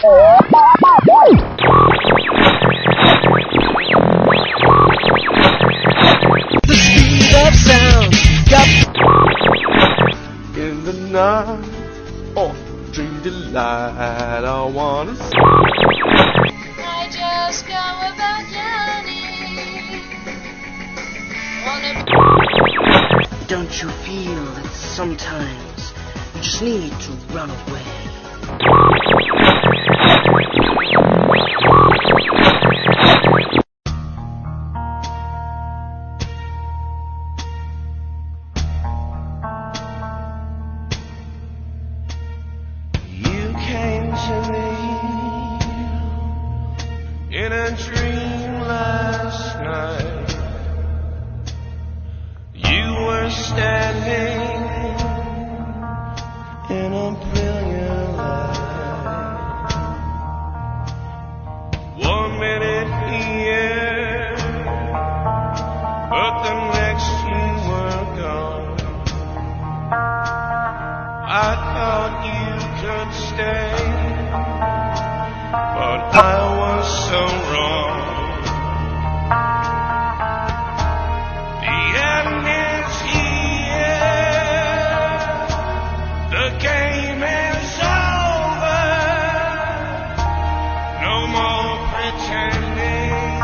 The speed of sound got in the night. Oh, dream delight. I wanna. I just go about yearning. Don't you feel that sometimes you just need to run away? You came to me in a dream last night. You were standing in a brilliant light. 1 minute here, but the next you were gone. I thought you could stay, but I was so wrong. The end is here, the game is over, no more pretending,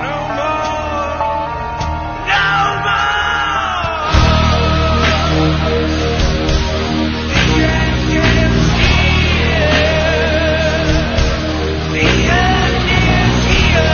no more, no more. The end is here, the end is here.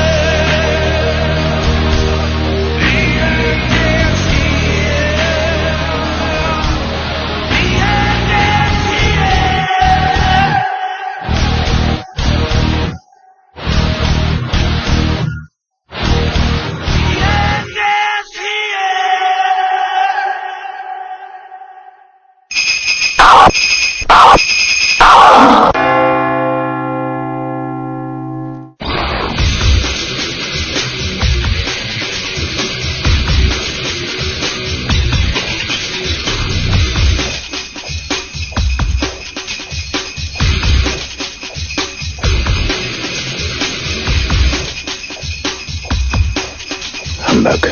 Humbug.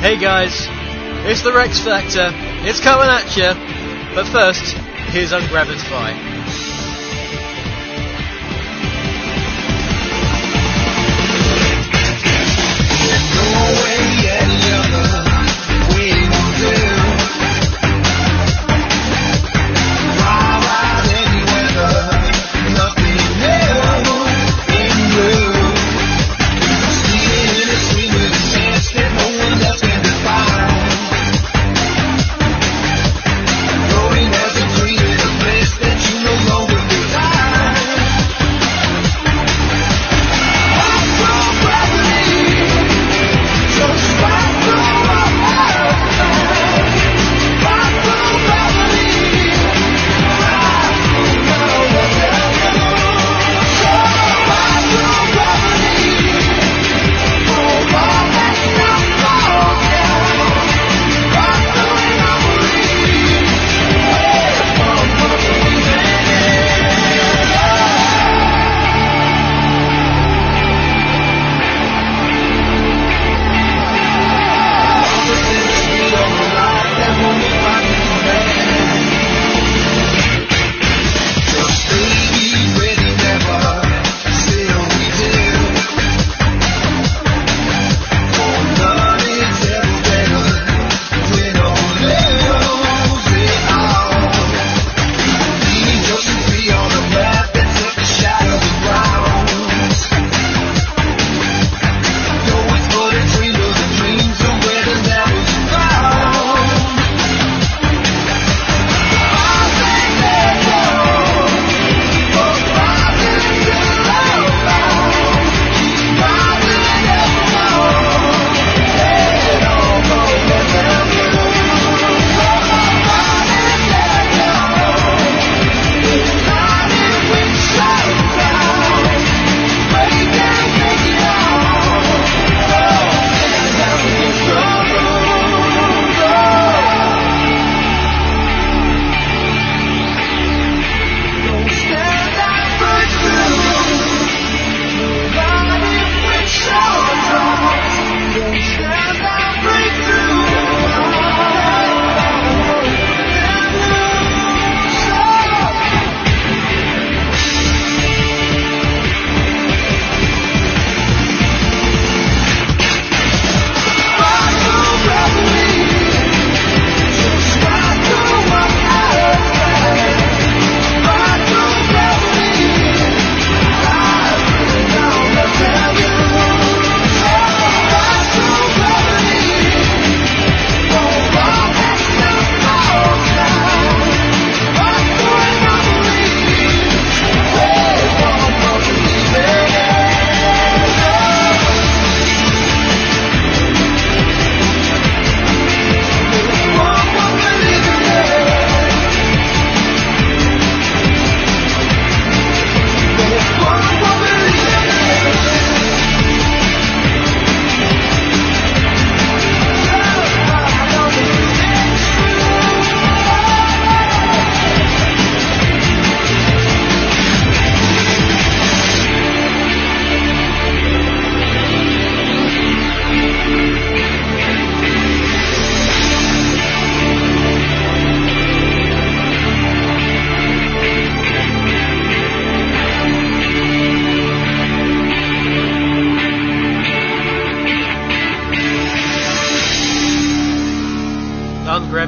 Hey guys, it's the Rex Factor. It's coming at you. But first, here's Ungravify. Going as a dream in a place that you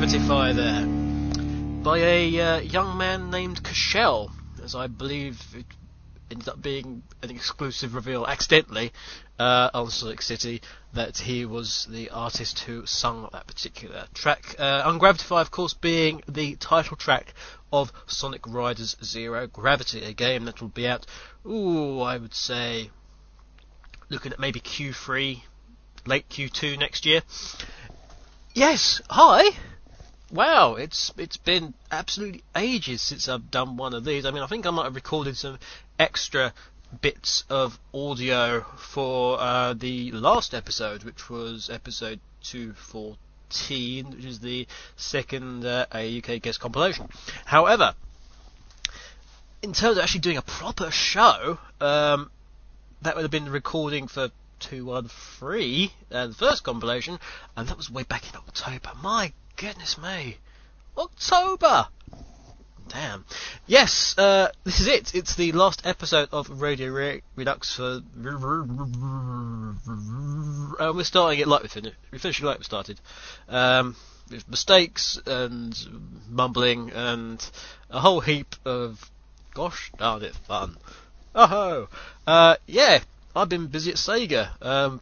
Gravity-Fy there by a young man named Cashel, as I believe it ended up being an exclusive reveal accidentally on Sonic City that he was the artist who sung that particular track. Ungravity-Fy, of course, being the title track of Sonic Riders Zero Gravity, a game that will be out, I would say, looking at maybe Q3, late Q2 next year. Yes, hi! Wow, it's been absolutely ages since I've done one of these. I mean, I think I might have recorded some extra bits of audio for the last episode, which was episode 214, which is the second AAUK guest compilation. However, in terms of actually doing a proper show, that would have been the recording for 213, the first compilation, and that was way back in October. My goodness me, October! Damn. Yes, this is it. It's the last episode of Radio Redux for... we're starting it like we finished. We're finishing like we started. With mistakes and mumbling and a whole heap of... gosh darn it, fun. Oh-ho! Yeah, I've been busy at SEGA.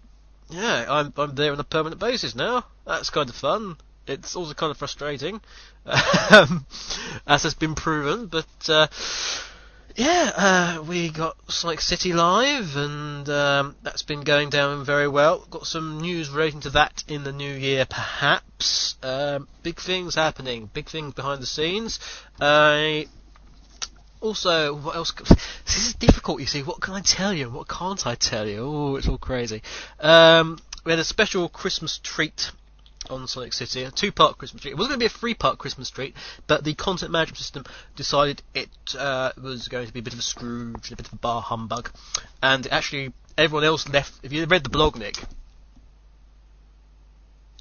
Yeah, I'm there on a permanent basis now. That's kind of fun. It's also kind of frustrating, as has been proven, but we got Sonic City Live, and that's been going down very well. Got some news relating to that in the new year, perhaps. Big things happening, big things behind the scenes. Also, what else? This is difficult, you see. What can I tell you? What can't I tell you? Oh, it's all crazy. We had a special Christmas treat on Sonic City, a 2-part Christmas treat. It wasn't going to be a 3-part Christmas treat, but the content management system decided it was going to be a bit of a Scrooge, a bit of a bar humbug, and actually everyone else left. If you read the blog, Nick,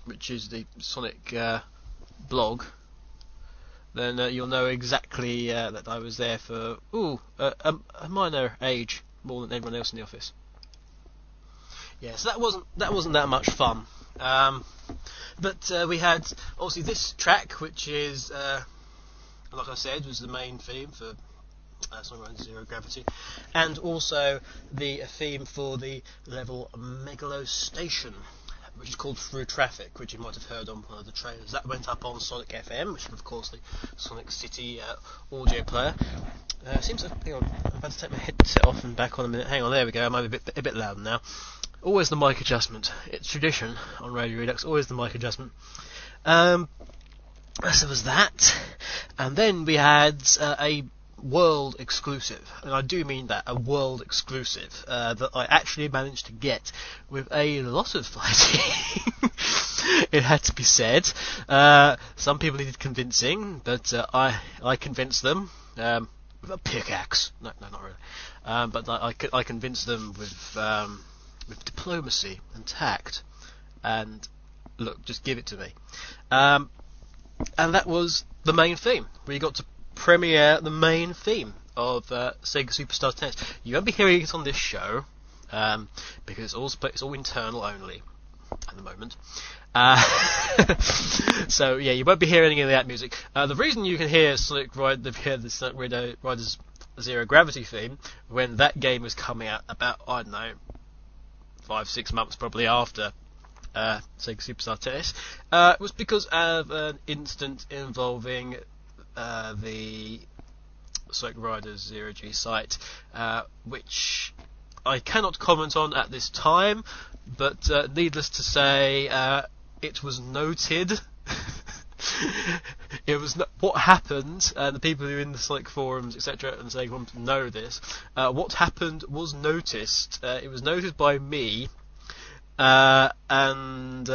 which is the Sonic blog, then you'll know exactly that I was there for a minor age more than everyone else in the office. Yeah, so that wasn't that much fun. But we had obviously this track, which is, like I said, was the main theme for Sonic Riders Zero Gravity, and also the theme for the level Megalo Station, which is called Through Traffic, which you might have heard on one of the trailers. That went up on Sonic FM, which is of course the Sonic City audio player. Seems to, hang on, I'm about to take my headset off and back on a minute. Hang on, there we go. I might be a bit loud now. Always the mic adjustment. It's tradition on Radio Redux. Always the mic adjustment. So there was that, and then we had a world exclusive, and I do mean that, a world exclusive that I actually managed to get with a lot of fighting. It had to be said. Some people needed convincing, but I convinced them with a pickaxe. No, not really. But I convinced them with diplomacy and tact, and look, just give it to me. And that was the main theme. We got to premiere the main theme of Sega Superstar Tennis. You won't be hearing it on this show, because it's all internal only at the moment. So yeah, you won't be hearing any of that music. The reason you can hear the Sonic Riders Zero Gravity theme when that game was coming out about, I don't know, 5-6 months probably after Sega Superstar Tennis, was because of an incident involving the Sonic Riders Zero G site, which I cannot comment on at this time, but needless to say, it was noted. It was what happened, and the people who are in the Sonic forums, etc., and Sega want to know this. What happened was noticed. It was noted by me, and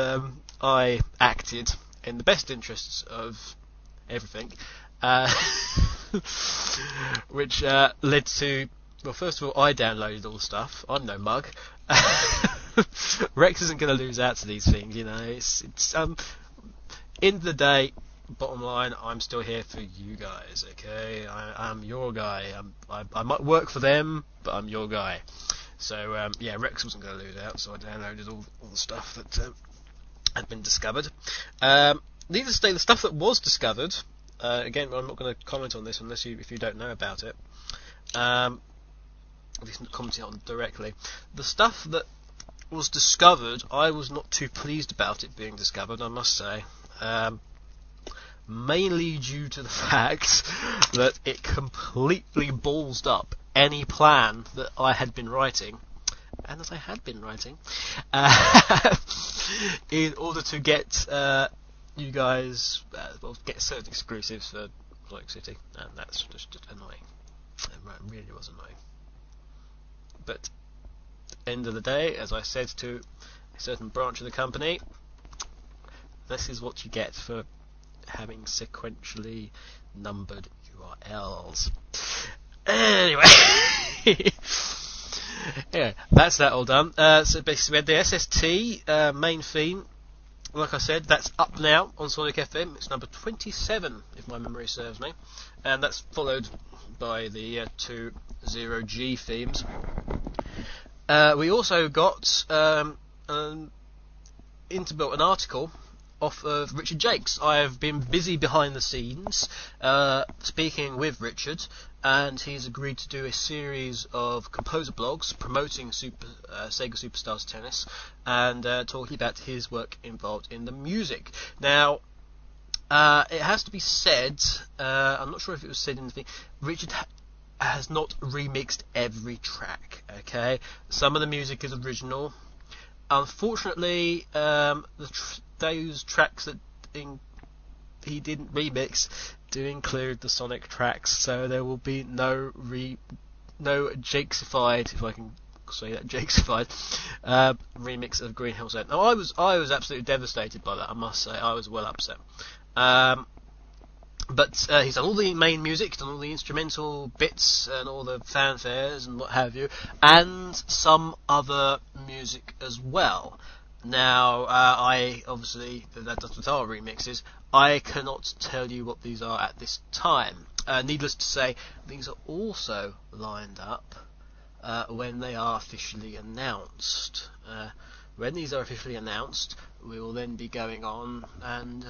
I acted in the best interests of everything, which led to, well, first of all, I downloaded all the stuff. I'm no mug. Rex isn't going to lose out to these things, you know. It's end of the day, bottom line, I'm still here for you guys, okay? I'm your guy. I might work for them, but I'm your guy. So, yeah, Rex wasn't going to lose out, so I downloaded all the stuff that had been discovered. needless to say, the stuff that was discovered, again, I'm not going to comment on this if you don't know about it. At least not commenting on it directly. The stuff that was discovered, I was not too pleased about it being discovered, I must say. Mainly due to the fact that it completely ballsed up any plan that I had been writing, and as I had been writing, in order to get you guys, get certain exclusives for Sonic City, and that's just annoying. It really was annoying. But at the end of the day, as I said to a certain branch of the company, this is what you get for having sequentially numbered URLs. Anyway, yeah, that's that all done. So basically, we had the SST main theme. Like I said, that's up now on Sonic FM. It's number 27, if my memory serves me, and that's followed by the 2.0G themes. We also got inbuilt an article off of Richard Jakes. I have been busy behind the scenes speaking with Richard, and he's agreed to do a series of composer blogs promoting Sega Superstars Tennis and talking about his work involved in the music. Now, it has to be said, I'm not sure if it was said in the thing, Richard has not remixed every track, okay? Some of the music is original. Unfortunately, those tracks that he didn't remix do include the Sonic tracks, so there will be no Jakesified, if I can say that, Jakesified remix of Green Hill Zone. Now, I was absolutely devastated by that, I must say. I was well upset. But he's done all the main music, he's done all the instrumental bits and all the fanfares and what have you, and some other music as well. Now, I obviously, that does with our remixes, I cannot tell you what these are at this time. Needless to say, these are also lined up when they are officially announced. When these are officially announced, we will then be going on and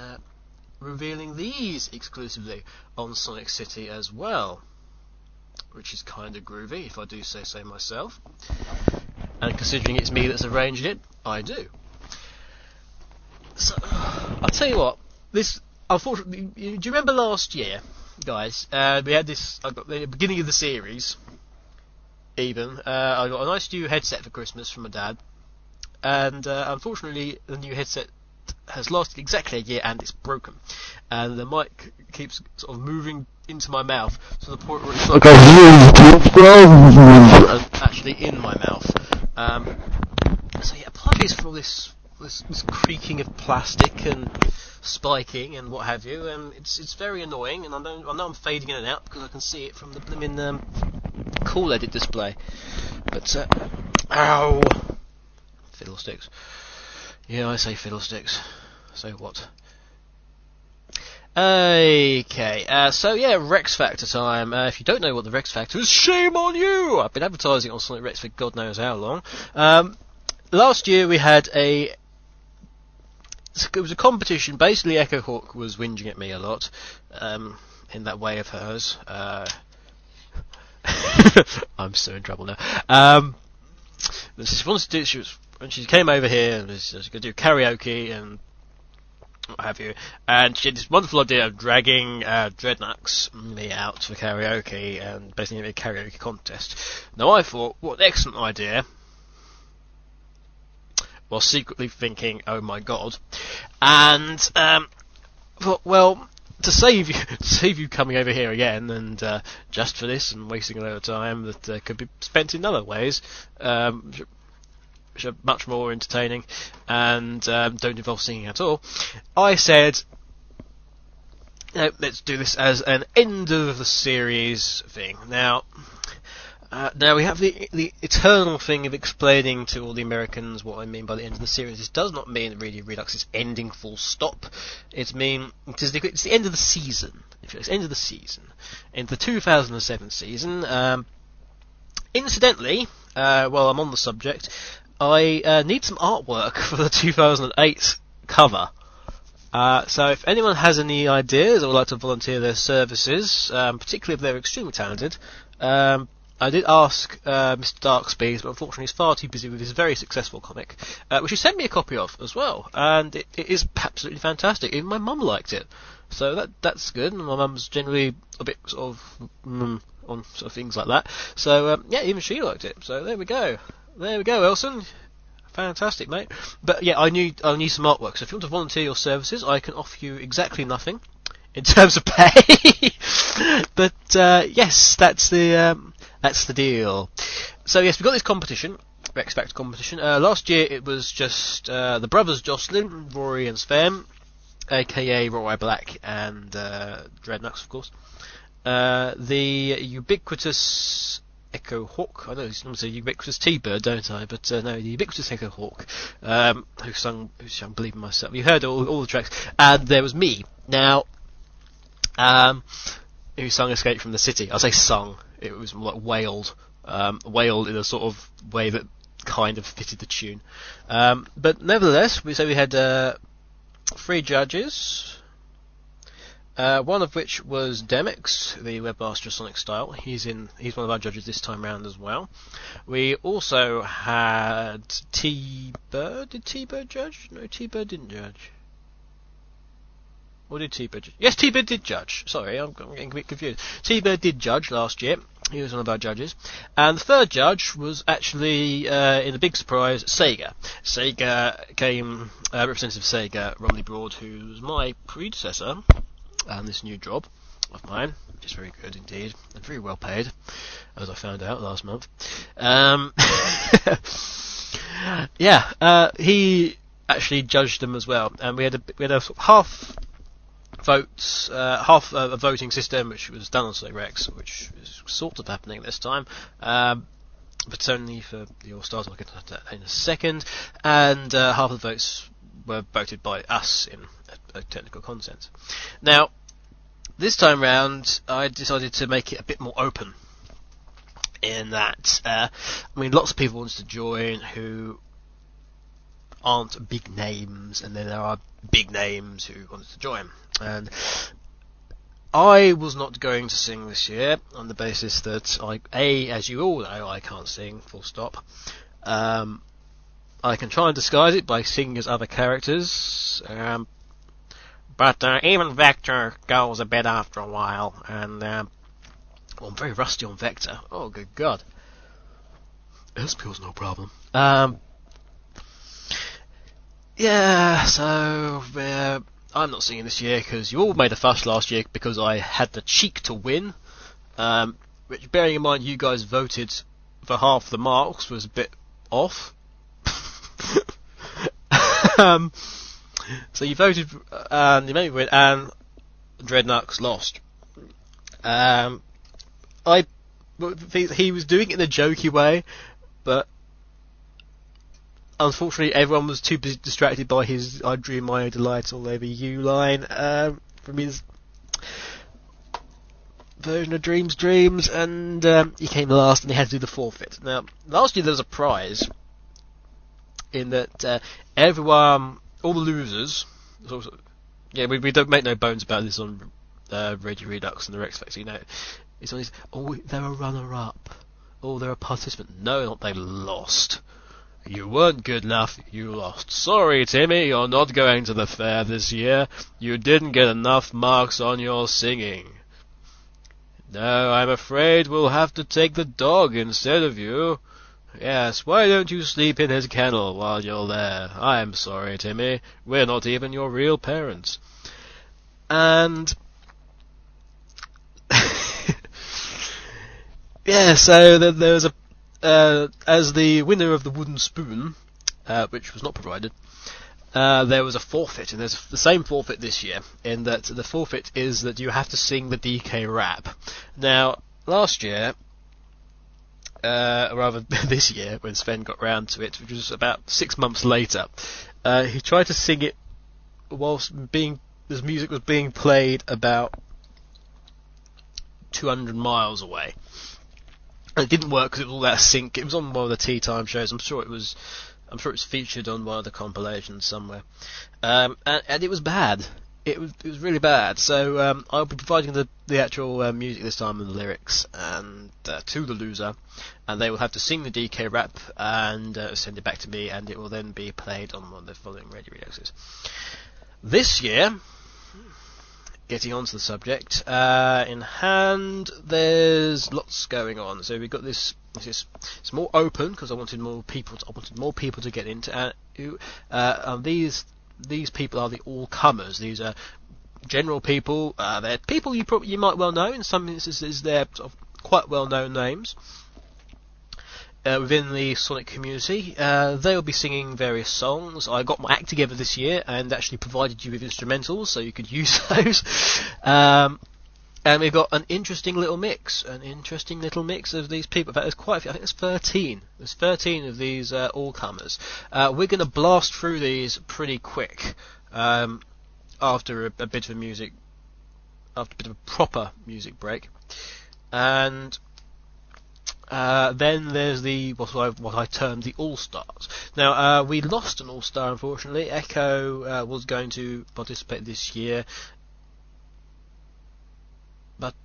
revealing these exclusively on Sonic City as well, which is kind of groovy, if I do say so myself. And considering it's me that's arranged it, I do. So, I'll tell you what, this, unfortunately, do you remember last year, guys, we had this, I got the beginning of the series, even, I got a nice new headset for Christmas from my dad, and unfortunately the new headset has lasted exactly a year and it's broken, and the mic keeps sort of moving into my mouth to the point where it's like actually in my mouth. So yeah, apologies for all this creaking of plastic and spiking and what have you, and it's very annoying, and I know I'm fading in and out because I can see it from the blimmin' cool edit display. But ow, fiddlesticks. Yeah, I say fiddlesticks. So what? Okay, so yeah, Rex Factor time. If you don't know what the Rex Factor is, shame on you! I've been advertising on Sonic Rex for God knows how long. Last year we had it was a competition. Basically, Echo Hawk was whinging at me a lot, in that way of hers. I'm so in trouble now. She wanted to do, when she came over here and was going to do karaoke and what have you, and she had this wonderful idea of dragging Dreadnoughts, me, out for karaoke and basically a karaoke contest. Now I thought, what an excellent idea, while secretly thinking, oh my god, and thought, well, to save you coming over here again and just for this and wasting a lot of time that could be spent in other ways, which are much more entertaining and don't involve singing at all, I said, let's do this as an end of the series thing. Now we have the eternal thing of explaining to all the Americans what I mean by the end of the series. This does not mean really Redux is ending full stop. It's the end of the season. It's the end of the season. In the 2007 season. Incidentally, while I'm on the subject, I need some artwork for the 2008 cover. So if anyone has any ideas or would like to volunteer their services, particularly if they're extremely talented, I did ask Mr. Darkspeed, but unfortunately he's far too busy with his very successful comic, which he sent me a copy of as well, and it is absolutely fantastic. Even my mum liked it, so that's good. And my mum's generally a bit sort of on sort of things like that. So yeah, even she liked it. So there we go, Wilson. Fantastic, mate. But yeah, I need some artwork. So if you want to volunteer your services, I can offer you exactly nothing in terms of pay. But yes, that's the deal. So yes, we've got this competition, Rex Factor competition. Last year it was just the brothers Jocelyn, Rory and Sven, aka Rory Black and Dreadnoughts, of course. The ubiquitous Echo Hawk. I know it's not a ubiquitous T-Bird, don't I? But no, the ubiquitous Echo Hawk, who sung "Believe in Myself." You heard all the tracks, and there was me. Now, who sung "Escape from the City." I say sung. It was like wailed in a sort of way that kind of fitted the tune. But nevertheless, we had 3 judges. One of which was Demix, the webmaster of Sonic Style. He's one of our judges this time round as well. We also had T-Bird. Did T-Bird judge? No, T-Bird didn't judge. Or did T-Bird judge? Yes, T-Bird did judge. Sorry, I'm getting a bit confused. T-Bird did judge last year. He was one of our judges. And the third judge was actually, in a big surprise, SEGA. SEGA came, representative of SEGA, Romney Broad, who was my predecessor on this new job of mine, which is very good indeed, and very well paid, as I found out last month. He actually judged them as well, and we had a sort of half a voting system, which was done on Sonic Rex, which is sort of happening this time, but only for the All-Stars. I'll get to that in a second. And half of the votes were voted by us in a technical consent. Now, this time round, I decided to make it a bit more open, in that, lots of people wanted to join who aren't big names, and then there are big names who wanted to join. And I was not going to sing this year on the basis that as you all know, I can't sing, full stop. I can try and disguise it by singing as other characters, but even Vector goes a bit after a while, and I'm very rusty on Vector. Oh, good God. SPL's no problem. Yeah, so I'm not singing this year because you all made a fuss last year because I had the cheek to win, which, bearing in mind you guys voted for half the marks, was a bit off. So you voted, and you made me win, and Dreadnoughts lost. He was doing it in a jokey way, but unfortunately everyone was too busy distracted by his "I dream my delights all over you" line from his version of Dreams, and he came last and he had to do the forfeit. Now, last year there was a prize in that everyone, all the losers, we don't make no bones about this on Radio Redux and the Rex Factor, it's always, they're a runner-up, they're a participant. No, not, they lost. You weren't good enough, you lost. Sorry, Timmy, you're not going to the fair this year. You didn't get enough marks on your singing. No, I'm afraid we'll have to take the dog instead of you. Yes, why don't you sleep in his kennel while you're there? I'm sorry, Timmy. We're not even your real parents. And yeah, so there was as the winner of the wooden spoon, which was not provided, there was a forfeit, and there's the same forfeit this year, in that the forfeit is that you have to sing the DK rap. Now, last year, rather this year, when Sven got round to it, which was about 6 months later, he tried to sing it whilst this music was being played about 200 miles away. And it didn't work because it was all out of sync. It was on one of the tea time shows. I'm sure it was I'm sure it's featured on one of the compilations somewhere. And it was bad. It was really bad. So I'll be providing the actual music this time and the lyrics and to the loser, and they will have to sing the DK rap and send it back to me, and it will then be played on one of the following radio releases. This year, getting on to the subject, in hand, there's lots going on. So we've got this. It's more open because I wanted more people to get into. These people are the all-comers. These are general people. They're people you might well know. In some instances, they're sort of quite well-known names within the Sonic community. They'll be singing various songs. I got my act together this year and actually provided you with instrumentals so you could use those. And we've got an interesting little mix of these people. In fact, there's quite a few. I think there's 13. There's 13 of these all-comers. We're going to blast through these pretty quick after a bit of a proper music break. And then there's what I termed the All-Stars. Now, we lost an All-Star, unfortunately. Echo was going to participate this year. But,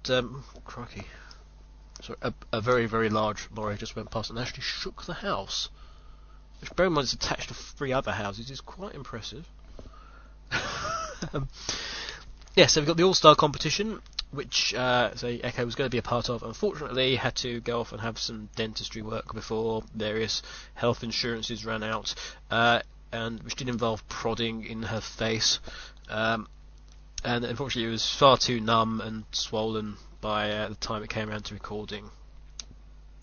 crikey. Sorry, a very, very large lorry just went past and actually shook the house. Which, bear in mind, is attached to 3 other houses, is quite impressive. So we've got the All-Star competition, which Echo was going to be a part of. Unfortunately, had to go off and have some dentistry work before various health insurances ran out, and which did involve prodding in her face. And unfortunately it was far too numb and swollen by the time it came around to recording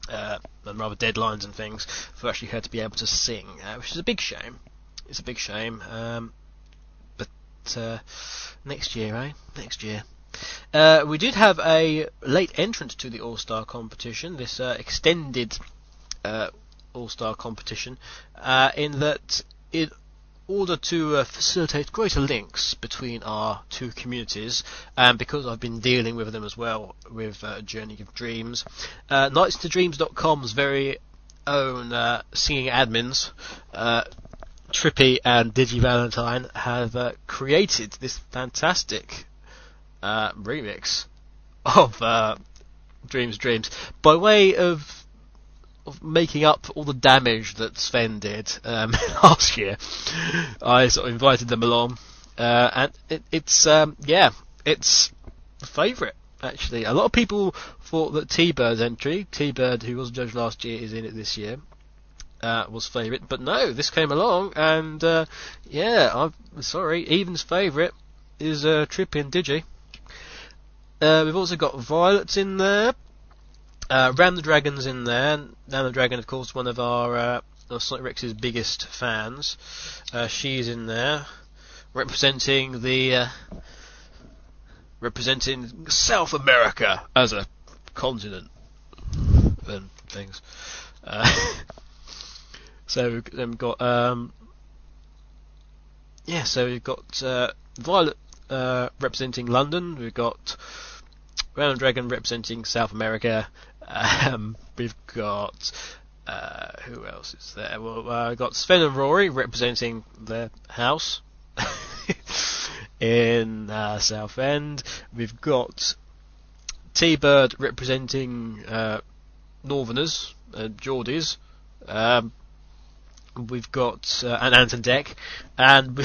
and rather deadlines and things for actually her to be able to sing, which is a big shame. It's a big shame, but next year, Next year. We did have a late entrant to the All-Star competition, this extended All-Star competition, in that it order to facilitate greater links between our two communities, and because I've been dealing with them as well with Journey of Dreams, nightsintodreams.com's very own singing admins, Trippy and Digi Valentine, have created this fantastic remix of Dreams by way of making up all the damage that Sven did last year. I sort of invited them along, and it's a favourite actually. A lot of people thought that T-Bird's entry, T-Bird, who was judged last year, is in it this year, was favourite, but no, this came along, and I'm sorry, Even's favourite is Trippy and Digi. We've also got Violet's in there. Ram the Dragon's in there. Ram the Dragon, of course, one of our Sonic Rex's biggest fans. She's in there, representing South America as a continent and things. So we've got we've got Violet representing London. We've got Ram the Dragon representing South America. We've got who else is there? Well, we've got Sven and Rory representing their house in Southend. We've got T-Bird representing Northerners, Geordies. We've got and Ant and Deck, and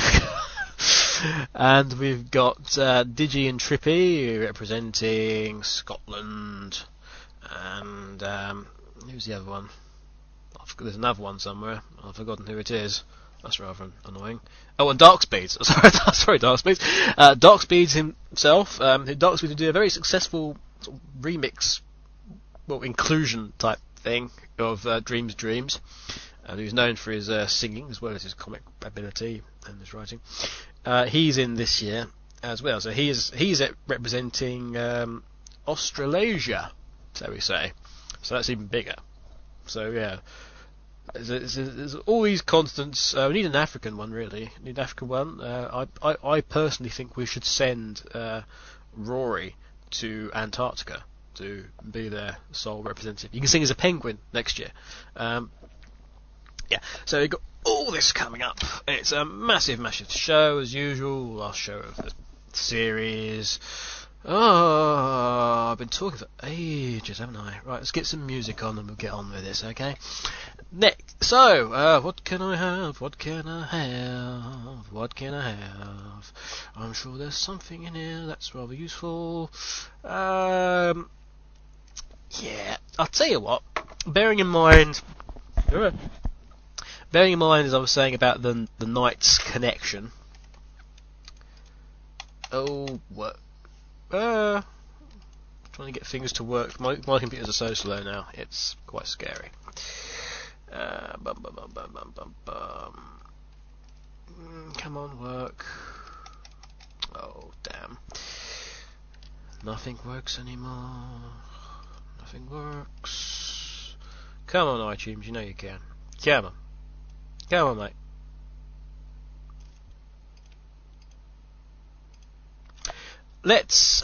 we've got Digi and Trippy representing Scotland. And who's the other one? There's another one somewhere. I've forgotten who it is. That's rather annoying. Oh, and Darkspeeds. Sorry, Darkspeeds. Darkspeeds himself. Darkspeeds would do a very successful sort of remix, inclusion type thing of Dreams, and who's known for his singing as well as his comic ability and his writing. He's in this year as well. So he's representing Australasia, so we say. So that's even bigger. So yeah, there's all these constants. We need an African one, really. We need an African one. I personally think we should send Rory to Antarctica to be their sole representative. You can sing as a penguin next year. yeah, so we've got all this coming up. It's a massive show as usual. Last show of the series. Oh, I've been talking for ages, haven't I? Right, let's get some music on and we'll get on with this, okay? Next, so, what can I have? What can I have? What can I have? I'm sure there's something in here that's rather useful. Yeah, I'll tell you what, bearing in mind, as I was saying about the Knights connection. Oh, what? Trying to get things to work. My computers are so slow now. It's quite scary. Come on, work. Oh, damn. Nothing works anymore. Nothing works. Come on, iTunes. You know you can. Come on. Come on, mate. Let's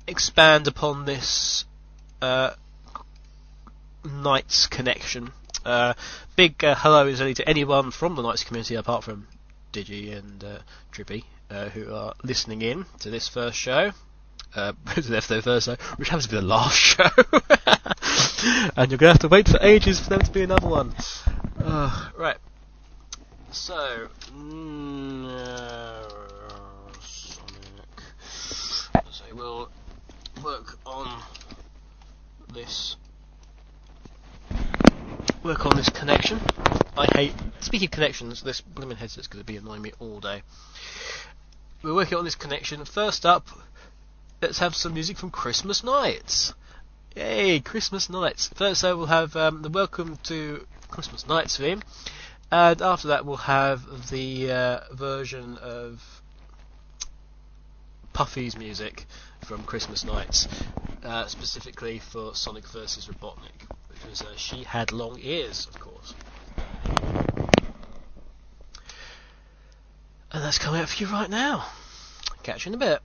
expand upon this Knights connection. Big hello is only to anyone from the Knights community apart from Digi and Trippy who are listening in to this first show. Their first show, which happens to be the last show. And you're going to have to wait for ages for them to be another one. Right. So, so we'll work on this connection. I hate, speaking of connections, this blooming headset's going to be annoying me all day. We're working on this connection. First up, let's have some music from Christmas Nights. Yay, Christmas Nights. First, so we'll have the Welcome to Christmas Nights theme, and after that we'll have the version of Puffy's music from Christmas Nights, specifically for Sonic vs. Robotnik, because she had long ears, of course. And that's coming out for you right now. Catch you in a bit.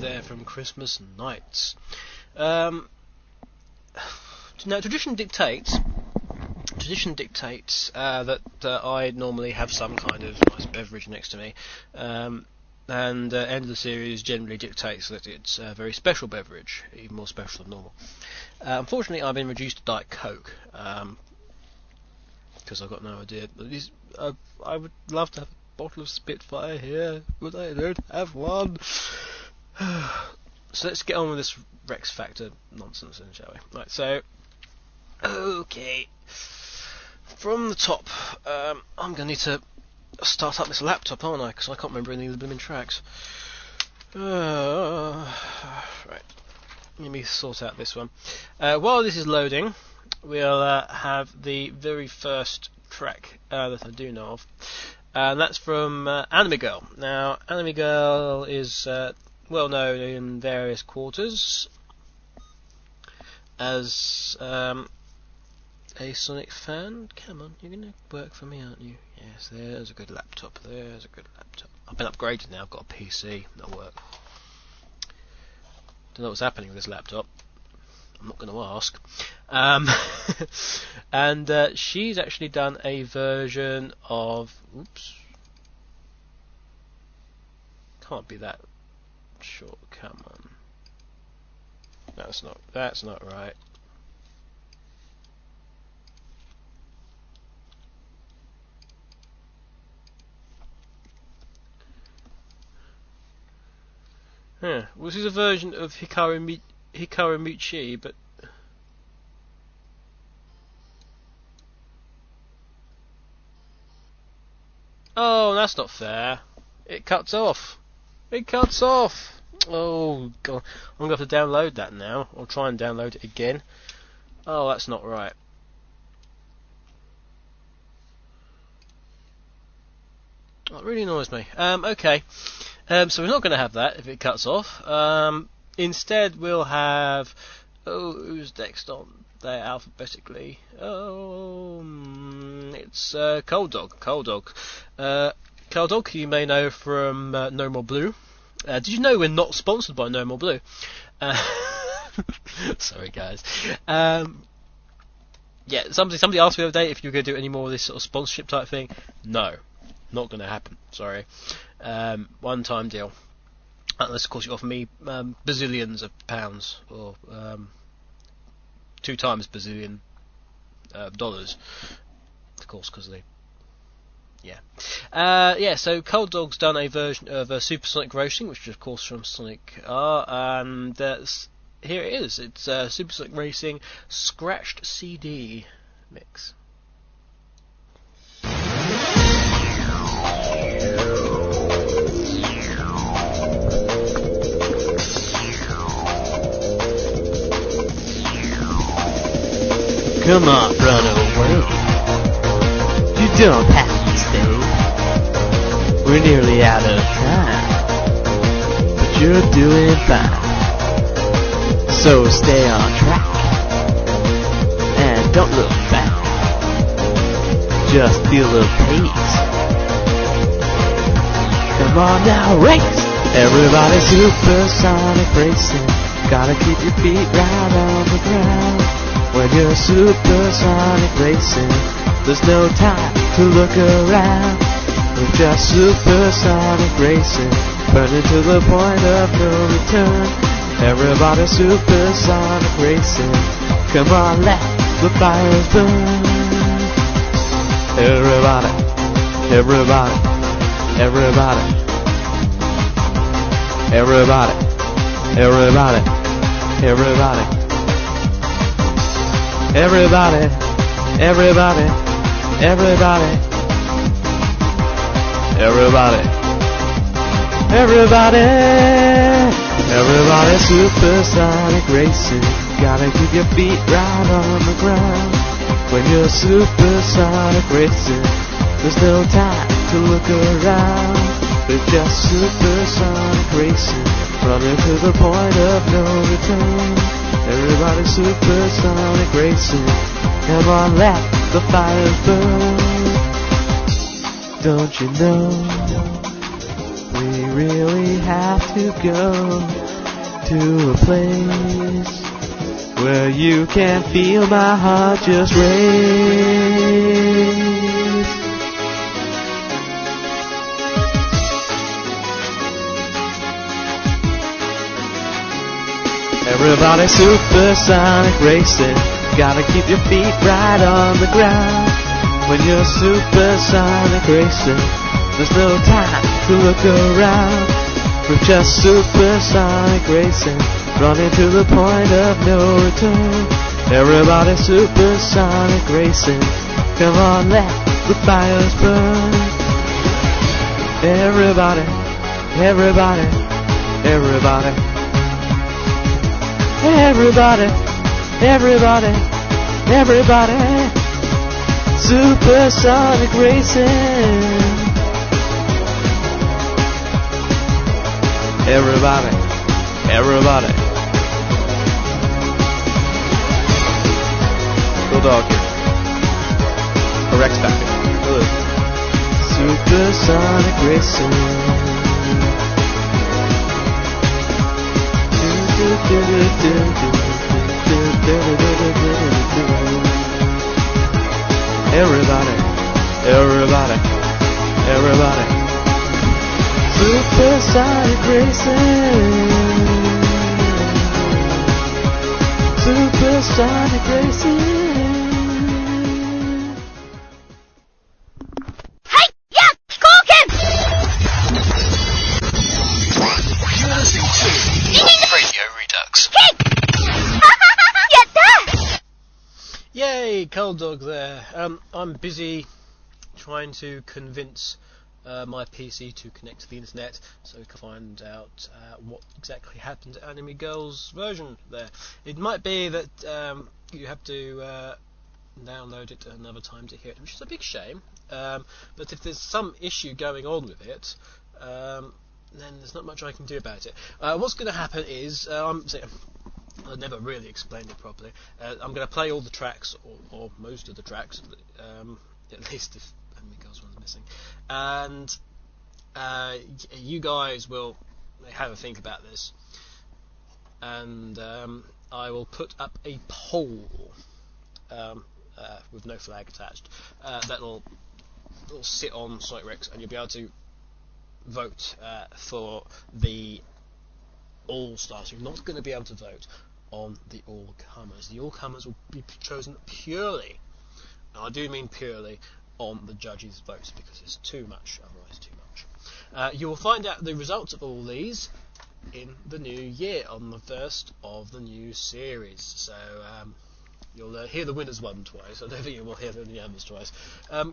there from Christmas Nights. Now, tradition dictates that I normally have some kind of nice beverage next to me, and end of the series generally dictates that it's a very special beverage, even more special than normal. Unfortunately, I've been reduced to Diet Coke, because I've got no idea. I would love to have a bottle of Spitfire here, but I don't have one. So let's get on with this Rex Factor nonsense then, shall we? Right, so, okay. From the top, I'm going to need to start up this laptop, aren't I? Because I can't remember any of the blooming tracks. Right, let me sort out this one. While this is loading, we'll have the very first track that I do know of, and that's from Anime Girl. Now, Anime Girl is well known in various quarters as a Sonic fan. Come on, you're going to work for me, aren't you? Yes, there's a good laptop. I've been upgraded now, I've got a PC that'll work. Don't know what's happening with this laptop. I'm not going to ask. And she's actually done a version of... Oops. Can't be that short, come on. That's not right. Well, this is a version of Hikaru Michi, but... Oh, that's not fair. It cuts off. Oh, God. I'm going to have to download that now. I'll try and download it again. Oh, that's not right. That really annoys me. Okay. So we're not going to have that if it cuts off. Instead, we'll have... Oh, who's next on there alphabetically? It's Cold Dog. Cold Dog, you may know from No More Blue. Did you know we're not sponsored by No More Blue? Sorry, guys. Yeah, somebody asked me the other day if you were going to do any more of this sort of sponsorship type thing. No, not going to happen. Sorry. One-time deal. Unless, of course, you offer me bazillions of pounds, or 2 times bazillion dollars. Of course, because they... Yeah. So Cold Dog's done a version of Supersonic Racing, which is, of course, from Sonic R, and here it is. It's Supersonic Racing Scratched CD mix. Come on, run away. You don't have to stay. We're nearly out of time, but you're doing fine. So stay on track and don't look back. Just feel the pace. Come on now, race! Everybody supersonic racing. Gotta keep your feet right on the ground. When you're supersonic racing, there's no time to look around. We're just supersonic racing, burning to the point of no return. Everybody supersonic racing, come on, let the fires burn. Everybody, everybody, everybody, everybody, everybody, everybody. Everybody, everybody, everybody, everybody, everybody, everybody supersonic racing. Gotta keep your feet right on the ground. When you're supersonic racing, there's no time to look around. We're just supersonic racing, running to the point of no return. Everybody supersonic racing, come on, let the fire burn. Don't you know, we really have to go. to a place where you can feel my heart just race. Everybody supersonic racing, gotta keep your feet right on the ground. When you're supersonic racing, there's no time to look around. We're just supersonic racing, running to the point of no return. Everybody supersonic racing, come on, let the fires burn. Everybody, everybody, everybody, everybody, everybody, everybody, supersonic racing. Everybody, everybody. Bulldog here. A Rex back here. Hello. Supersonic racing. Everybody, everybody, everybody. Supersonic racing. Supersonic racing. Hey, yeah, Corkin! You're listening to Radio Redux. Yay, Cold Dog there. I'm busy trying to convince my PC to connect to the internet so we can find out what exactly happened to Anime Girl's version there. It might be that you have to download it another time to hear it, which is a big shame. But if there's some issue going on with it, then there's not much I can do about it. What's going to happen is I never really explained it properly. I'm going to play all the tracks, or most of the tracks, at least if Anime Girl's one's missing, and you guys will have a think about this, and I will put up a poll with no flag attached that'll sit on Sonic Rex, and you'll be able to vote for the All-Stars. You're not going to be able to vote on the All-Comers. The All-Comers will be chosen purely, and I do mean purely, on the judges' votes, because it's too much, otherwise too much. You will find out the results of all these in the new year, on the first of the new series. So you'll hear the winners one twice. I don't think you will hear the others twice.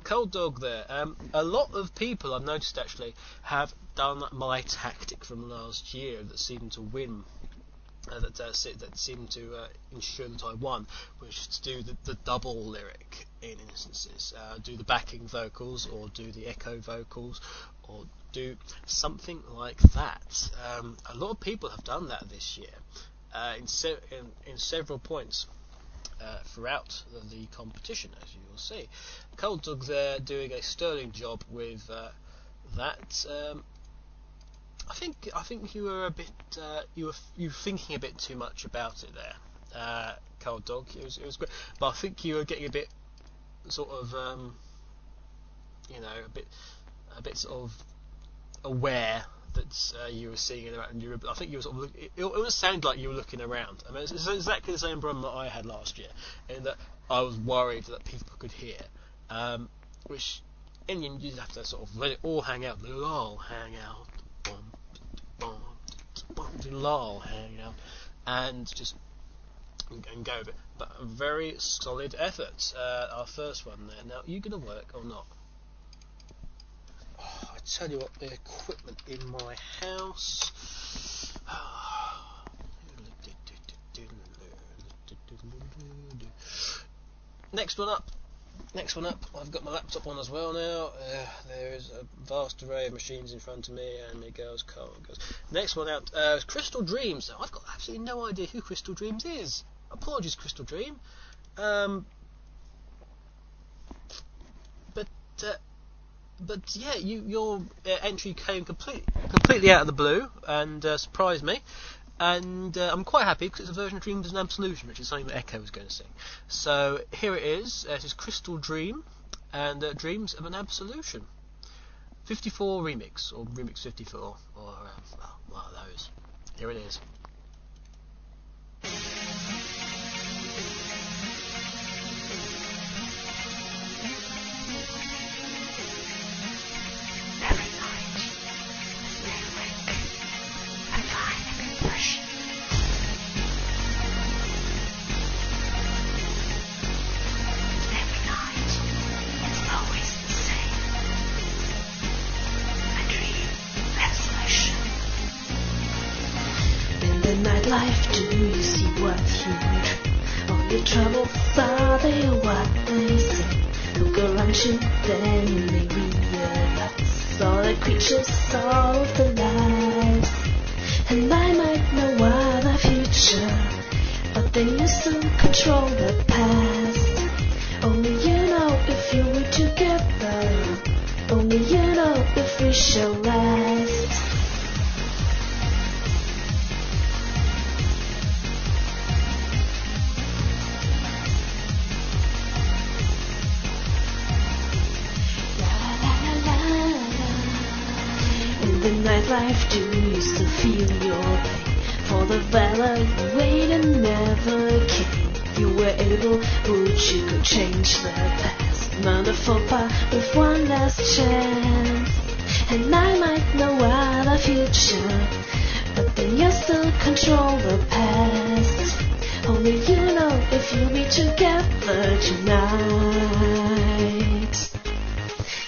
Cold Dog there. A lot of people, I've noticed actually, have done my tactic from last year that seemed to win. That seemed to ensure that I won, which is to do the double lyric in instances, do the backing vocals, or do the echo vocals, or do something like that. A lot of people have done that this year in several points throughout the competition, as you will see. Cold Dog there doing a sterling job with that. I think you were a bit you were thinking a bit too much about it there, Cold Dog. It was great, but I think you were getting a bit sort of a bit sort of aware that you were seeing it around. And I think you were sort of it almost sounded like you were looking around. I mean, it's exactly the same problem that I had last year, in that I was worried that people could hear, which in you have to sort of let it all hang out. Let it all hang out. Lull, hang out, and just and go with it. But a very solid effort. Our first one there. Now, are you going to work or not? Oh, I tell you what, the equipment in my house. Next one up. I've got my laptop on as well now. There is a vast array of machines in front of me, and it goes cold. Next one out is Crystal Dreams. Now, I've got absolutely no idea who Crystal Dreams is. Apologies, Crystal Dream. But yeah, your entry came completely out of the blue and surprised me. And I'm quite happy because it's a version of Dreams of an Absolution, which is something that Echo was going to sing. So here it is. It is Crystal Dream and Dreams of an Absolution. 54 remix, or remix 54, or one of those. Here it is. Every night, they wake and find an impression. Every night, it's always the same. I dream resolution. In the nightlife, do you see what you dream? All your troubles are they what they say? Look around you, then you may realize all the creatures, all of the lives. And I might know what the future, but then you still control the past. Only you know if you were together. Only you know if we shall last. In the nightlife, do you still feel your pain? For the valor you wait and never came. You were able, would you go change the past? Mount a faux pas with one last chance. And I might know what the future, but then you still control the past. Only you know if you'll be together tonight.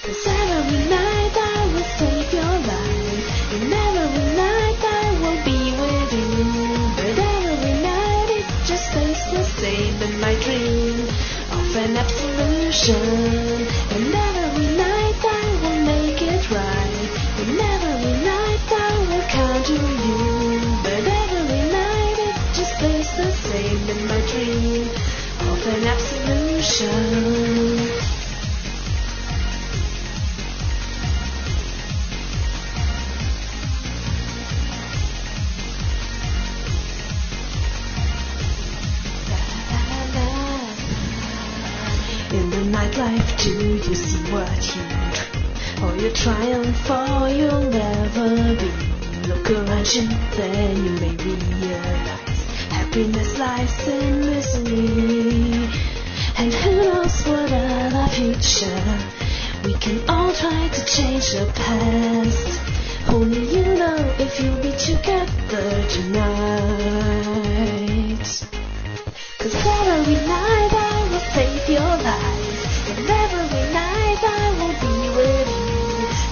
'Cause every night I will save your life, and every night I will be with you. But every night it just stays the same in my dream of an absolution. And every night I will make it right, and every night I will come to you. But every night it just stays the same in my dream of an absolution. In the nightlife, do you see what you dream? Or you triumph, or you'll never be. Look around you, then you may realize happiness lies in misery. And who knows what other future? We can all try to change the past. Only you know if you'll be together tonight. 'Cause every night I will save your life, and every night I will be with you.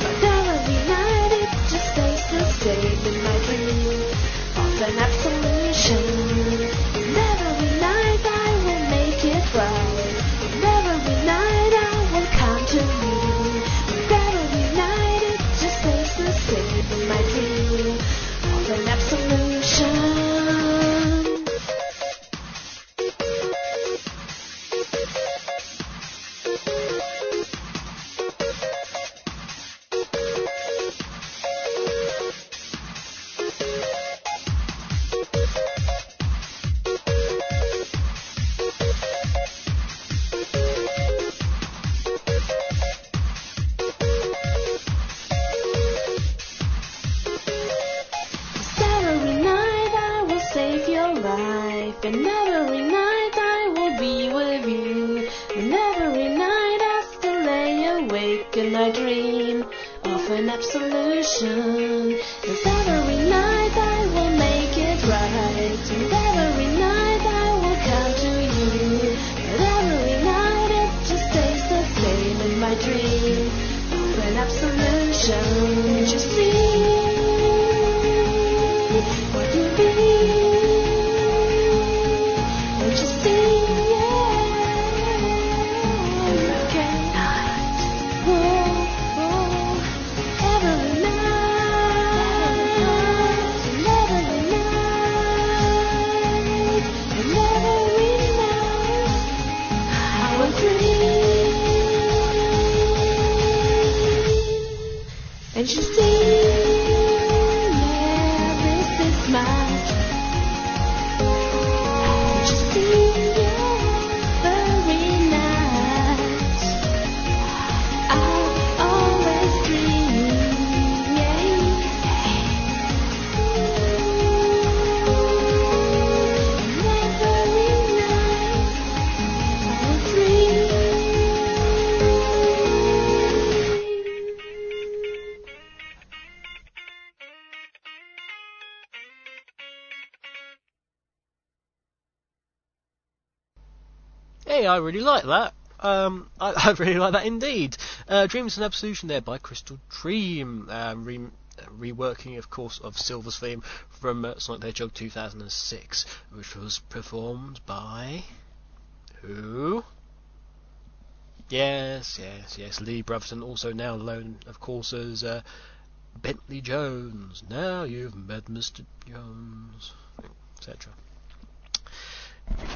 But every night it just stays the same in my dream of an absolution. And every night I will make it right, and every night I will come to you. But every night it just stays the same in my dream of an absolution. And every night I will be with you. And every night I still lay awake and I dream of an absolution. 'Cause every night I will make it right, and every night I will come to you. But every night it just stays the same in my dream of an absolution. Did you see what you mean? And you see, yeah, this is my hey, I really like that. I really like that indeed. Dreams and Absolution there by Crystal Dream. Reworking, of course, of Silver's theme from Sonic the Hedgehog 2006, which was performed by... who? Yes, Lee Brotherton, also now known, of course, as Bentley Jones. Now you've met Mr. Jones, etc.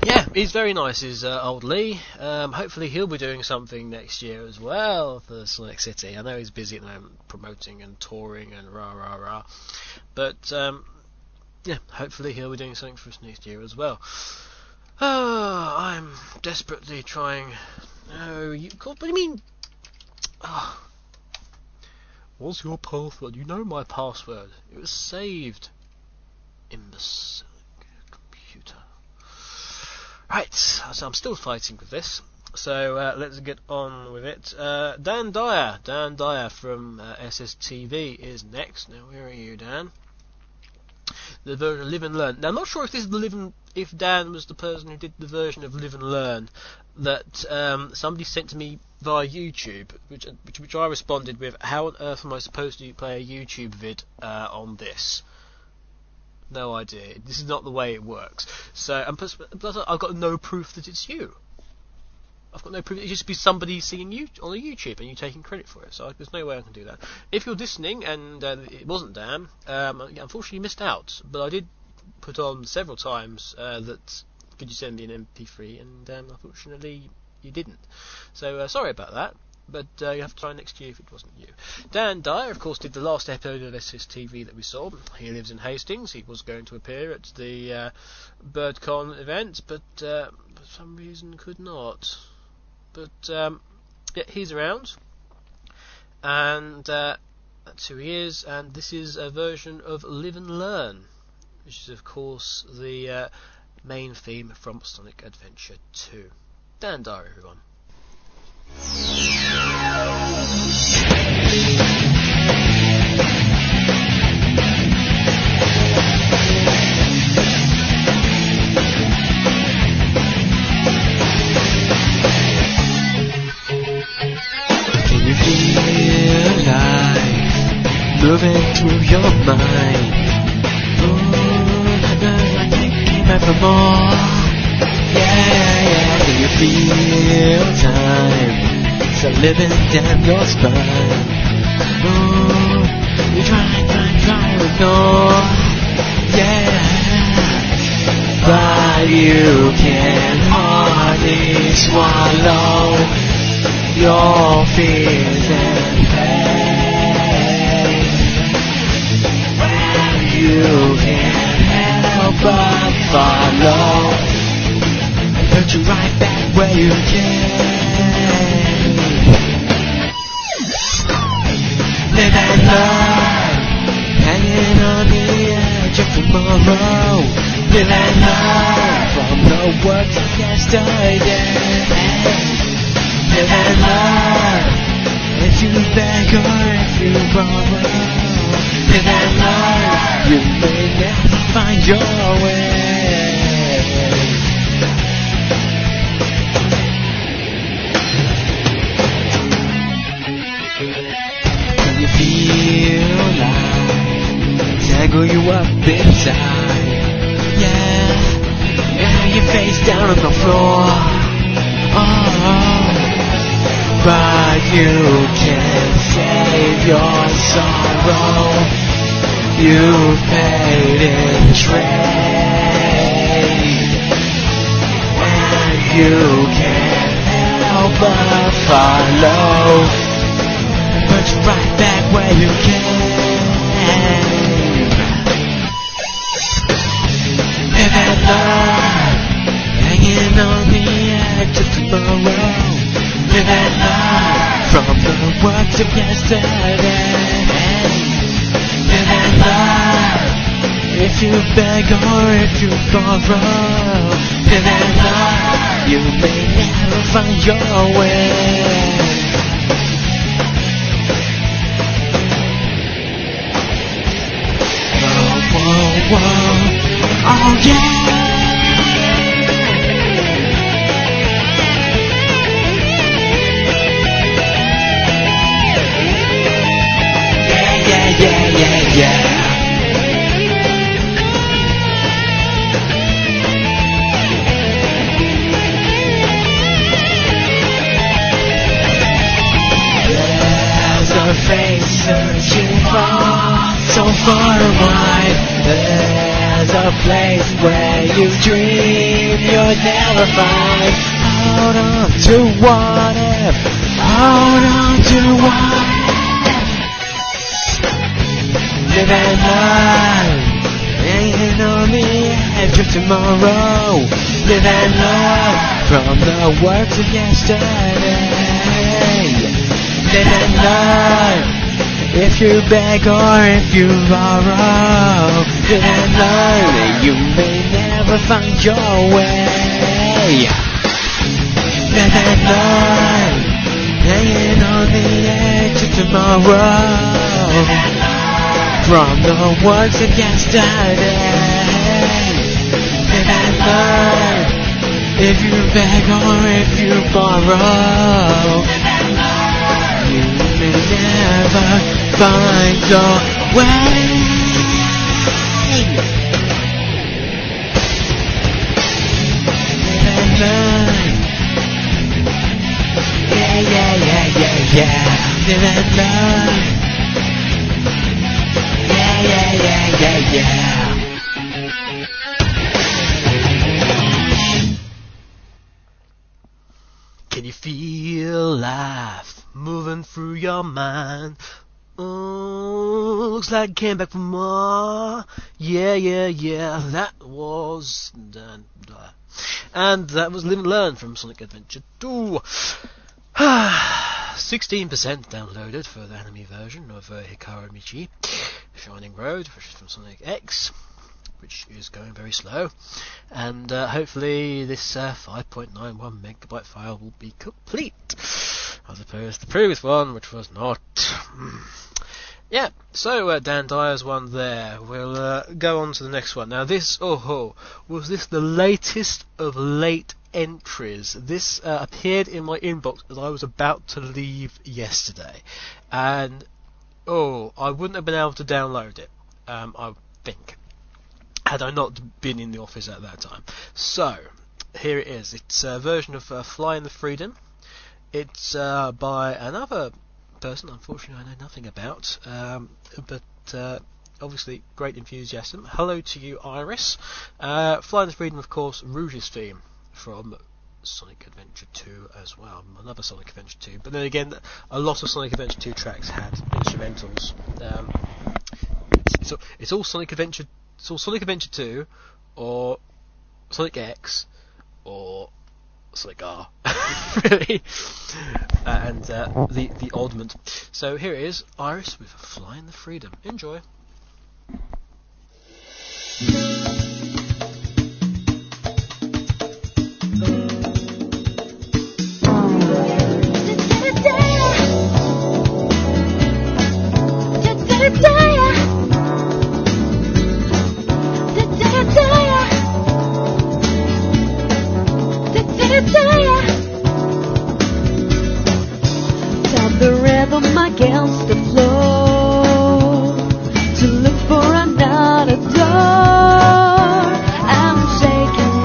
Yeah, he's very nice, is old Lee. Hopefully he'll be doing something next year as well for Sonic City. I know he's busy at the moment promoting and touring and rah. But, yeah, hopefully he'll be doing something for us next year as well. I'm desperately trying... No, you... God, what do you mean? What's your password? You know my password. It was saved. Imbecile computer. Right, so I'm still fighting with this. So let's get on with it. Dan Dyer from SSTV is next. Now, where are you, Dan? The version of Live and Learn. Now, I'm not sure if this is if Dan was the person who did the version of Live and Learn that somebody sent to me via YouTube, which I responded with, how on earth am I supposed to play a YouTube vid on this? No idea. This is not the way it works. So, and plus I've got no proof that it's you. I've got no proof. It just be somebody seeing you on a YouTube and you taking credit for it. So there's no way I can do that. If you're listening and it wasn't Dan, unfortunately you missed out. But I did put on several times that could you send me an MP3, and unfortunately you didn't. So sorry about that. But you have to try next year if it wasn't you. Dan Dyer, of course, did the last episode of SSTV that we saw. He lives in Hastings. He was going to appear at the BirdCon event, but for some reason could not. But yeah, he's around, and that's who he is. And this is a version of Live and Learn, which is, of course, the main theme from Sonic Adventure 2. Dan Dyer, everyone. Can you feel life moving through your mind? I think back for more. Yeah, can you feel time? So living down your spine. You try with no. Yeah, but you can hardly swallow your fears and pain. Well, you can't help but follow. Put you right back where you can. Live and learn, hanging on the edge of tomorrow. Live and learn from the works of yesterday. Live and learn, if you beg or if you borrow. Live and learn, you may never find your way. Feel life tangle you up inside. Yeah, lay your face down on the floor. Oh, but you can't save your sorrow. You've paid in trade, and you can't help but follow. Put you right back where you can. Live and learn, hanging on the edge of tomorrow. Live and learn from the works of yesterday. Live and learn, if you beg or if you borrow. Live and learn, you may never find your way. Whoa, oh yeah. searching for, so far and wide. There's a place where you dream you'll never find. Hold on to what if, hold on to what if. Live and learn, hanging on the edge of tomorrow. Live and learn from the works of yesterday. Live and learn, if you beg or if you borrow. Live and learn, you may never find your way. Live and learn, hanging on the edge of tomorrow. From the works of yesterday. Live and learn, if you beg or if you borrow. You may never find your way. Live and learn. Yeah, yeah, yeah, yeah, yeah. Live and learn. Yeah, yeah, yeah, yeah, yeah. Can you feel life moving through your mind? Oh, looks like it came back for more. Yeah, yeah, yeah. That was and that was Live and Learn from Sonic Adventure 2. 16% downloaded for the anime version of Hikaru Michi Shining Road, which is from Sonic X, which is going very slow, and hopefully this 5.91 megabyte file will be complete, as opposed to the previous one, which was not. Yeah, so Dan Dyer's one there. We'll go on to the next one. Now this, was this the latest of late entries? This appeared in my inbox as I was about to leave yesterday, and I wouldn't have been able to download it, I think, had I not been in the office at that time. So here it is. It's a version of Flying the Freedom. It's by another person, unfortunately I know nothing about, but obviously great enthusiasm. Hello to you, Iris. Flying the Freedom, of course, Rouge's theme from Sonic Adventure 2 as well, another Sonic Adventure 2, but then again a lot of Sonic Adventure 2 tracks had instrumentals. It's all Sonic Adventure, it's all Sonic Adventure 2 or Sonic X or Sonic R really, and the oddment. So here it is, Iris with Flying the Freedom. Enjoy. Tap the rhythm against the floor to look for another door. I'm shaking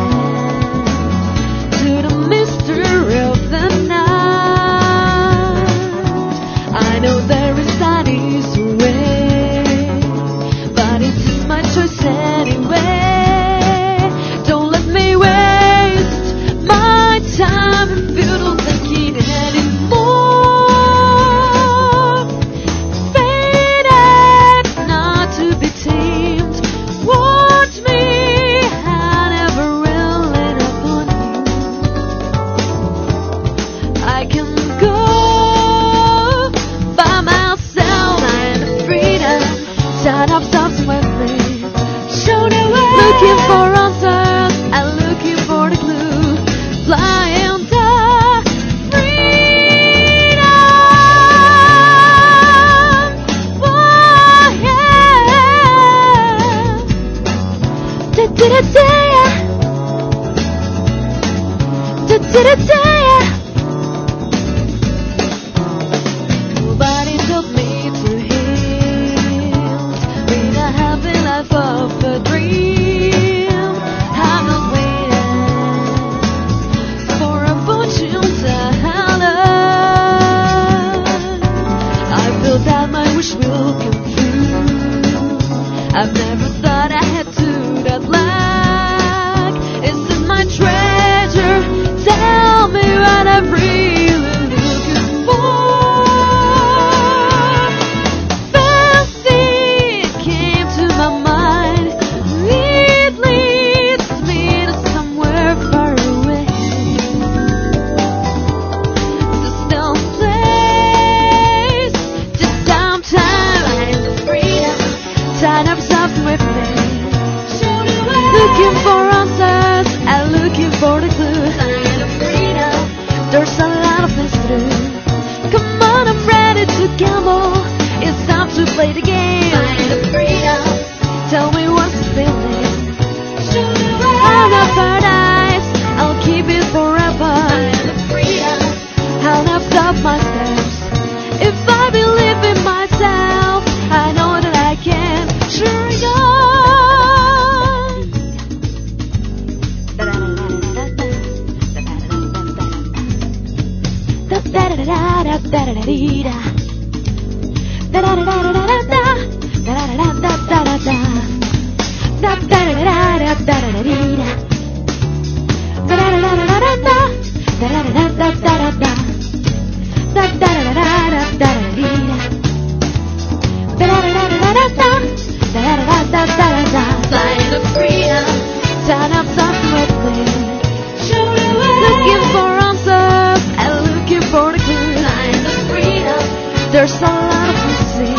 to the mystery of the night. I know there is an easy way, but it's my choice anyway. Don't let me waste my time and futile thinking anymore. Faded, not to be tamed. Watch me, I never will let up on you. I can go by myself and freedom. Time of subsequently show the way. Looking for answers and looking for the clue. Flying the freedom. Oh yeah. Da-da-da-da. Nobody told me to heal. Lead a happy life of a dream. There's a lot of things to do. Come on, I'm ready to gamble. It's time to play the game. Find the freedom. Tell me what's the feeling. I'll have paradise. I'll keep it forever. Find the freedom. I'll not stop my steps. If I believe in myself, I know that I can. Sure find the freedom. Turn up softly. Looking for answers and looking for the clues. Find the freedom. There's a lot of to see.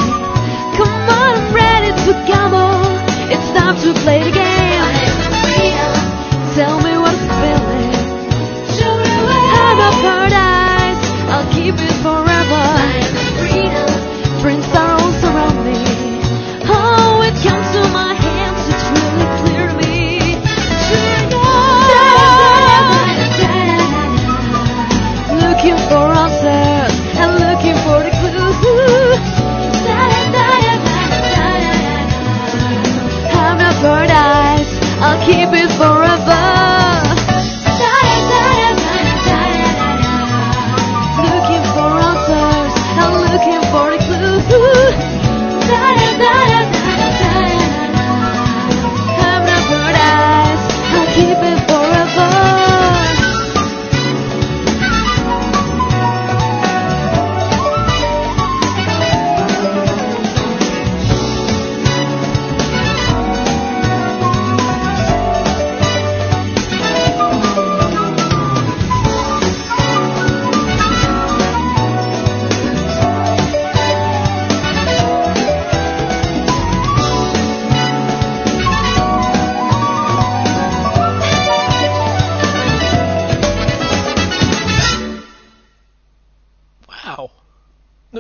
Come on, I'm ready to gamble. It's time to play the game. Find the freedom. Tell me what's the feeling. I've got paradise. I'll keep it forever. Find the freedom. Dreams are all surround me. Oh, it comes to my hands. It's really clear to me. Looking for answers and looking for the clues. I'm not paradise. I'll keep it forever. Looking for answers and looking for the clues. I'm not paradise. I'll keep it forever.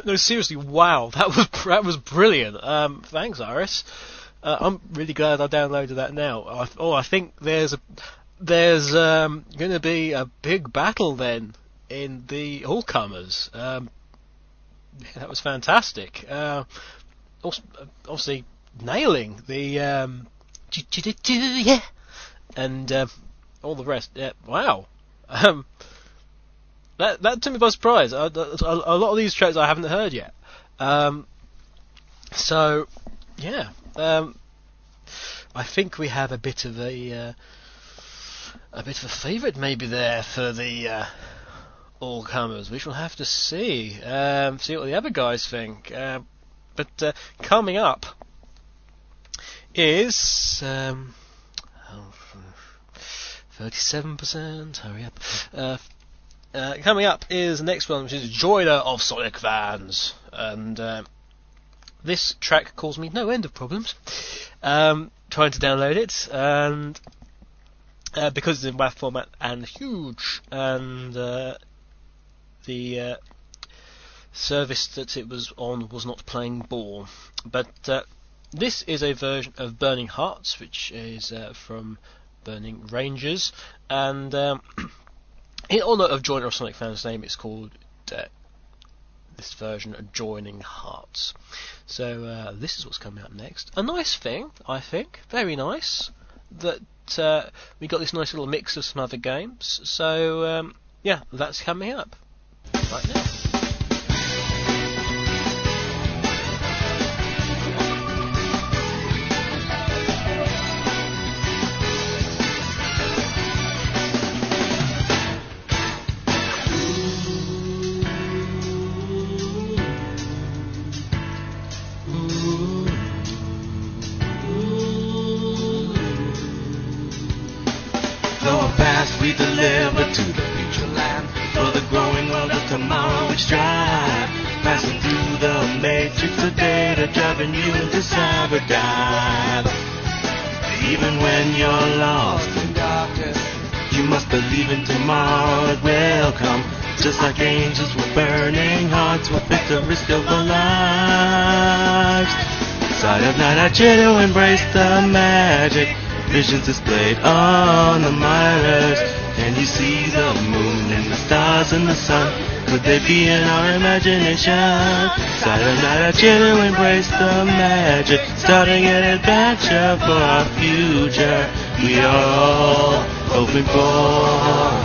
No, seriously, wow, that was brilliant. Thanks, Iris. I'm really glad I downloaded that now. I think there's going to be a big battle then in the all-comers. Yeah, that was fantastic. Also, obviously nailing the yeah, and all the rest. Yeah, wow. That took me by surprise. A lot of these tracks I haven't heard yet. So, yeah. I think we have a bit of a favourite maybe there for the all comers. We shall have to see. See what the other guys think. But coming up is 37%. Hurry up. Coming up is the next one, which is Joiner of Sonic Fans, and this track caused me no end of problems trying to download it, and because it's in WAV format and huge, and the service that it was on was not playing ball. But this is a version of Burning Hearts, which is from Burning Rangers, and in honour of Joiner of Sonic Fans' name, it's called this version Adjoining Hearts. So this is what's coming up next. A nice thing, I think, very nice, that we got this nice little mix of some other games. So yeah, that's coming up right now. We deliver to the future land for the growing world of tomorrow we strive. Passing through the matrix of data, driving you into cyberdive. Even when you're lost in darkness, you must believe in tomorrow it will come. Just like angels with burning hearts, we'll fit the risk of our lives. Side of night I cheer to embrace the magic. Visions displayed on the mirrors. Can you see the moon and the stars and the sun? Could they be in our imagination? Side of night I cheer to embrace the magic. Starting an adventure for our future. We are all hoping for.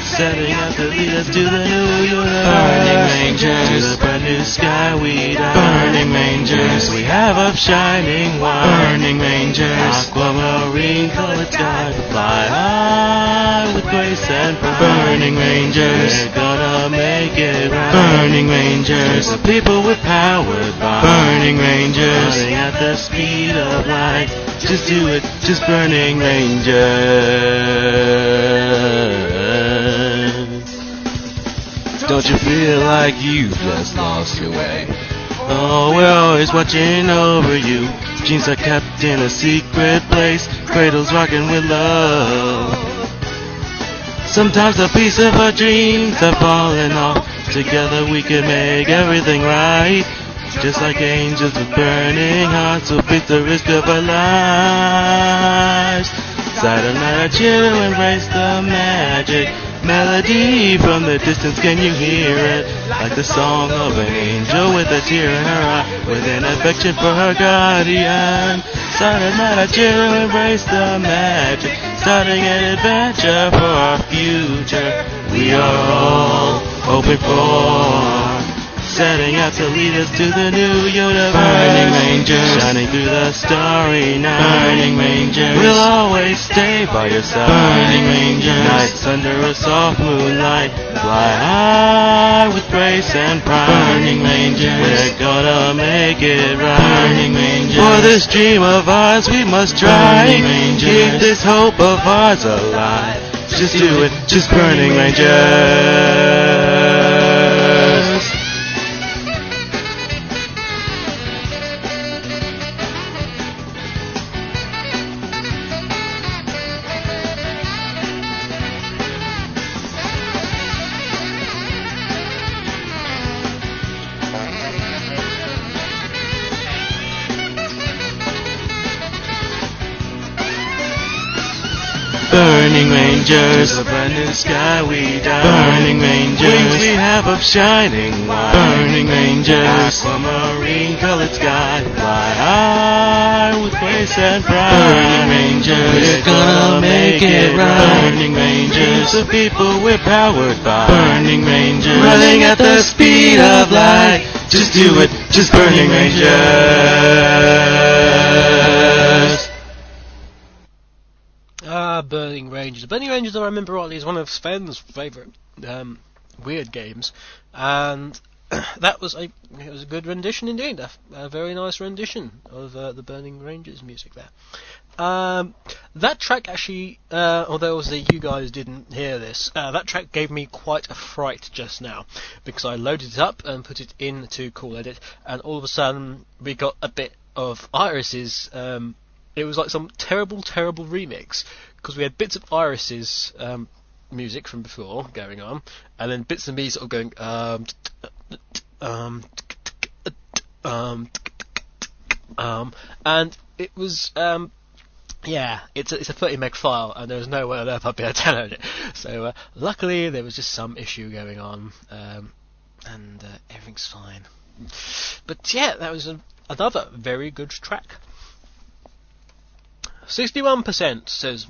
Setting out to lead us to the new universe. Burning rangers. To the brand new sky we dive. Burning rangers. We have of shining white. Burning rangers. Aquamarine colored sky. Fly high with grace and pride. Burning rangers. We're gonna make it right. Burning rangers. The people we're powered by. Burning rangers. Running at the speed of light. Just do it, just burning rangers. Don't you feel like you just lost your way? Oh, we're always watching over you. Dreams are kept in a secret place. Cradles rocking with love. Sometimes a piece of our dreams are falling off. Together we can make everything right. Just like angels with burning hearts, we'll fit the risk of our lives. Side of night I cheer to embrace the magic. Melody from the distance, can you hear it? Like the song of an angel with a tear in her eye, with an affection for her guardian. Side of night I cheer to embrace the magic. Starting an adventure for our future. We are all hoping for. Setting out to lead us to the new universe. Burning rangers. Shining through the starry night. Burning rangers. We'll always stay by your side. Burning rangers. Nights under a soft moonlight. Fly high with grace and pride. Burning rangers. We're gonna make it right. Burning rangers. For this dream of ours we must try. Burning rangers. Keep this hope of ours alive. Just do it, just burning rangers. Burning rangers. To the brand new sky we dive. Burning rangers. Wings we have of shining white. Burning rangers. Aquamarine colored sky. Fly high with grace and pride. Burning rangers. We're gonna make it right. Burning rangers. The people we're powered by. Burning rangers. Running at the speed of light. Just do it, just burning rangers. Burning Rangers. Burning Rangers, if I remember rightly, is one of Sven's favourite weird games, and it was a good rendition indeed. A very nice rendition of the Burning Rangers music there. That track actually, although you guys didn't hear this, that track gave me quite a fright just now, because I loaded it up and put it into Cool Edit, and all of a sudden we got a bit of Iris's. It was like some terrible remix, because we had bits of Iris's music from before going on, and then bits of me sort of going and it was it's a 30 meg file, and there was no way on earth I'd be able to download it. So luckily there was just some issue going on, and everything's fine. But yeah, that was another very good track. 61% says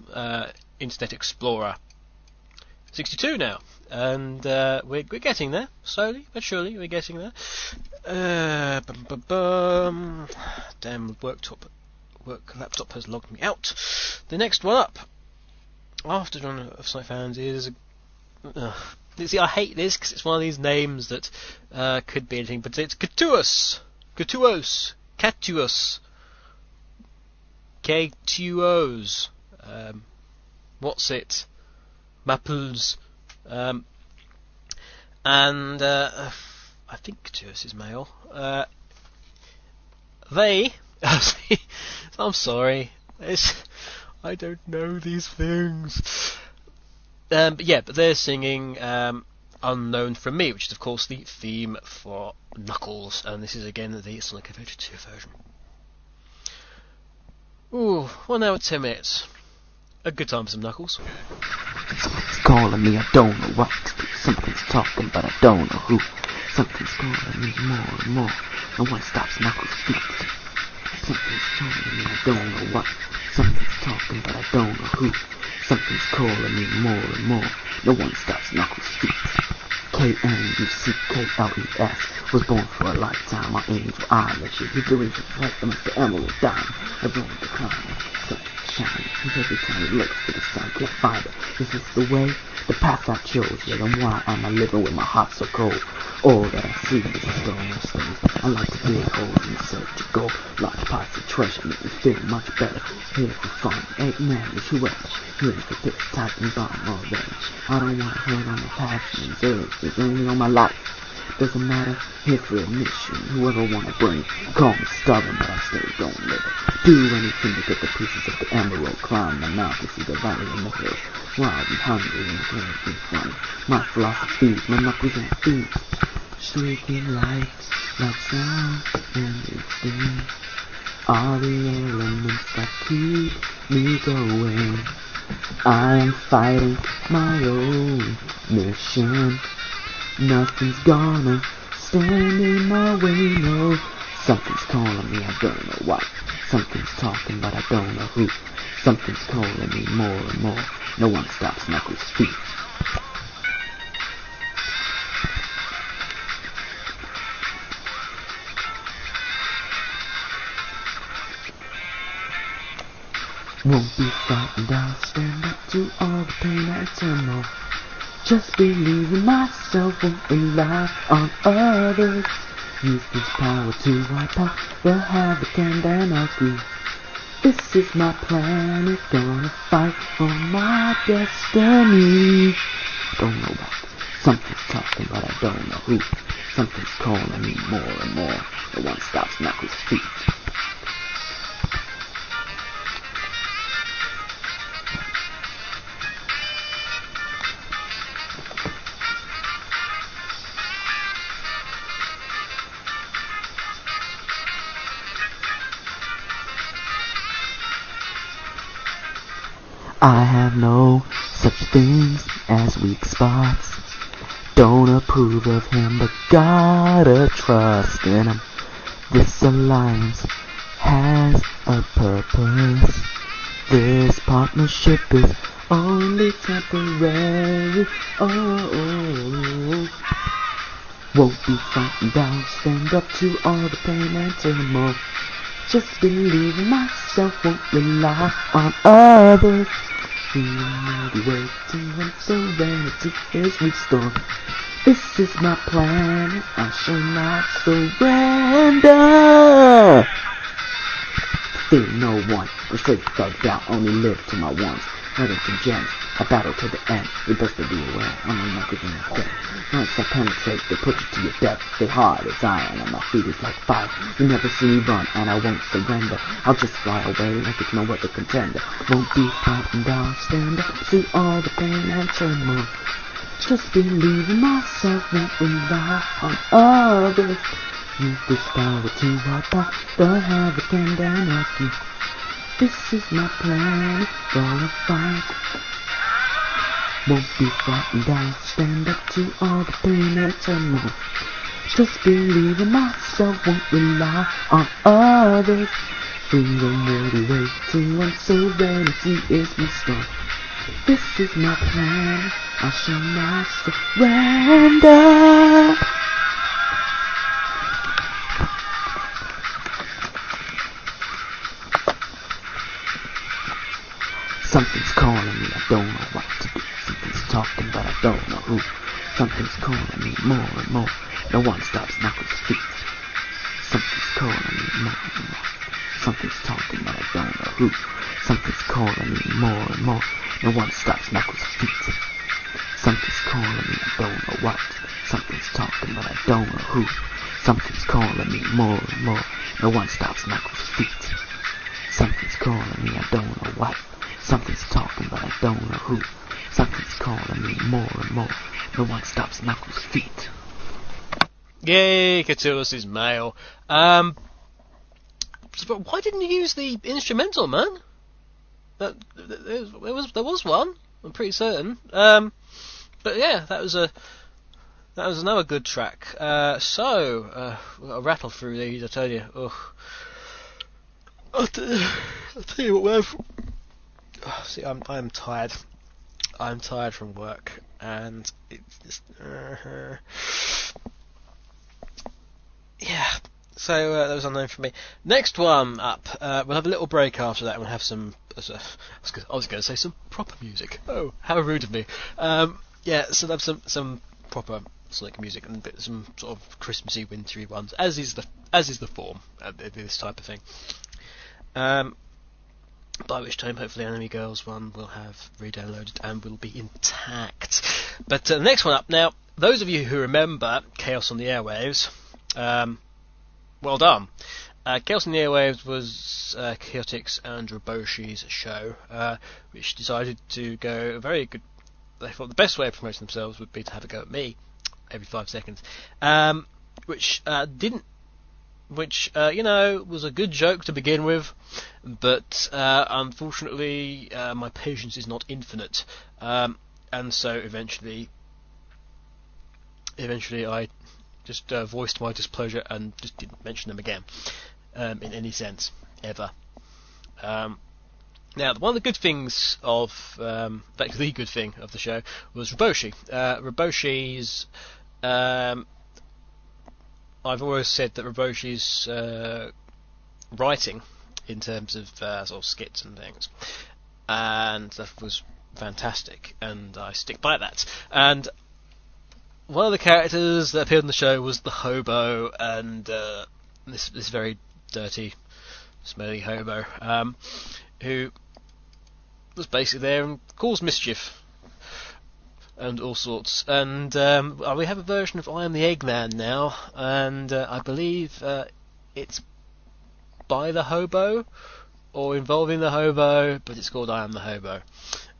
Internet Explorer. 62 now, and we're getting there. Slowly but surely we're getting there. Damn, work laptop has logged me out. The next one up, after one of Sonic fans, is see, I hate this because it's one of these names that could be anything, but it's Catuous. K2Os. What's it? Maples. And I think Catuous is male. They. I'm sorry. I don't know these things. But they're singing unknown from me, which is of course the theme for Knuckles, and this is again the Sonic Adventure 2 version. Ooh, 1 hour 10 minutes. A good time for some Knuckles. Something's calling me, I don't know what to do. Something's talking, but I don't know who. Something's calling me more and more. No one stops Knuckles' feet. Something's calling me, I don't know what. Something's talking, but I don't know who. Something's calling me more and more. No one stops Knuckles' feet. K-N-U-C-K-L-E-S was born for a lifetime. My angel eyelash, he's the reason for the Mr. Emerald Dime. I run the climb, sun shining. Every time he looks for the sun, can't find it. This is the way, the path I chose. Yeah, then why am I living with my heart so cold? All that I see is stone stones. I like to dig holes in search of gold. Large pots of treasure make me feel much better. Here for fun, ain't manly to wedge. Here for pits, tight and bomb or rage. I don't want to hurt on my passions, urge. There's only on my life. Doesn't matter, here for a mission. Whoever wanna bring, call me stubborn, but I still don't live it. Do anything to get the pieces of the emerald. Climb the mountain, see the valley and the hills. Wild and hungry and terribly funny. My philosophies, my knuckles and feet. Shrieking lights, like sound and instinct are the elements that keep me going. I am fighting my own mission. Nothing's gonna stand in my way, no. Something's calling me, I don't know what. Something's talking, but I don't know who. Something's calling me more and more. No one stops Knuckles' feet. Won't be frightened, I'll stand up to all the pain and turmoil. Just believe in myself, won't rely on others. Use this power to wipe out the havoc and anarchy. This is my planet, gonna fight for my destiny. Don't know what. Something's talking, but I don't know who. Something's calling me more and more. No one stops Knuckles' feet. I have no such things as weak spots. Don't approve of him, but gotta trust in him. This alliance has a purpose. This partnership is only temporary. Oh, won't be frightened, I'll stand up to all the pain and turmoil. Just believe in myself, won't rely on others. We will be waiting when serenity is restored. This is my plan, I shall not surrender. Fear no one, the straight thugged out, only live to my ones. Reddington gems, I battle to the end. You best to be aware, I'm a knuckles in the death. Once I penetrate, they put you to your death. They hard as iron, and my feet is like fire. You never see me run, and I won't surrender. I'll just fly away like it's no other contender. Won't be frightened, I'll stand up through all the pain and turmoil. Just believe in myself, won't rely on others. Use this power to wipe out the havoc and anarchy. This is my plan, gonna fight. Won't be frightened, I'll stand up to all the pain and turmoil. Just believe in myself, won't rely on others. Freedom will be waiting when serenity is restored. This is my plan, I shall not surrender. Something's calling me, I don't know what to do. Something's talking, but I don't know who. Something's calling me more and more. No one stops Knuckles' feet. Something's calling me more and more. Something's talking, but I don't know who. Something's calling me more and more. No one stops Knuckles' feet. Something's calling me, I don't know what. Something's talking, but I don't know who. Something's calling me more and more. No one stops Knuckles' feet. Something's calling me, I don't know what. Something's talking, but I don't know who. Something's calling me more and more. No one stops Knuckles' feet. Yay, Catullus is male. But why didn't you use the instrumental, man? There was one. I'm pretty certain. But yeah, that was another good track. So we've got to rattle through these. I tell you. Ugh. I'll tell you what, see, I'm tired. I'm tired from work, and it's just yeah. So that was unknown for me. Next one up, we'll have a little break after that, and we'll have some. I was going to say some proper music. Oh, how rude of me. Yeah, so we'll have some proper Sonic music and some sort of Christmassy, wintry ones, as is the form of this type of thing. By which time, hopefully, Enemy Girls one will have re-downloaded and will be intact. But the next one up now, those of you who remember Chaos on the Airwaves, well done. Chaos on the Airwaves was Chaotix and Roboshi's show, which decided to go a very good. They thought the best way of promoting themselves would be to have a go at me every 5 seconds, which was a good joke to begin with, but unfortunately my patience is not infinite, and so eventually I just voiced my displeasure and just didn't mention them again in any sense ever. Now, one of the good things of, in fact, the good thing of the show was Roboshi. Roboshi's, I've always said that Roboshi's writing, in terms of sort of skits and things, and that was fantastic, and I stick by that. And one of the characters that appeared on the show was the hobo, and this very dirty, smelly hobo, who was basically there and caused mischief and all sorts. And we have a version of I Am the Eggman now, and I believe it's by the hobo or involving the hobo, but it's called I Am the Hobo.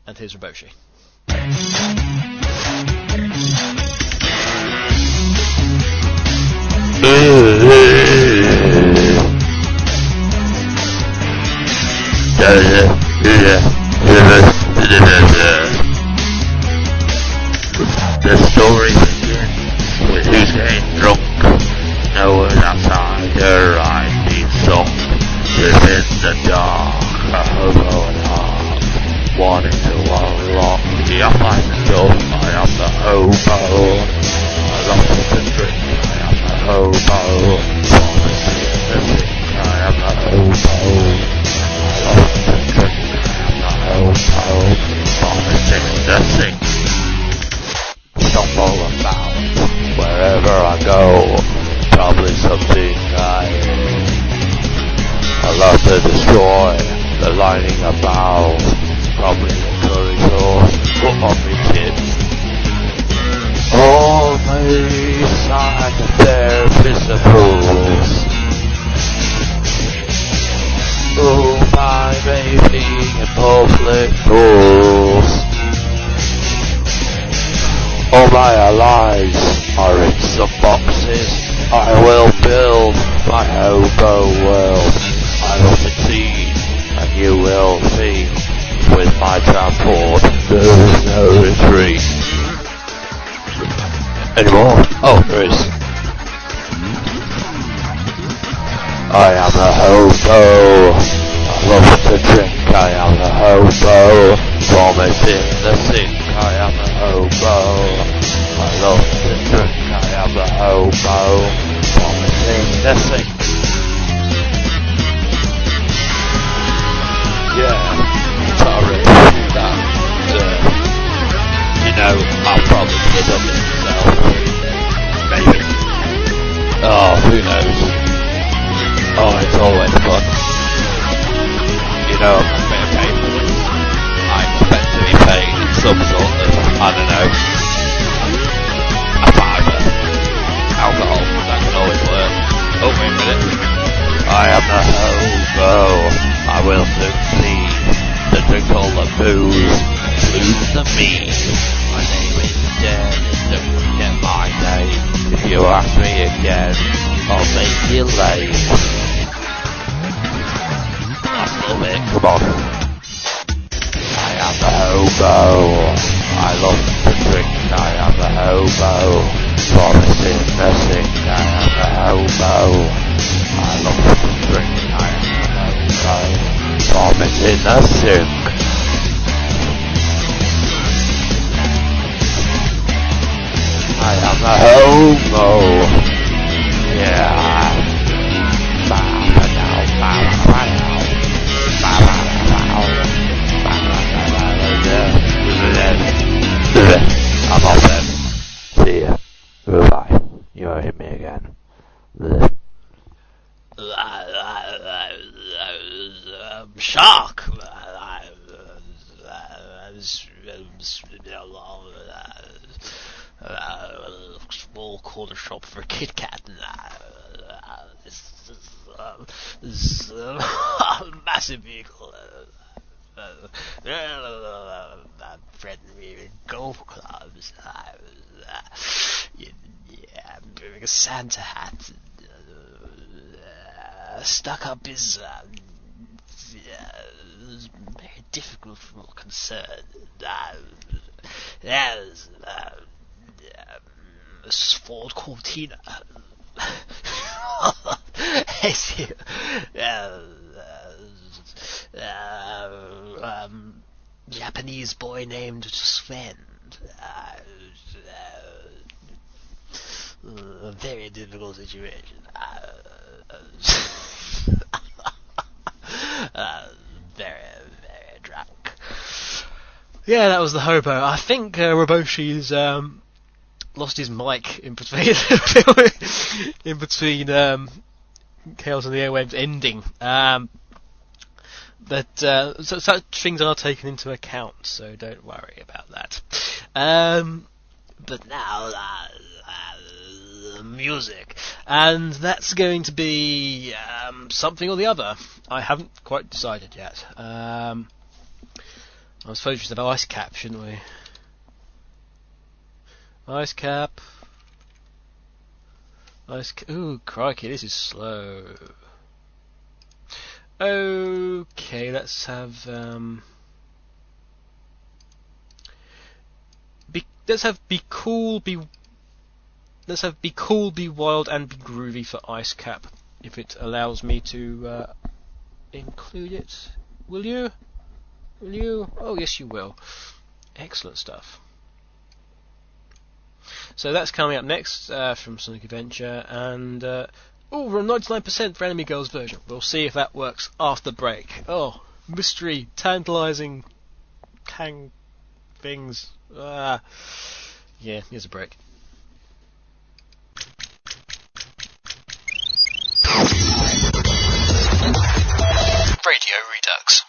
And here's Roboshi. The story begins with who's getting drunk. No one outside her eyes being sunk. Within the dark, a hobo and heart, wanting to unlock the outside the door. I am the hobo. I love to drink. I am the hobo. I am the hobo. I love to drink. I am the hobo. Promising the sink. Stumble about wherever I go. Probably something I love to destroy. The lining about. Probably the curry sauce. Put on me tip. All my psychotherapist approvals. Oh, my baby in public pools. All my allies are in some boxes. I will build my hobo world. I will succeed, and you will see. With my transport, there is no retreat. Anymore? Oh, there is. I am a hobo. I love to drink. I am a hobo. Vomit in the sink. I am a hobo. I love to drink. I am a hobo. Vomit in the sink. Yeah. Sorry that, I'll probably get up it myself. Maybe. Oh, who knows? Oh, it's always fun. I'm not being paid for this. I expect to be paid in some sort of, I don't know, a fiver. Alcohol, that can always work. Oh, wait a minute. I am the hobo. I will succeed. To drink all the booze, lose the me. My name is Dennis you ask me again, I'll make you late. I love it, come on. I am a hobo. I love to drink, I am a hobo. Promising nothing, I am a hobo. I love to drink, I am a hobo. Promising nothing. I am a homo. Yeah. I'm all set. See ya. Goodbye. You won't hit me again. Shark. Small corner shop for a Kit Kat. This massive vehicle. Friendly golf clubs. Yeah, I'm wearing a Santa hat. Stuck up is very difficult from all concerned. There's Ford Cortina. Japanese boy named Sven. A very difficult situation. Very, very drunk. Yeah, that was the hobo. I think Roboshi's lost his mic in between Chaos on the Airwaves ending. But such things are taken into account, so don't worry about that. But now music, and that's going to be something or the other. I haven't quite decided yet. I suppose we should have Ice Cap, shouldn't we? Ice Cap. Ooh, crikey, this is slow. Okay, let's have be cool, be wild, and be groovy for Ice Cap, if it allows me to include it. Will you? Will you? Oh, yes, you will. Excellent stuff. So that's coming up next from Sonic Adventure, and we're 99% for Enemy Girls version. We'll see if that works after the break. Oh, mystery, tantalising, things. Yeah, here's a break. Radio Redux.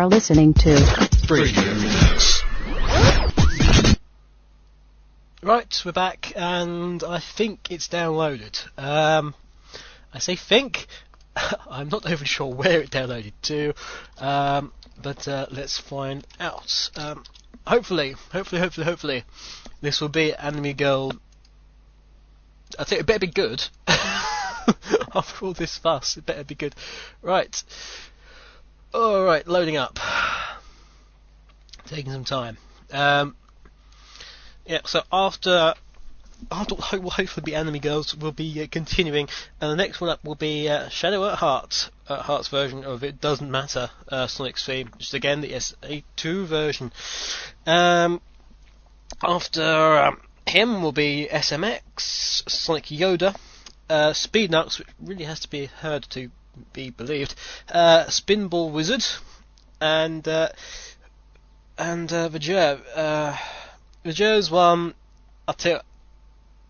are listening to Radio Redux. Right, we're back, and I think it's downloaded. I say think. I'm not overly sure where it downloaded to, but let's find out. Hopefully, this will be Anime Girl. I think it better be good. After all this fuss, it better be good. Right. Alright, loading up. Taking some time. Yeah, so after what will hopefully be Anime Girls, we'll be continuing, and the next one up will be Shadow at Heart. Heart's version of It Doesn't Matter, Sonic's theme, just again the SA2 version. After him will be SMX, Sonic Yoda, Speed Nux, which really has to be heard to be believed, Spinball Wizard, and Vajir. Vajir's one, I'll tell you,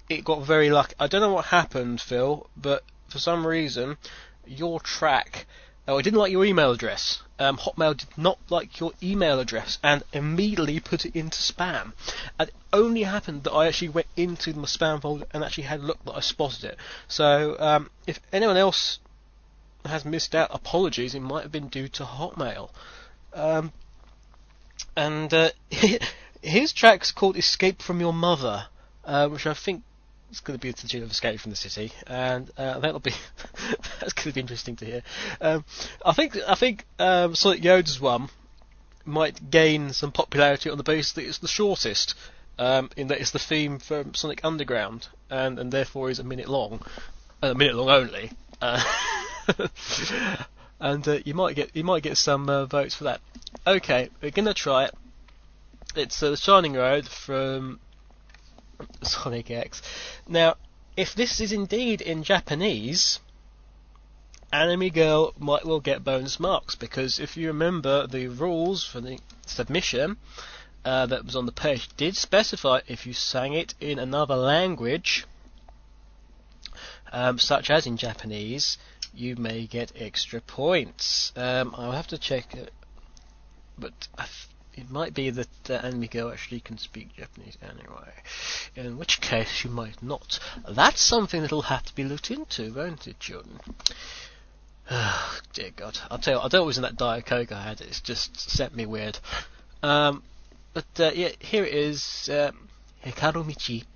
it got very lucky. I don't know what happened, Phil, but for some reason, your track, it didn't like your email address. Hotmail did not like your email address and immediately put it into spam. And it only happened that I actually went into my spam folder and actually had a look that I spotted it. So, if anyone else has missed out, apologies, it might have been due to Hotmail. His track's called Escape from Your Mother, which I think is going to be the tune of Escape from the City, and that'll be that's going to be interesting to hear. I think Sonic Yoda's one might gain some popularity on the basis that it's the shortest, in that it's the theme from Sonic Underground, and therefore is a minute long only. And you might get some votes for that. Okay, we're gonna try it. It's the Shining Road from Sonic X. Now, if this is indeed in Japanese, Anime Girl might well get bonus marks, because if you remember, the rules for the submission that was on the page did specify if you sang it in another language, such as in Japanese, you may get extra points. I'll have to check it, but it might be that Anime Girl actually can speak Japanese anyway, in which case you might not. That's something that'll have to be looked into, won't it, children? Oh, dear God. I'll tell you, I don't know what was in that Diet Coke I had, it's just set me weird. Yeah, here it is, Hikaru Michi. 「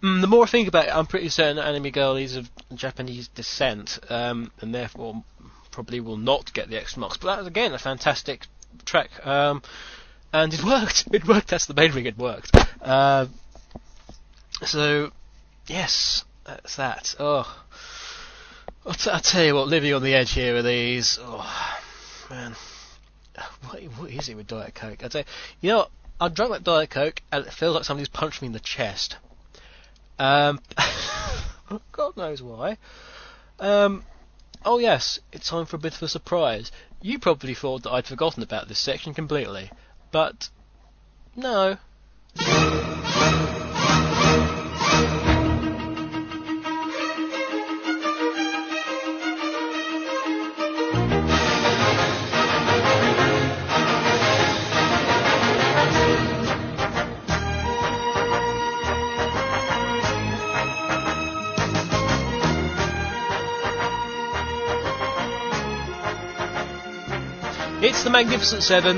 The more I think about it, I'm pretty certain that Anime Girl is of Japanese descent, and therefore probably will not get the extra marks. But that was, again, a fantastic track, and it worked. It worked. That's the main thing. It worked. So, yes, that's that. Oh, I'll tell you what, living on the edge here with these. Oh, man. What is it with Diet Coke? I'd say, you know what? I drank that Diet Coke and it feels like somebody's punched me in the chest. God knows why. Oh yes, it's time for a bit of a surprise. You probably thought that I'd forgotten about this section completely, but no. It's the Magnificent Seven.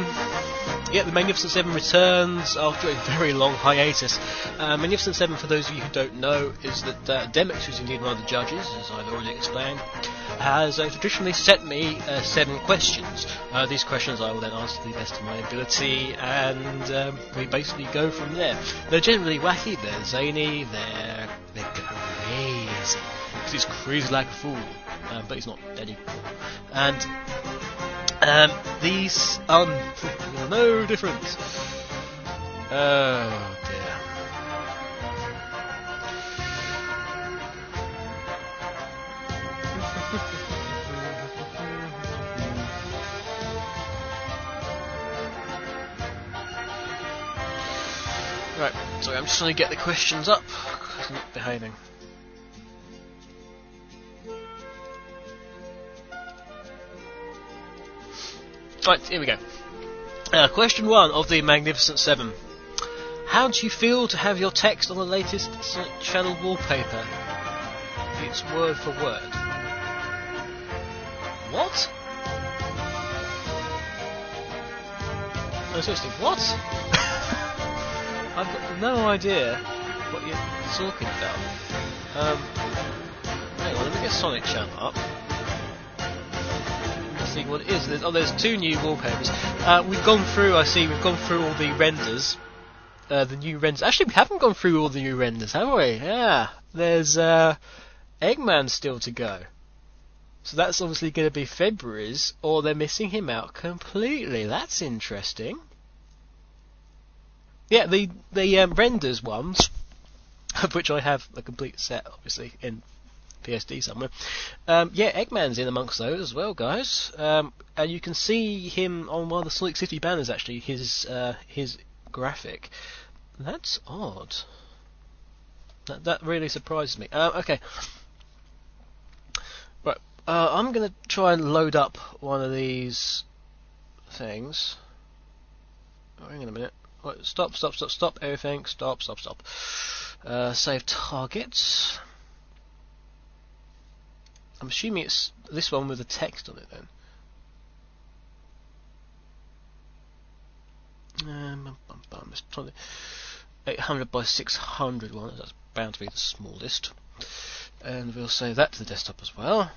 Yeah, the Magnificent Seven returns after a very long hiatus. Magnificent Seven, for those of you who don't know, is that Demix, who's indeed one of the judges, as I've already explained, has traditionally sent me 7 questions. These questions I will then answer to the best of my ability, and we basically go from there. They're generally wacky, they're zany, they're crazy. Because he's crazy like a fool, but he's not any fool. And these no difference. Oh dear. Right, sorry, I'm just trying to get the questions up because I'm not behaving. Right, here we go. Question 1 of the Magnificent Seven. How do you feel to have your text on the latest channel wallpaper? It's word for word. What? No, seriously, what? I've got no idea what you're talking about. Hang on, let me get Sonic Channel up. See what it is. There's 2 new wallpapers. We've gone through all the renders. The new renders. Actually, we haven't gone through all the new renders, have we? Yeah. There's Eggman still to go. So that's obviously going to be February's, or they're missing him out completely. That's interesting. Yeah, the renders ones, of which I have a complete set, obviously, in PSD somewhere. Yeah, Eggman's in amongst those as well, guys. And you can see him on one of the Sonic City banners, actually, his graphic. That's odd. That really surprises me. Okay. Right, I'm going to try and load up one of these things. Oh, hang on a minute. Right, stop, everything. Stop. Save targets. I'm assuming it's this one with the text on it then. 800 by 600 one, that's bound to be the smallest. And we'll save that to the desktop as well.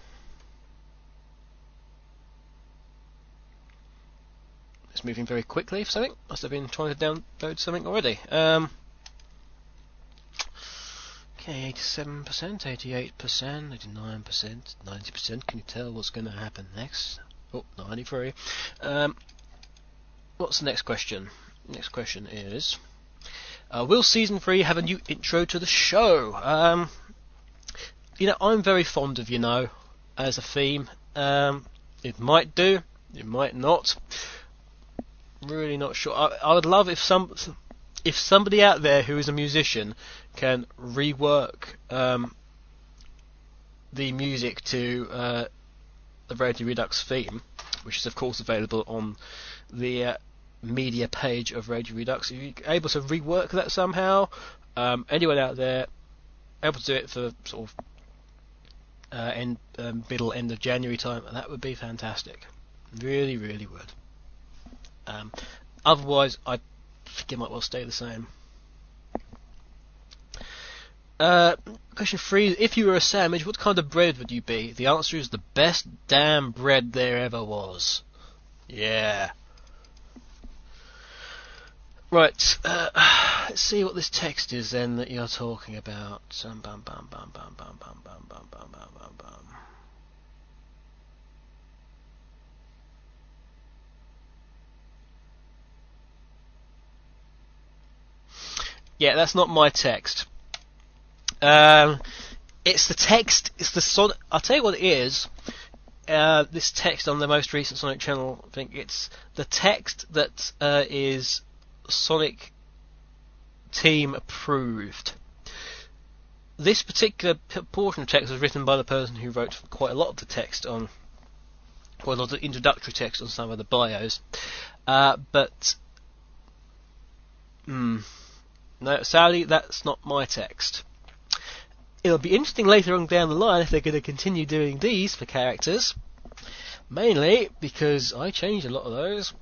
It's moving very quickly for something. Must have been trying to download something already. Okay, 87%, 88%, 89%, 90%. Can you tell what's going to happen next? Oh, 93. What's the next question? Next question is, will Season 3 have a new intro to the show? I'm very fond of as a theme. It might do, it might not. Really not sure. I would love if somebody out there who is a musician can rework the music to the Radio Redux theme, which is of course available on the media page of Radio Redux. If you're able to rework that somehow, anyone out there able to do it for sort of middle end of January time, that would be fantastic. Really, really would. Otherwise, I think it might well stay the same. Question 3. If you were a sandwich, what kind of bread would you be? The answer is the best damn bread there ever was. Yeah. Right, let's see what this text is then that you're talking about. Bum, bum, bum, bum, bum, bum, bum, bum, bum, bum, bum, bum. Yeah, that's not my text. It's the text. It's the Sonic. I'll tell you what it is. This text on the most recent Sonic channel. I think it's the text that is Sonic Team approved. This particular portion of text was written by the person who wrote quite a lot of the text on, quite a lot of the introductory text on some of the bios. No, sadly, that's not my text. It'll be interesting later on down the line if they're going to continue doing these for characters. Mainly because I changed a lot of those.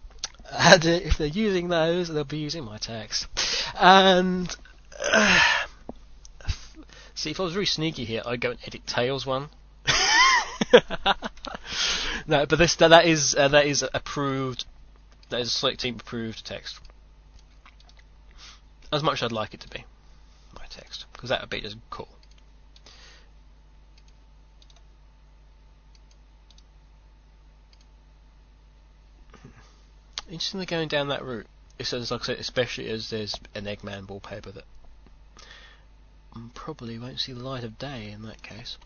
And if they're using those, they'll be using my text. And see, if I was very sneaky here, I'd go and edit Tails one. No, but that is approved. That is a Sonic Team approved text. As much as I'd like it to be my text, because that would be just cool. Interestingly, going down that route, it says, like I said, especially as there's an Eggman wallpaper that probably won't see the light of day in that case.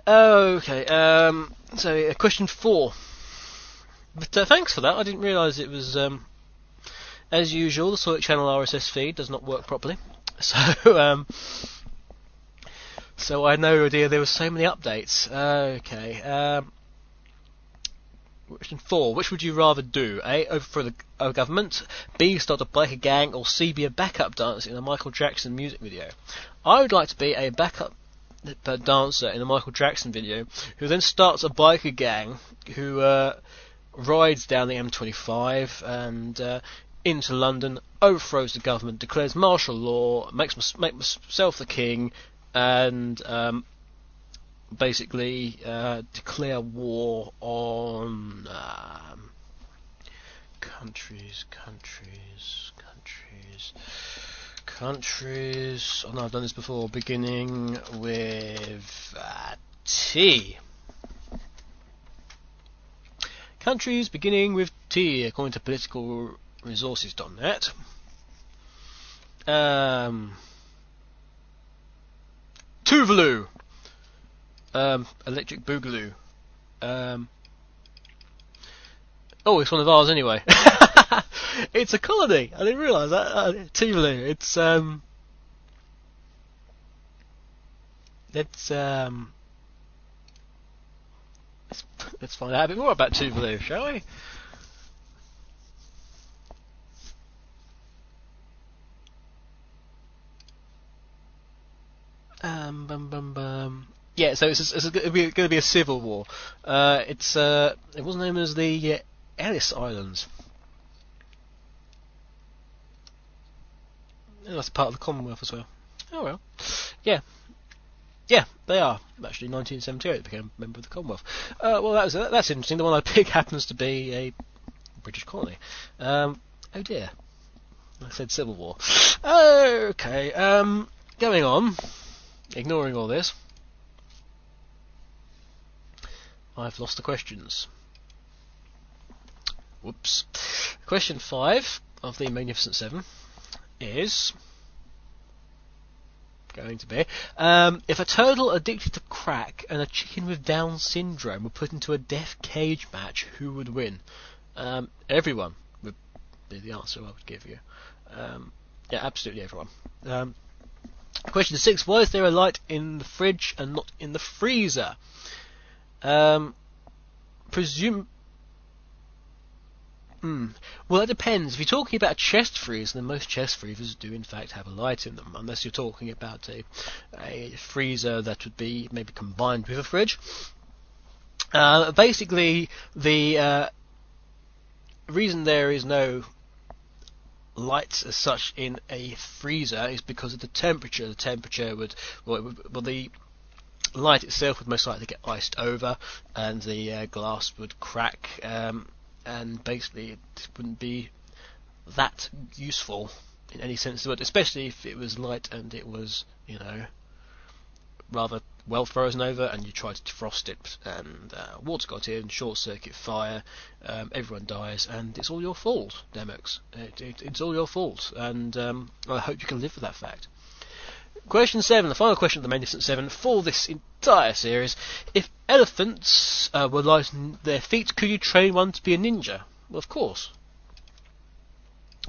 Okay, so question 4. But thanks for that. I didn't realise it was, as usual, the Sonic Channel RSS feed does not work properly. So, so I had no idea there were so many updates. Okay, question 4. Which would you rather do? A, overthrow the government. B, start a biker gang. Or C, be a backup dancer in a Michael Jackson music video. I would like to be a backup dancer in a Michael Jackson video, who then starts a biker gang who rides down the M25 and into London, overthrows the government, declares martial law, makes myself the king, and basically declare war on countries. Oh no, I've done this before. Beginning with T. Countries beginning with T, according to politicalresources.net. Tuvalu. Electric Boogaloo. Oh, it's one of ours anyway. It's a colony. I didn't realise that. Tuvalu. Let's find out a bit more about Tuvalu, shall we? Yeah, so it's going to be a civil war. It was known as the Ellis Islands. And that's part of the Commonwealth as well. Oh well. Yeah, they are. Actually, 1978 became a member of the Commonwealth. Well, that's interesting. The one I pick happens to be a British colony. Oh dear. I said civil war. Okay, going on. Ignoring all this. I've lost the questions. Whoops. Question 5 of the Magnificent 7 is going to be, if a turtle addicted to crack and a chicken with Down syndrome were put into a death cage match, who would win? Everyone would be the answer I would give you. Yeah, absolutely everyone. Question 6, why is there a light in the fridge and not in the freezer? Well, that depends. If you're talking about a chest freezer, then most chest freezers do in fact have a light in them, unless you're talking about a freezer that would be maybe combined with a fridge. Basically, the reason there is no lights as such in a freezer is because of the temperature. The temperature would, the light itself would most likely get iced over, and the glass would crack, and basically it wouldn't be that useful in any sense of the word, especially if it was light and it was, rather well frozen over, and you tried to defrost it, and water got in, short circuit fire, everyone dies, and it's all your fault, Demox. It's all your fault, and I hope you can live with that fact. Question 7, the final question of the Magnificent 7 for this entire series. If elephants were light on their feet, could you train one to be a ninja? Well, of course.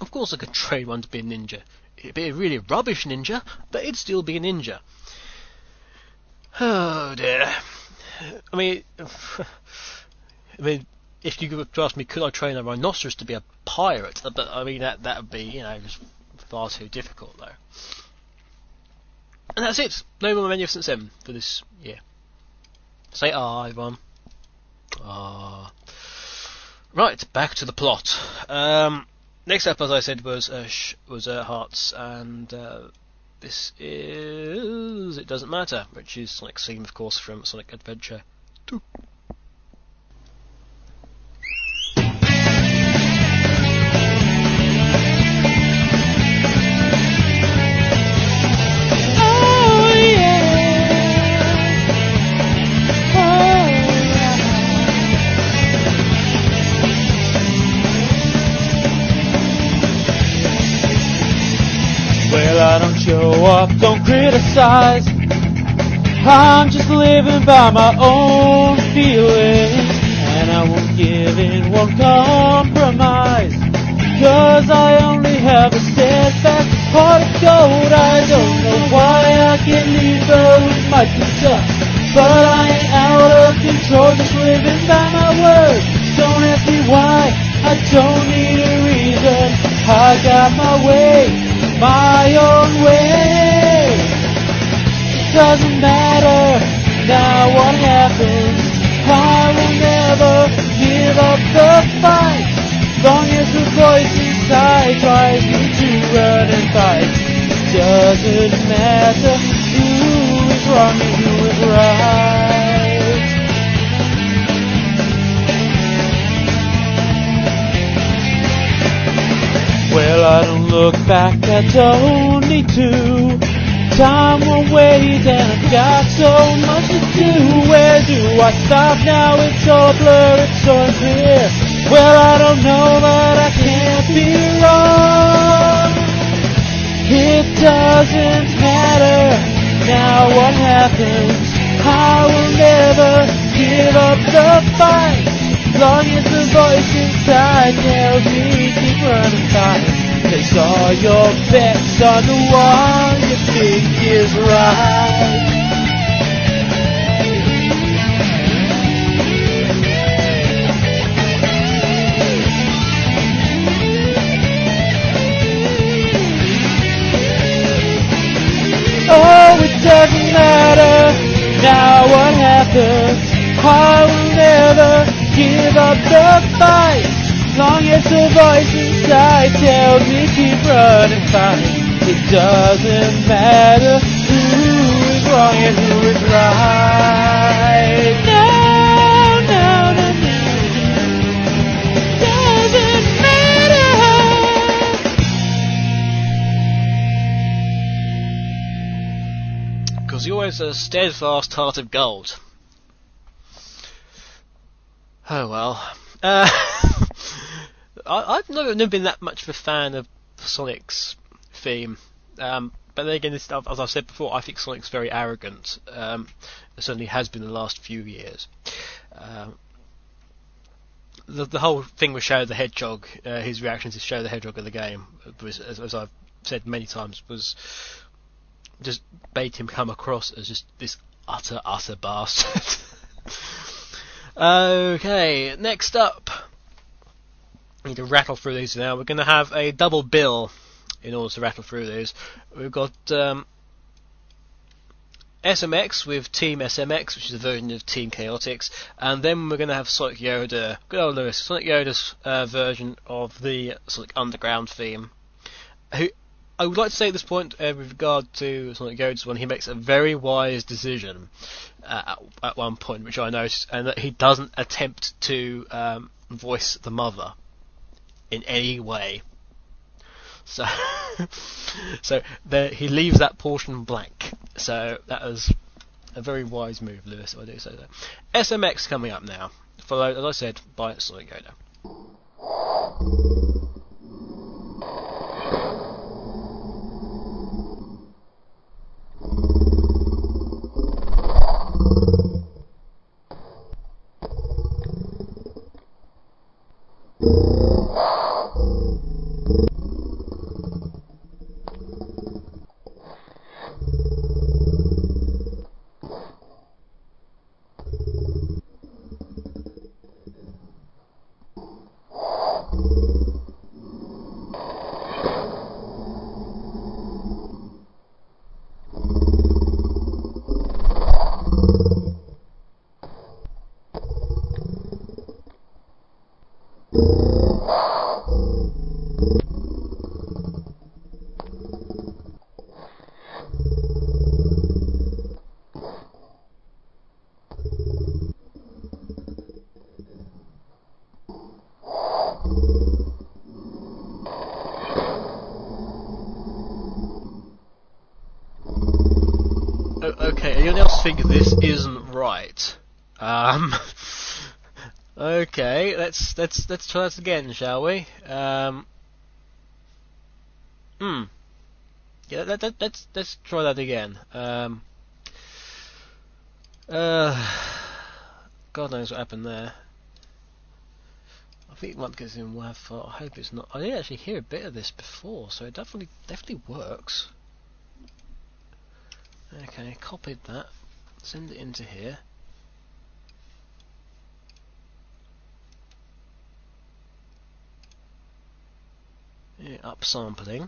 Of course I could train one to be a ninja. It'd be a really rubbish ninja, but it'd still be a ninja. Oh dear. I mean, if you were to ask me, could I train a rhinoceros to be a pirate? But I mean, that would be, just far too difficult, though. And that's it. No more Magnificent 7 for this year. Say everyone. Right, back to the plot. Next up, as I said, was Hearts, and this is It Doesn't Matter, which is Sonic's theme, of course, from Sonic Adventure 2. Well, I don't show up, don't criticize. I'm just living by my own feelings, and I won't give in, won't compromise, 'cause I only have a steadfast heart of gold. I don't know why I can't leave those might be tough, but I ain't out of control, just living by my word. Don't ask me why, I don't need a reason. I got my way, my own way. It doesn't matter now what happens, I will never give up the fight. Long as the voice inside tries me to run and fight. It doesn't matter who is wrong and who is right. Well, I don't look back, I don't need to. Time won't wait and I've got so much to do. Where do I stop now? It's all blurred, it's so unclear. Well, I don't know, but I can't be wrong. It doesn't matter now what happens, I will never give up the fight. Long as the voice inside tells me keep running fast. Place all your bets on the one you think is right. Oh, it doesn't matter now what happens, I will never give up the fight. Long as the voice inside tells me keep running fast. It doesn't matter who is wrong and who is right. No, no, no, no. Doesn't matter. Because you're always a steadfast heart of gold. Oh well. I've never been that much of a fan of Sonic's theme, but then again, as I've said before, I think Sonic's very arrogant. It certainly has been the last few years. The whole thing with Shadow the Hedgehog, his reaction to Shadow the Hedgehog in the game, was, as I've said many times, was just made him come across as just this utter bastard. Okay, next up. need to rattle through these now. We're going to have a double bill in order to rattle through these. We've got SMX with Team SMX, which is a version of Team Chaotix, and then we're going to have Sonic Yoda, good old Lewis, Sonic Yoda's version of the Sonic Underground theme. Who I would like to say at this point, with regard to Sonic Yoda's one, he makes a very wise decision at one point, which I noticed, and that he doesn't attempt to voice the mother in any way. So, he leaves that portion blank. So that was a very wise move, Lewis, if I do say so. SMX coming up now, followed, as I said, by Sonic Yoda. Okay, anyone else think this isn't right? Okay, let's try that again, shall we? Yeah, let's try that again. God knows what happened there. I think it might get in WAV. I hope it's not. I did actually hear a bit of this before, so it definitely works. Okay, copied that. Send it into here. Yeah, upsampling.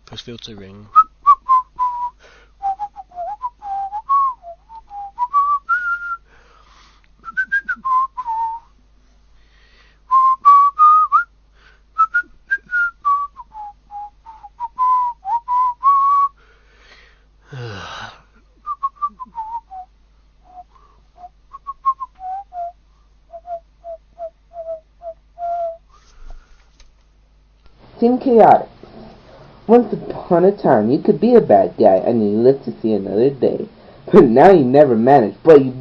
Post filter ring. Team Chaotix. Once upon a time, you could be a bad guy and you lived to see another day. But now you never manage, but you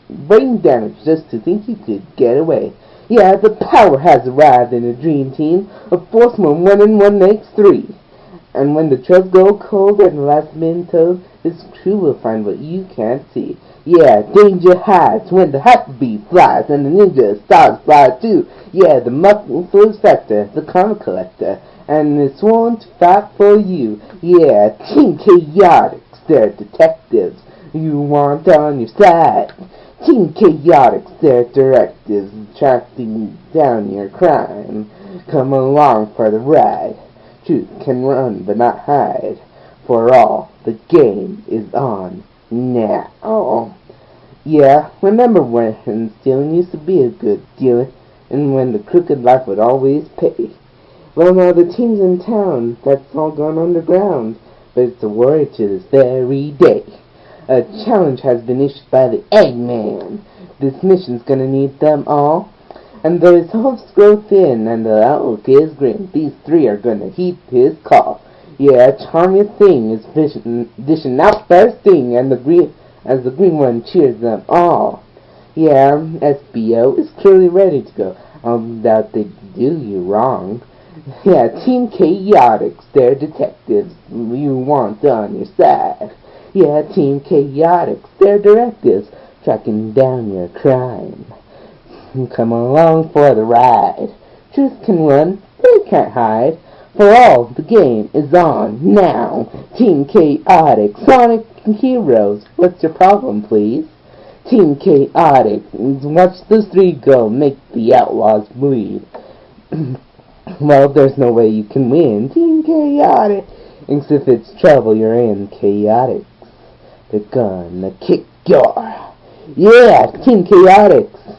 brain damage just to think you could get away. Yeah, the power has arrived in the dream team. A force when 1 and 1 makes 3. And when the trails go cold and the last man told, this crew will find what you can't see. Yeah, danger hides when the hyperbee flies and the ninja stars fly too. Yeah, the muscle sector, the karma collector, and it's sworn to fight for you. Yeah, Team Chaotix, they're detectives you want on your side. Team Chaotix, their directives, tracking down your crime. Come along for the ride. Truth can run but not hide. For all, the game is on now. Yeah, remember when stealing used to be a good deal, and when the crooked life would always pay. Well, now the team's in town, that's all gone underground, but it's a worry to this very day. A challenge has been issued by the Eggman. This mission's gonna need them all. And there's hopes grow thin, and the outlook is grim. These 3 are gonna heed his call. Yeah, charm your thing is dishing out first thing, and the green one cheers them all. Yeah, SBO is clearly ready to go. Doubt they do you wrong. Yeah, Team Chaotix, they're detectives you want on your side. Yeah, Team Chaotix, they're directives tracking down your crime. Come along for the ride. Truth can run, but it can't hide. For all, the game is on now. Team Chaotic, Sonic Heroes. What's your problem, please? Team Chaotic, watch those three go, make the outlaws bleed. Well, there's no way you can win. Team Chaotic. Except if it's trouble you're in. Chaotics, they're gonna kick your... Yeah, Team Chaotics.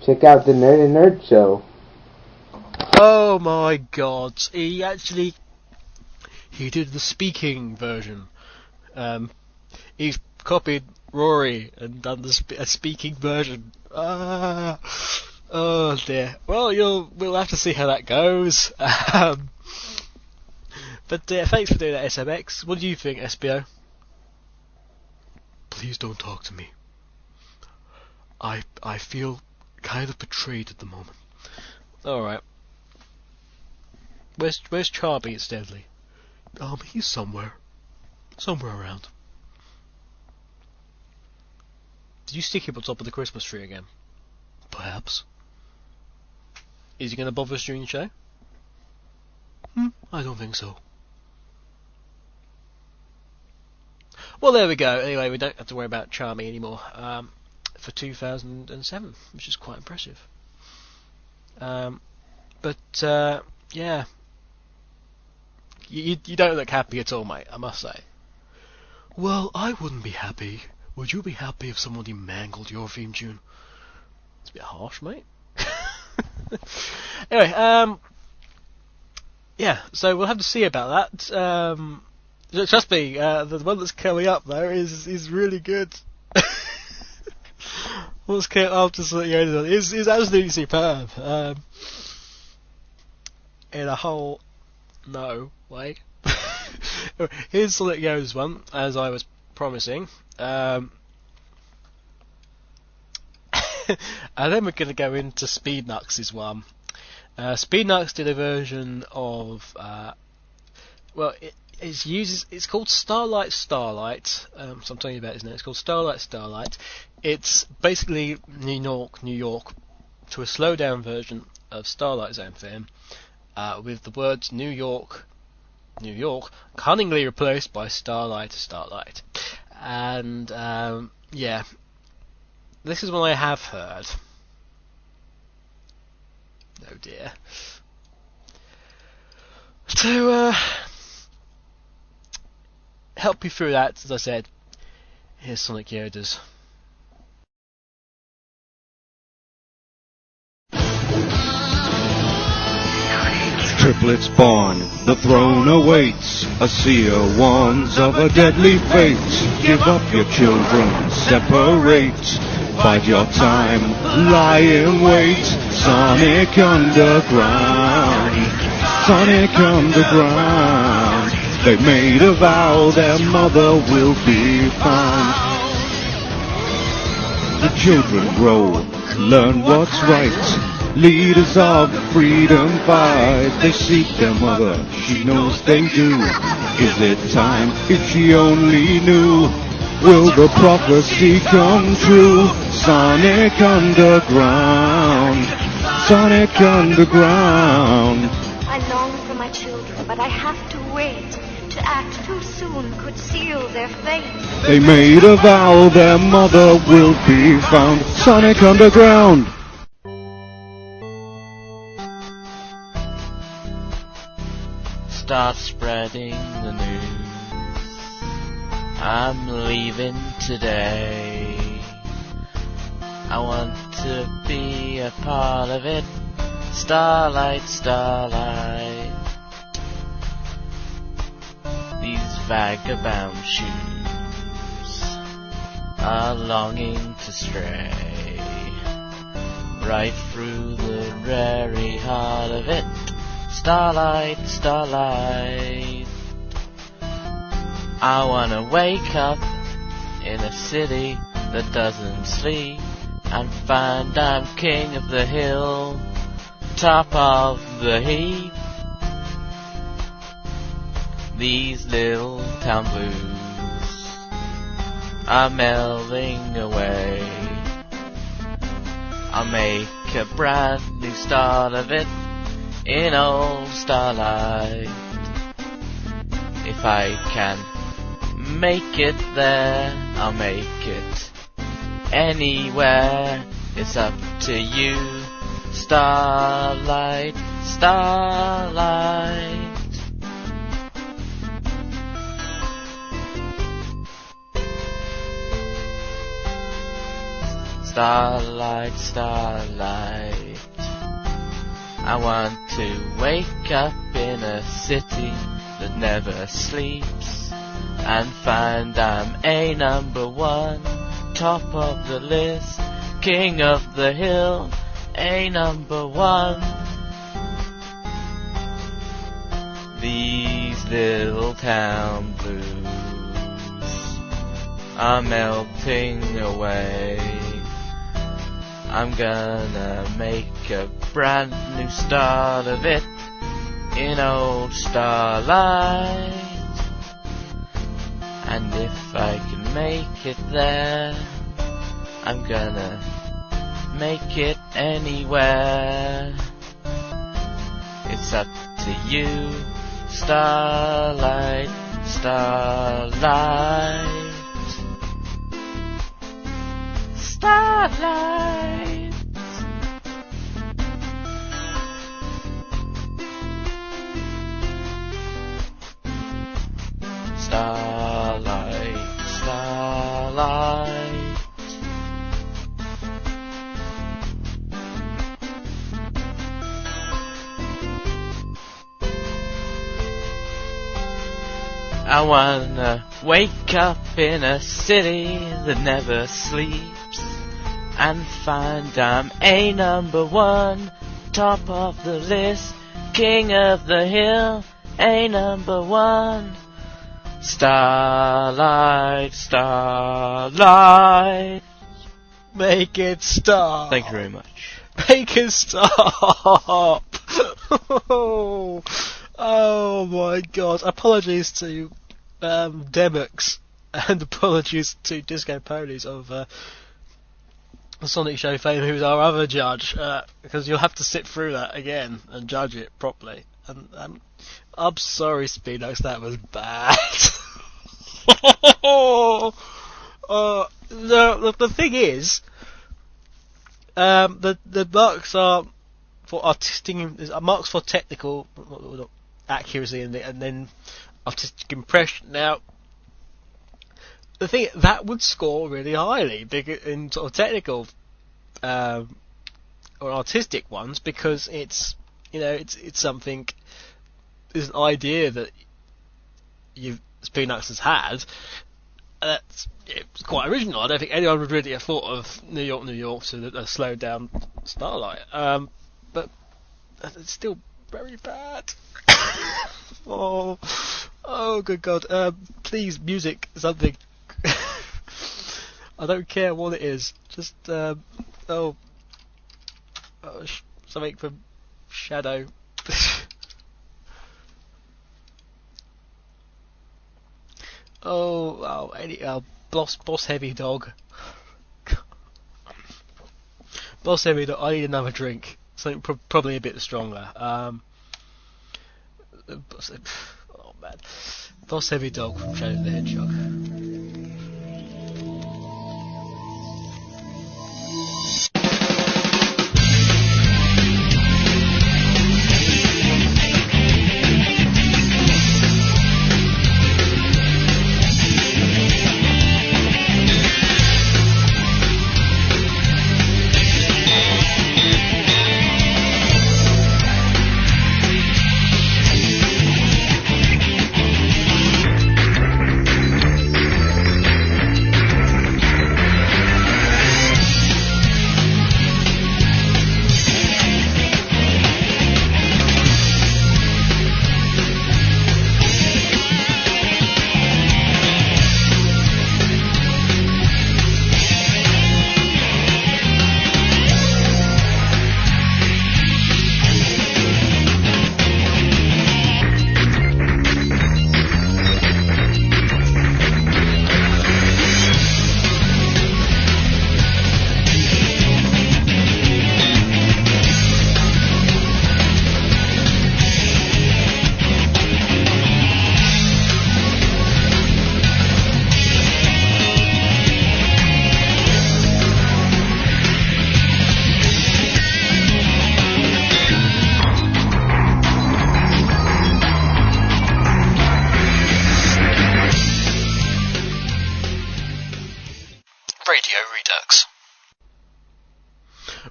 Check out the Nerd and Nerd Show. Oh my god, he did the speaking version. He's copied Rory and done a speaking version. Oh dear. Well, we'll have to see how that goes. But thanks for doing that, SMX. What do you think, SBO? Please don't talk to me. I feel kind of betrayed at the moment. Alright. Where's Charlie, incidentally? He's somewhere around. Did you stick him on top of the Christmas tree again? Perhaps. Is he going to bother us during the show? I don't think so. Well, there we go. Anyway, we don't have to worry about Charmy anymore for 2007, which is quite impressive. But yeah, you don't look happy at all, mate, I must say. Well, I wouldn't be happy. Would you be happy if somebody mangled your theme tune? It's a bit harsh, mate. Anyway, yeah, so we'll have to see about that. Trust me, the one that's coming up though is really good. What's coming after Sonic Heroes is absolutely superb. In a whole way. Here's Sonic Heroes one, as I was promising. And then we're going to go into Speed Nux's one. Speed Nux did a version of, it's called Starlight. So I'm telling you about it, isn't it? It's called Starlight. It's basically New York, to a slow down version of Starlight Zone theme, with the words New York, cunningly replaced by Starlight. And, yeah. This is one I have heard. Oh dear. To help you through that, as I said, here's Sonic Yoda's. Triplets born, the throne awaits. A seer warns of a deadly fate. Give up your children, separate. Bide your time, lie in wait. Sonic Underground, Sonic Underground. They made a vow their mother will be found. The children grow, learn what's right. Leaders of freedom fight. They seek their mother, she knows they do. Is it time? If she only knew, will the prophecy come true? Sonic Underground, Sonic Underground. I long for my children, but I have to wait. To act too soon could seal their fate. They made a vow their mother will be found. Sonic Underground. Start spreading the news. I'm leaving today. I want to be a part of it. Starlight. These vagabond shoes are longing to stray right through the very heart of it. Starlight. I wanna wake up in a city that doesn't sleep and find I'm king of the hill, top of the heap. These little town blues are melding away. I'll make a brand new start of it in old starlight. If I can make it there, I'll make it anywhere. It's up to you. Starlight, starlight. Starlight, starlight. I want to wake up in a city that never sleeps and find I'm a number one, top of the list, king of the hill, a number one. These little town blues are melting away. I'm gonna make a brand new start of it in old starlight. And if I can make it there, I'm gonna make it anywhere. It's up to you. Starlight, starlight. Starlight. Starlight, starlight. I wanna wake up in a city that never sleeps and find I'm a number one, top of the list, king of the hill, a number one. Starlight, starlight. Make it stop. Thank you very much. Make it stop. Oh my god. Apologies to Demux and apologies to Disco Ponies of the Sonic Show fame, who's our other judge, because you'll have to sit through that again and judge it properly. And I'm sorry, Speedox, that was bad. The thing is, the marks are for artistic, marks for technical accuracy, and then artistic impression. Now, the thing that would score really highly in sort of technical or artistic ones, because it's something, it's an idea that Spinux has had. It's quite original. I don't think anyone would really have thought of New York, New York to a slowed down Starlight. But it's still very bad. Oh, good God. Please, music, something. I don't care what it is. Just, something from Shadow. Boss Heavy Dog. Boss Heavy Dog, I need another drink. Something probably a bit stronger. Oh man. Boss Heavy Dog from Shadow the Hedgehog.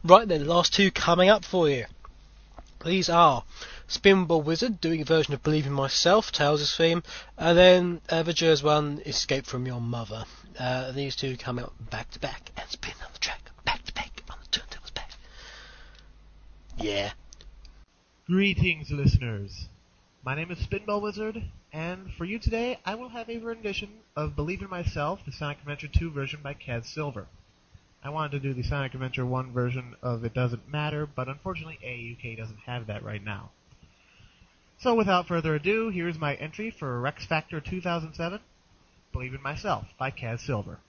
Right then, last two coming up for you. These are Spinball Wizard doing a version of Believe in Myself, Tails' theme, and then the Jers one, Escape from Your Mother. These two come out back to back and spin on the track, back to back on the turntables back. Yeah. Greetings, listeners. My name is Spinball Wizard, and for you today, I will have a rendition of Believe in Myself, the Sonic Adventure 2 version by Cad Silver. I wanted to do the Sonic Adventure 1 version of It Doesn't Matter, but unfortunately AAUK doesn't have that right now. So without further ado, here's my entry for Rex Factor 2007, Believe in Myself by Cad Silver.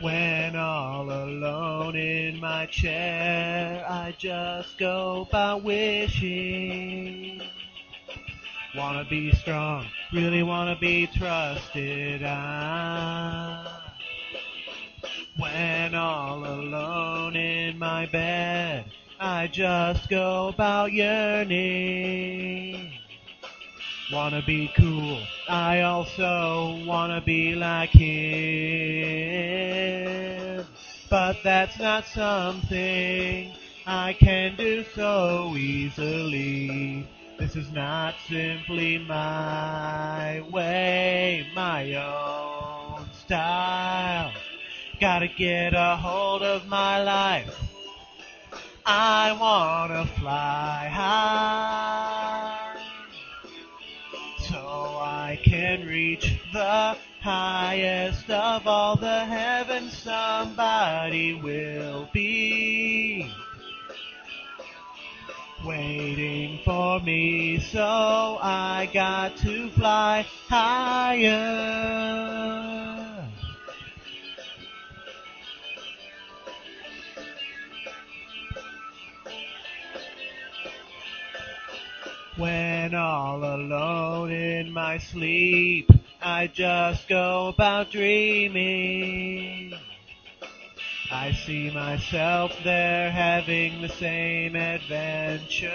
When all alone in my chair, I just go about wishing. Wanna be strong, really wanna be trusted. When all alone in my bed, I just go about yearning. Wanna be cool, I also wanna be like him. But that's not something I can do so easily. This is not simply my way, my own style. Gotta get a hold of my life. I wanna fly high, so I can reach the highest of all the heavens. Somebody will be waiting for me, so I got to fly higher. When all alone in my sleep, I just go about dreaming. I see myself there having the same adventure.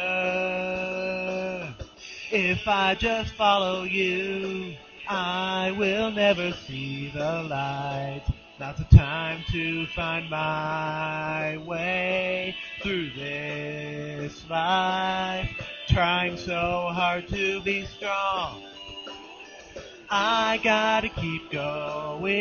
If I just follow you, I will never see the light. Now's the time to find my way through this life. Trying so hard to be strong, I gotta keep going.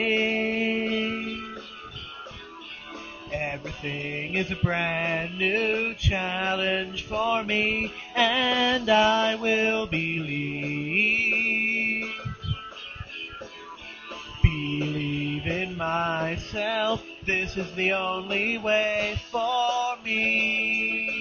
Everything is a brand new challenge for me, and I will believe. Believe in myself, this is the only way for me.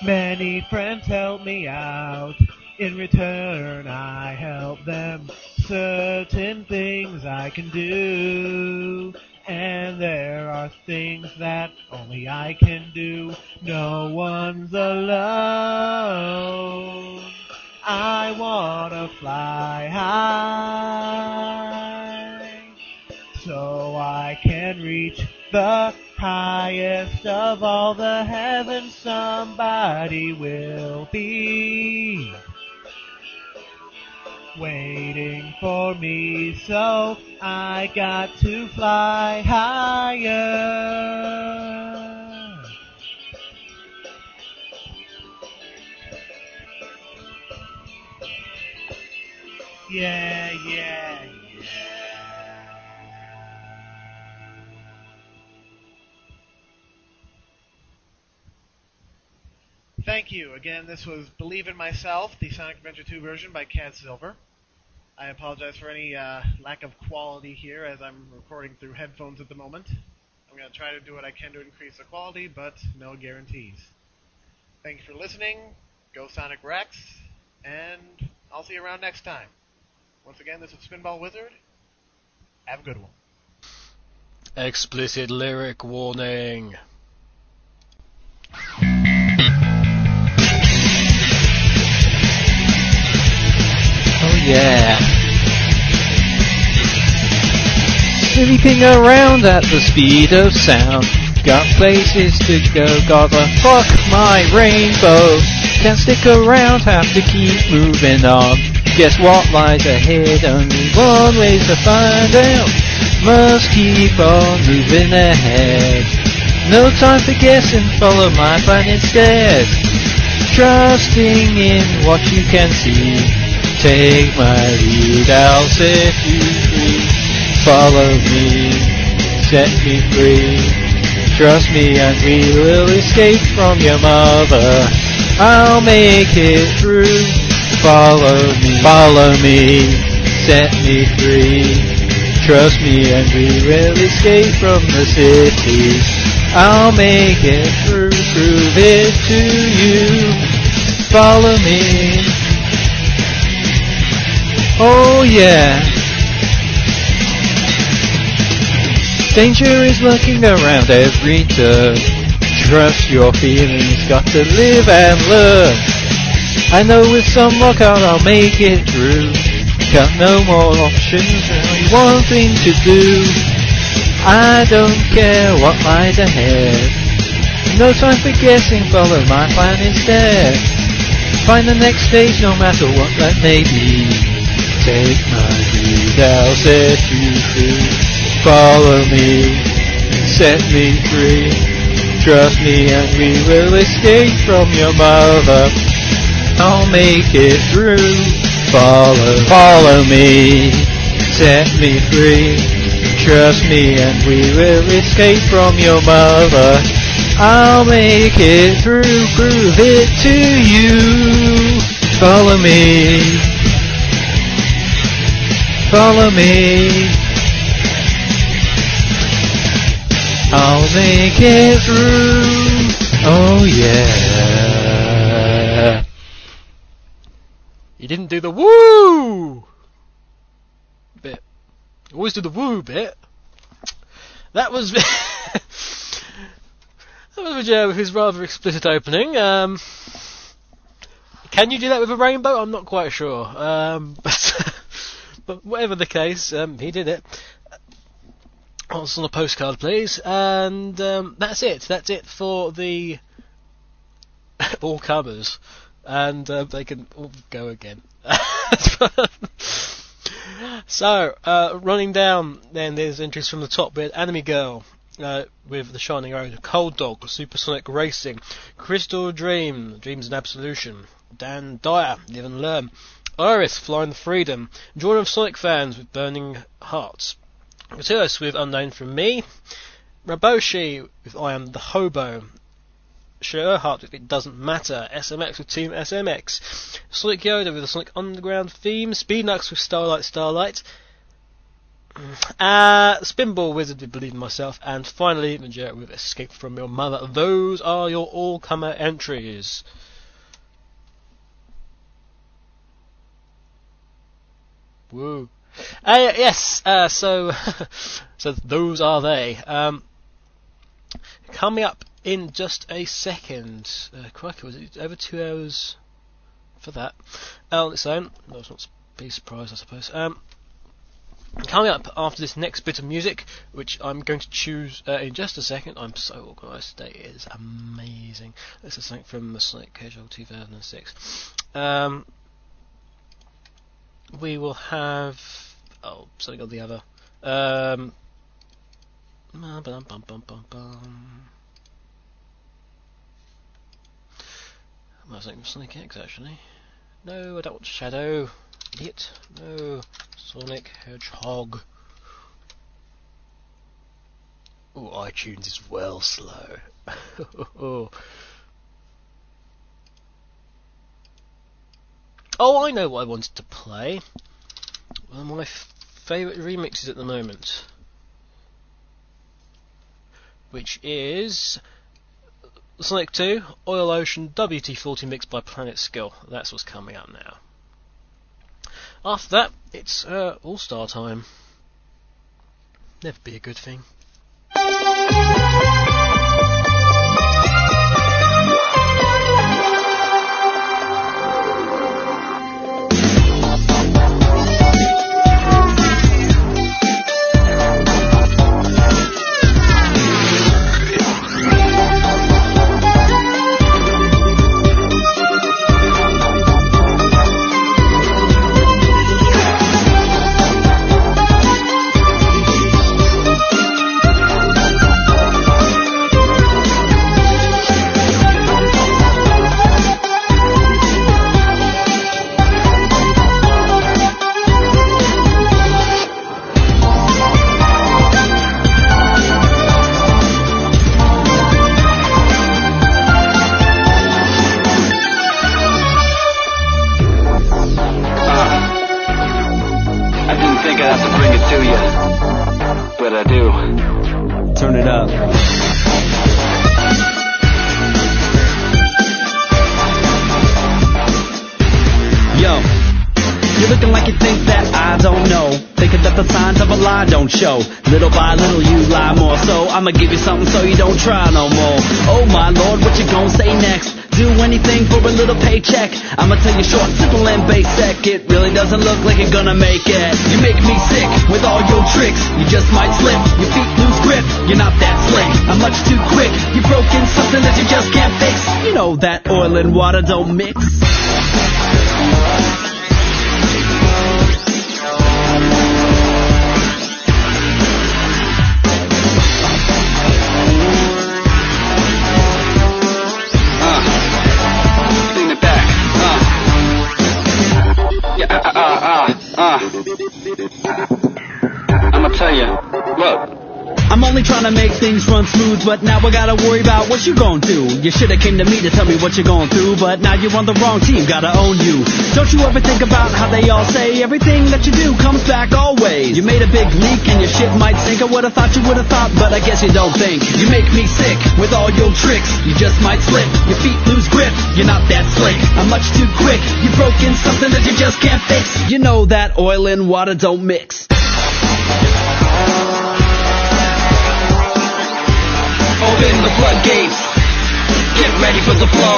Many friends help me out. In return, I help them. Certain things I can do, and there are things that only I can do. No one's alone. I wanna fly high, so I can reach the highest of all the heavens. Somebody will be waiting for me, so I got to fly higher. Yeah, yeah, yeah. Thank you. Again, this was Believe in Myself, the Sonic Adventure 2 version by Cad Silver. I apologize for any lack of quality here as I'm recording through headphones at the moment. I'm going to try to do what I can to increase the quality, but no guarantees. Thank you for listening. Go Sonic Rex, and I'll see you around next time. Once again, this is Spinball Wizard. Have a good one. Explicit lyric warning. Oh yeah. Sweeping around at the speed of sound. Got places to go, gotta fuck my rainbow. Can't stick around, have to keep moving on. Guess what lies ahead, only one way to find out. Must keep on moving ahead. No time for guessing, follow my plan instead. Trusting in what you can see. Take my lead, I'll set you free. Follow me, set me free. Trust me and we will escape from your mother. I'll make it through. Follow me, set me free. Trust me and we will escape from the city. I'll make it through, prove it to you. Follow me. Oh yeah. Danger is lurking around every turn. Trust your feelings, got to live and learn. I know with some luck I'll make it through. Got no more options, only one thing to do. I don't care what lies ahead. No time for guessing, follow my plan instead. Find the next stage no matter what that may be. Take my lead, I'll set you free. Follow me, set me free. Trust me and we will escape from your mother. I'll make it through. Follow me, set me free. Trust me and we will escape from your mother. I'll make it through, prove it to you. Follow me. Follow me. I'll make it through. Oh yeah. You didn't do the woo bit. You always do the woo bit. That was that was Joe with his rather explicit opening. Can you do that with a rainbow? I'm not quite sure. But whatever the case, he did it. Answer on a postcard, please. And that's it. That's it for the all comers. And they can all go again. So, running down, then there's entries from the top. We had Anime Girl with The Shining Arrow, Cold Dog, Supersonic Racing, Crystal Dream, Dreams and Absolution, Dan Dyer, Live and Learn, Iris, Flying the Freedom, Jordan of Sonic Fans with Burning Hearts, Matthias with Unknown From Me, Raboshi with I Am the Hobo, Sherhart with It Doesn't Matter, SMX with Team SMX, Sonic Yoda with the Sonic Underground theme, Speednux with Starlight, Spinball Wizard with Believe in Myself, and finally Major with Escape From Your Mother. Those are your all-comer entries. Woo. Yes, so those are they. Coming up in just a second. Crikey, was it over 2 hours for that? On its own. No, it's not be surprised, I suppose. Coming up after this next bit of music, which I'm going to choose in just a second. I'm so organised today, it is amazing. This is something from the Sonic Casual 2006. We will have... Oh, something on the other. Well, something from Sonic X, actually. No, I don't want Shadow. Idiot. No. Sonic Hedgehog. Oh, iTunes is well slow. Oh, I know what I wanted to play. One of my favourite remixes at the moment, which is Sonic 2 Oil Ocean WT40 mixed by Planet Skill. That's what's coming up now. After that, it's All-Star time. Never be a good thing. Turn it up. Yo, you're looking like you think that I don't know. Thinking that the signs of a lie don't show. Little by little you lie more. So I'ma give you something so you don't try no more. Oh my lord, what you gonna say next? Do anything for a little paycheck. I'ma tell you short, simple and basic. It really doesn't look like you're gonna make it. You make me sick with all your tricks. You just might slip, your feet lose grip. You're not that slick, I'm much too quick. You've broken something that you just can't fix. You know that oil and water don't mix. I'ma tell you, look. I'm only trying to make things run smooth, but now I gotta worry about what you gon' do. You shoulda came to me to tell me what you're going through, but now you're on the wrong team, gotta own you. Don't you ever think about how they all say everything that you do comes back always? You made a big leak and your shit might sink. I would've thought you would've thought, but I guess you don't think. You make me sick with all your tricks. You just might slip, your feet lose grip. You're not that slick, I'm much too quick. You've broken something that you just can't fix. You know that oil and water don't mix. Open the floodgates, get ready for the flow.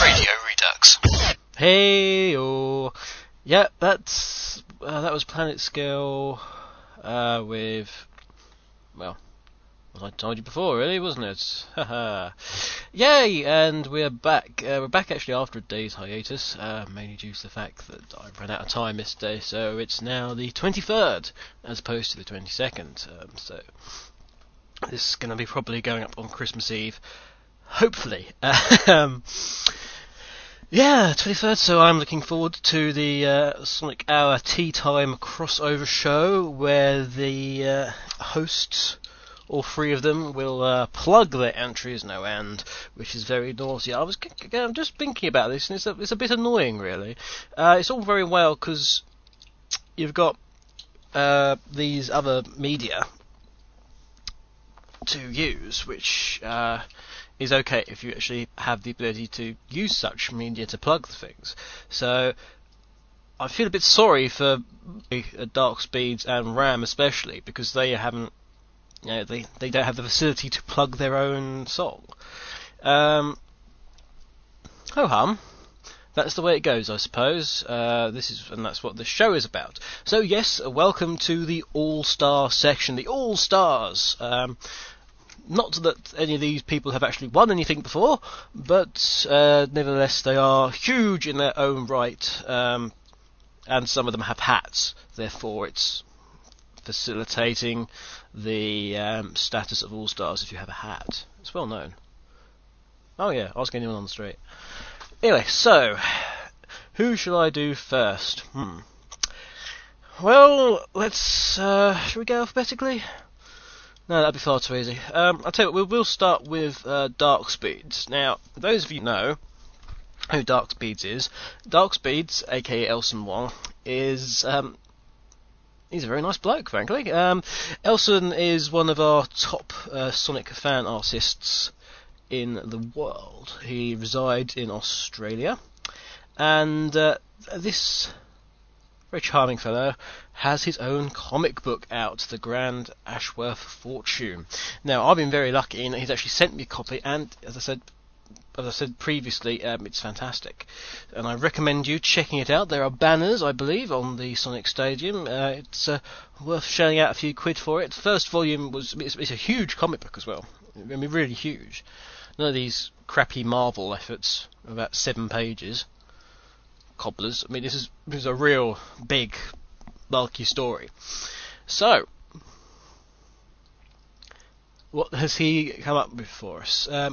Radio Redux. Hey-o. Yeah, that was Planet Scale with, well, what I told you before, really, wasn't it? Haha. Yay! And we're back. We're back actually after a day's hiatus, mainly due to the fact that I ran out of time this day, so it's now the 23rd as opposed to the 22nd. So this is going to be probably going up on Christmas Eve. Hopefully. Yeah, 23rd, so I'm looking forward to the Sonic Hour Tea Time crossover show where the hosts, all three of them, will plug their entries no end, which is very naughty. I'm just thinking about this, and it's a bit annoying, really. It's all very well, because you've got these other media to use, which is okay if you actually have the ability to use such media to plug the things. So I feel a bit sorry for Dark Speeds and RAM especially, because they haven't, they don't have the facility to plug their own song. Ho hum. That's the way it goes, I suppose. That's what the show is about. So yes, welcome to the All-Star section, the All-Stars. Not that any of these people have actually won anything before, but nevertheless they are huge in their own right. and some of them have hats. Therefore, it's facilitating the status of All-Stars if you have a hat. It's well known. Oh yeah, ask anyone on the street. Anyway, so who shall I do first? Well, let's. Should we go alphabetically? No, that'd be far too easy. I'll tell you what, we'll start with Dark Speeds. Now, those of you who know who Dark Speeds is, Dark Speeds, aka Elson Wong, is he's a very nice bloke, frankly. Elson is one of our top Sonic fan artists in the world. He resides in Australia, and this very charming fellow has his own comic book out, The Grand Ashworth Fortune. Now, I've been very lucky in that he's actually sent me a copy, and as I said previously, it's fantastic, and I recommend you checking it out. There are banners, I believe, on the Sonic Stadium. It's worth shelling out a few quid for it. The first volume it's a huge comic book as well. I mean, really huge. None of these crappy Marvel efforts, about 7 pages. Cobblers. I mean, this is a real big, bulky story. So, what has he come up with for us? There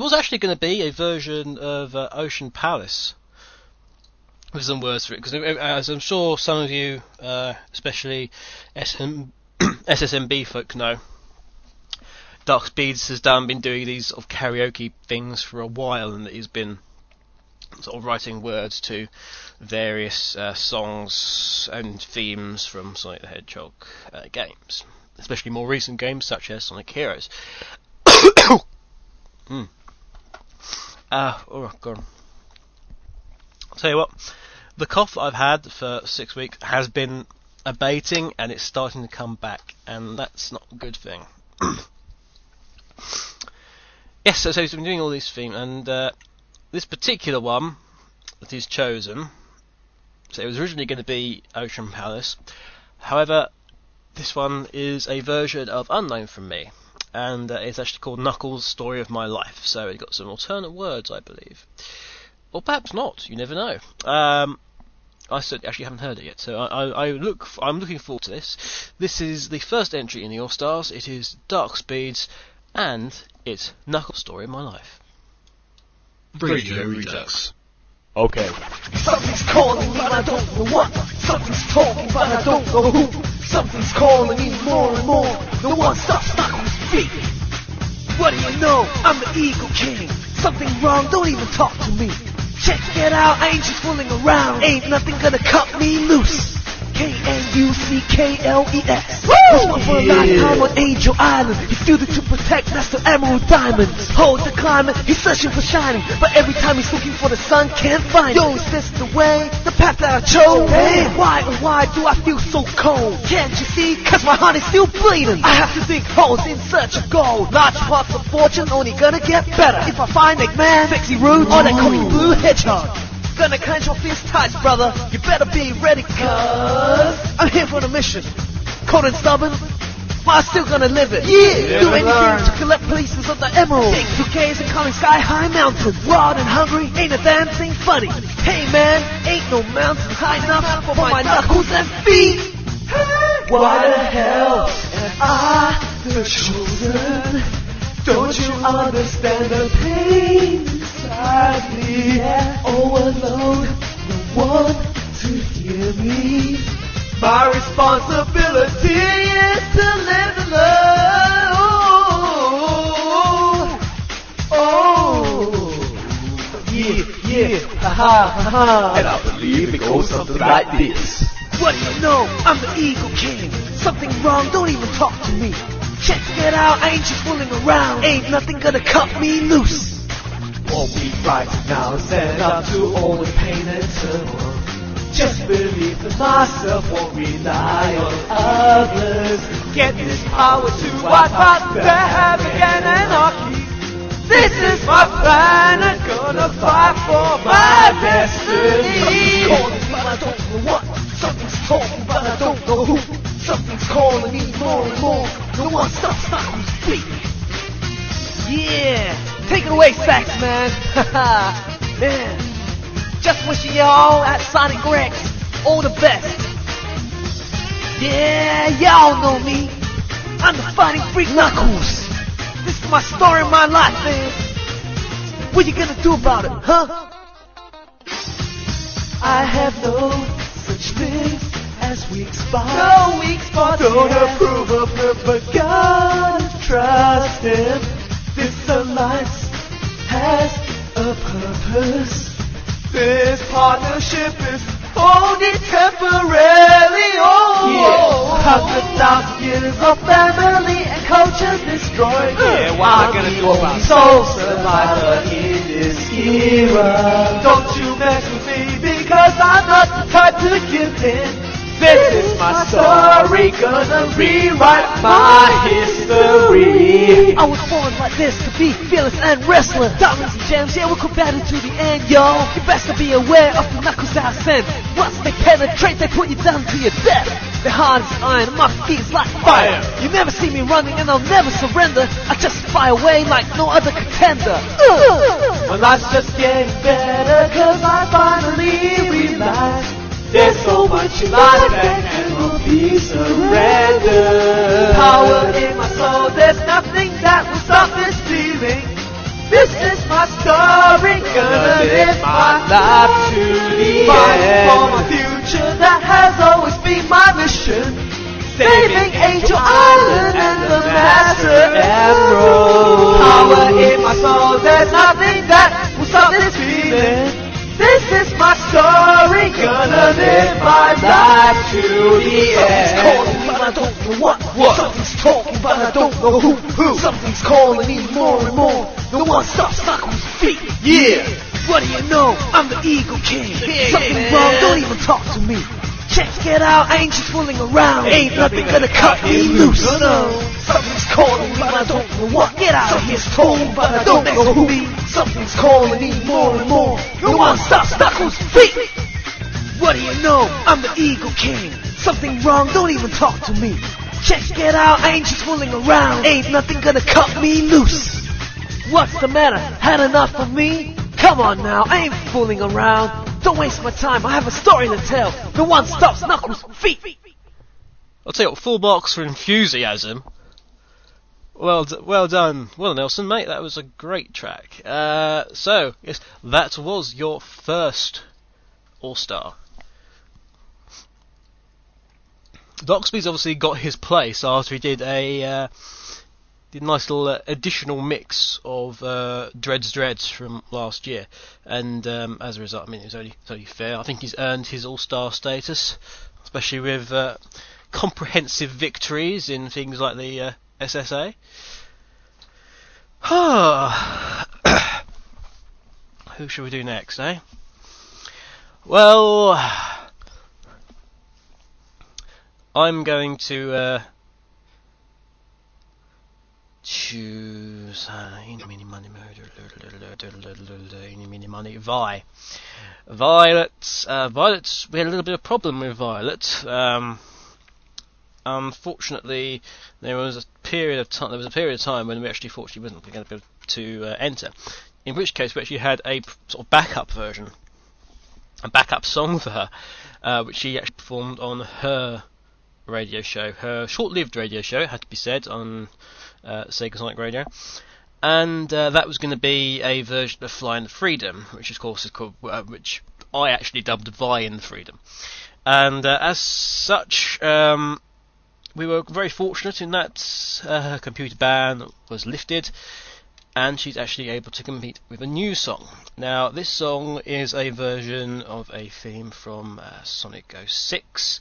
was actually going to be a version of Ocean Palace with some words for it, because as I'm sure some of you, especially SSMB folk, know, Dark Speeds has been doing these sort of karaoke things for a while, and he's been sort of writing words to various songs and themes from Sonic the Hedgehog games, especially more recent games such as Sonic Heroes. Oh god! I'll tell you what, the cough I've had for 6 weeks has been abating, and it's starting to come back, and that's not a good thing. Yes, so he's been doing all these themes, and this particular one that he's chosen, so it was originally going to be Ocean Palace. However, this one is a version of Unknown from Me, and it's actually called Knuckles' Story of My Life. So it got some alternate words, I believe, or perhaps not. You never know. I actually haven't heard it yet, so I'm looking forward to this. This is the first entry in the All Stars. It is Dark Speeds, and it's Knuckles' Story of My Life. Radio Redux. Okay. Something's calling me, but I don't know what. Something's talking, but I don't know who. Something's calling me more and more. No one stops Knuckles' feet. What do you know? I'm the Eagle King. Something wrong, don't even talk to me. Check it out, I ain't just fooling around. Ain't nothing gonna cut me loose. K-N-U-C-K-L-E-S. Was one for a lifetime on Angel Island. He fielded it to protect Master Emerald Diamonds. Holds the climate, he's searching for shining, but every time he's looking for the sun, can't find it. Yo, is this the way, the path that I chose? Man, why do I feel so cold? Can't you see? Cause my heart is still bleeding. I have to dig holes in search of gold. Large parts of fortune only gonna get better if I find Eggman, Sexy Roots, or that comic blue hedgehog. Gonna clench your fist tight, brother. You better be ready, cuz I'm here for the mission. Cold and stubborn, but I'm still gonna live it. Yeah, do anything to collect pieces of the emerald. Take 2Ks and climbing sky-high mountains. Wild and hungry, ain't a damn thing funny. Hey man, ain't no mountain high enough for my knuckles and feet. Why the hell am I the chosen? Don't you understand the pain inside me? All alone, no one to hear me. My responsibility is to live alone. Oh, yeah, ha. And I believe it goes something like this. What do you know? I'm the Eagle King. Something wrong, don't even talk to me. Check it out, I ain't just fooling around. Ain't nothing gonna cut me loose. Won't be right now, stand up to all the pain and turmoil. Just believe in myself, won't rely on others. Get this power to wipe out the havoc and anarchy. This is my plan, I'm gonna fight for my destiny. Something's calling, but I don't know what. Something's talking, but I don't know who. Something's calling me more and more. No one stops Knuckles' feet. Yeah, take it away, Sax Man. Man, just wishing y'all at Sonic Rex all the best. Yeah, y'all know me. I'm the fighting freak Knuckles. This is my story, my life, man. What you gonna do about it, huh? I have no such things as weak spots. No weak spots. Don't approve of her, but gotta trust him. This alliance has a purpose. This partnership is only temporarily. Oh, 100,000 years of family and culture destroyed. Yeah, what am I gonna do about it? Sole survivor in this era. Don't you mess with me because I'm not the type to give in. This is my story, gonna rewrite my history. I was born like this to be fearless and restless. Diamonds and gems, yeah, we'll go battle to the end, yo. You best to be aware of the knuckles I send. Once they penetrate, they put you down to your death. Their heart is iron and my feet is like fire. You never see me running and I'll never surrender. I just fly away like no other contender. My life's just getting better cause I finally realized there's so much in life that cannot be surrendered. Power in my soul, there's nothing that will stop this feeling. This is my story, gonna live my life to the end. For my future, that has always been my mission. Saving Angel Island and the Master Emerald. Power in my soul, there's nothing that will stop this feeling. This is my story, gonna live my life to the end. Something's calling, but I don't know what. Something's talking, but I don't know who. Something's calling me more and more. No one stops Knuckles' feet. Yeah. What do you know? I'm the Eagle King. Something wrong, don't even talk to me. Check it out, I ain't just fooling around. Ain't nothing gonna cut me loose. No. Something's calling me, but I don't know what. Get out of here, told, but I don't know who. Something's calling me more and more. No one stops Knuckles' feet. What do you know? I'm the Eagle King. Something wrong, don't even talk to me. Check it out, I ain't just fooling around. Ain't nothing gonna cut me loose. What's the matter? Had enough of me? Come on now, I ain't fooling around. Don't waste my time, I have a story to tell. No one stops Knuckles' feet. I'll tell you what, full marks for enthusiasm. Well done, Nelson, mate. That was a great track. So, yes, that was your first All-Star. Doxby's obviously got his place after he did a nice little additional mix of Dreads from last year, and as a result, I mean, it's only fair. I think he's earned his All-Star status, especially with comprehensive victories in things like the SSA. Who shall we do next, eh? Well, I'm going to choose Vi. Violet. We had a little bit of problem with Violet. Unfortunately, there was a period of time when we actually thought she wasn't going to be able to enter. In which case, we actually had a sort of backup version, a backup song for her, which she actually performed on her radio show, her short-lived radio show, it had to be said, on Sega Sonic Radio, and that was going to be a version of Fly in the Freedom, which of course is called, which I actually dubbed Vi in the Freedom, and as such, we were very fortunate in that her computer ban was lifted, and she's actually able to compete with a new song. Now, this song is a version of a theme from Sonic 06,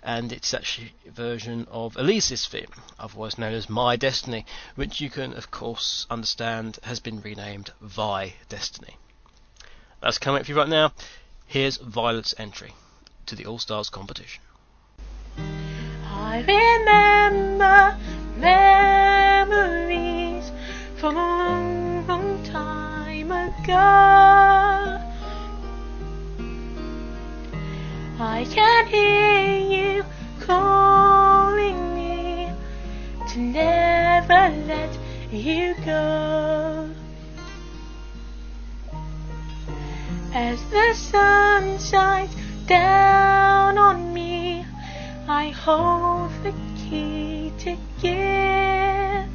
and it's actually a version of Elise's theme, otherwise known as My Destiny, which you can, of course, understand has been renamed Vi Destiny. That's coming up for you right now. Here's Violet's entry to the All-Stars competition. I remember memories from a long, long time ago. I can hear you calling me to never let you go. As the sun shines down hold the key to give.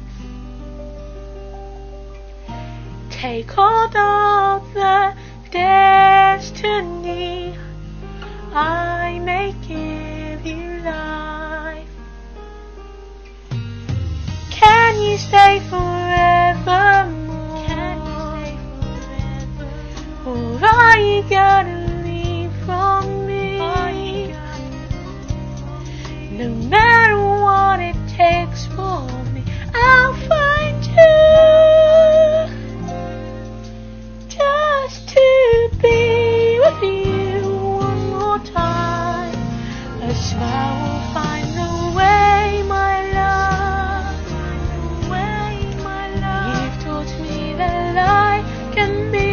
Take hold of the destiny. I may give you life. Can you stay forevermore? Or are you gonna leave from me? No matter what it takes for me, I'll find you. Just to be with you one more time. A smile will find the way, my love. You've taught me that life can be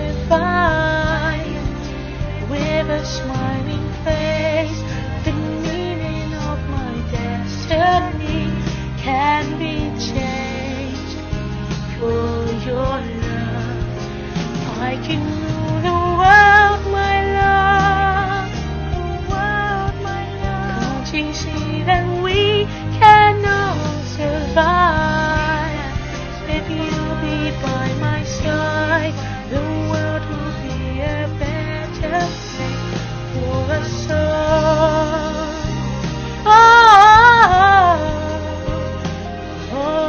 refined. With a smiling face, the meaning of my destiny can be changed for your love. I can rule the world, my love. Can't you see that we can all survive? If you'll be by my side, the world will be a better place for us all. Oh, oh, oh.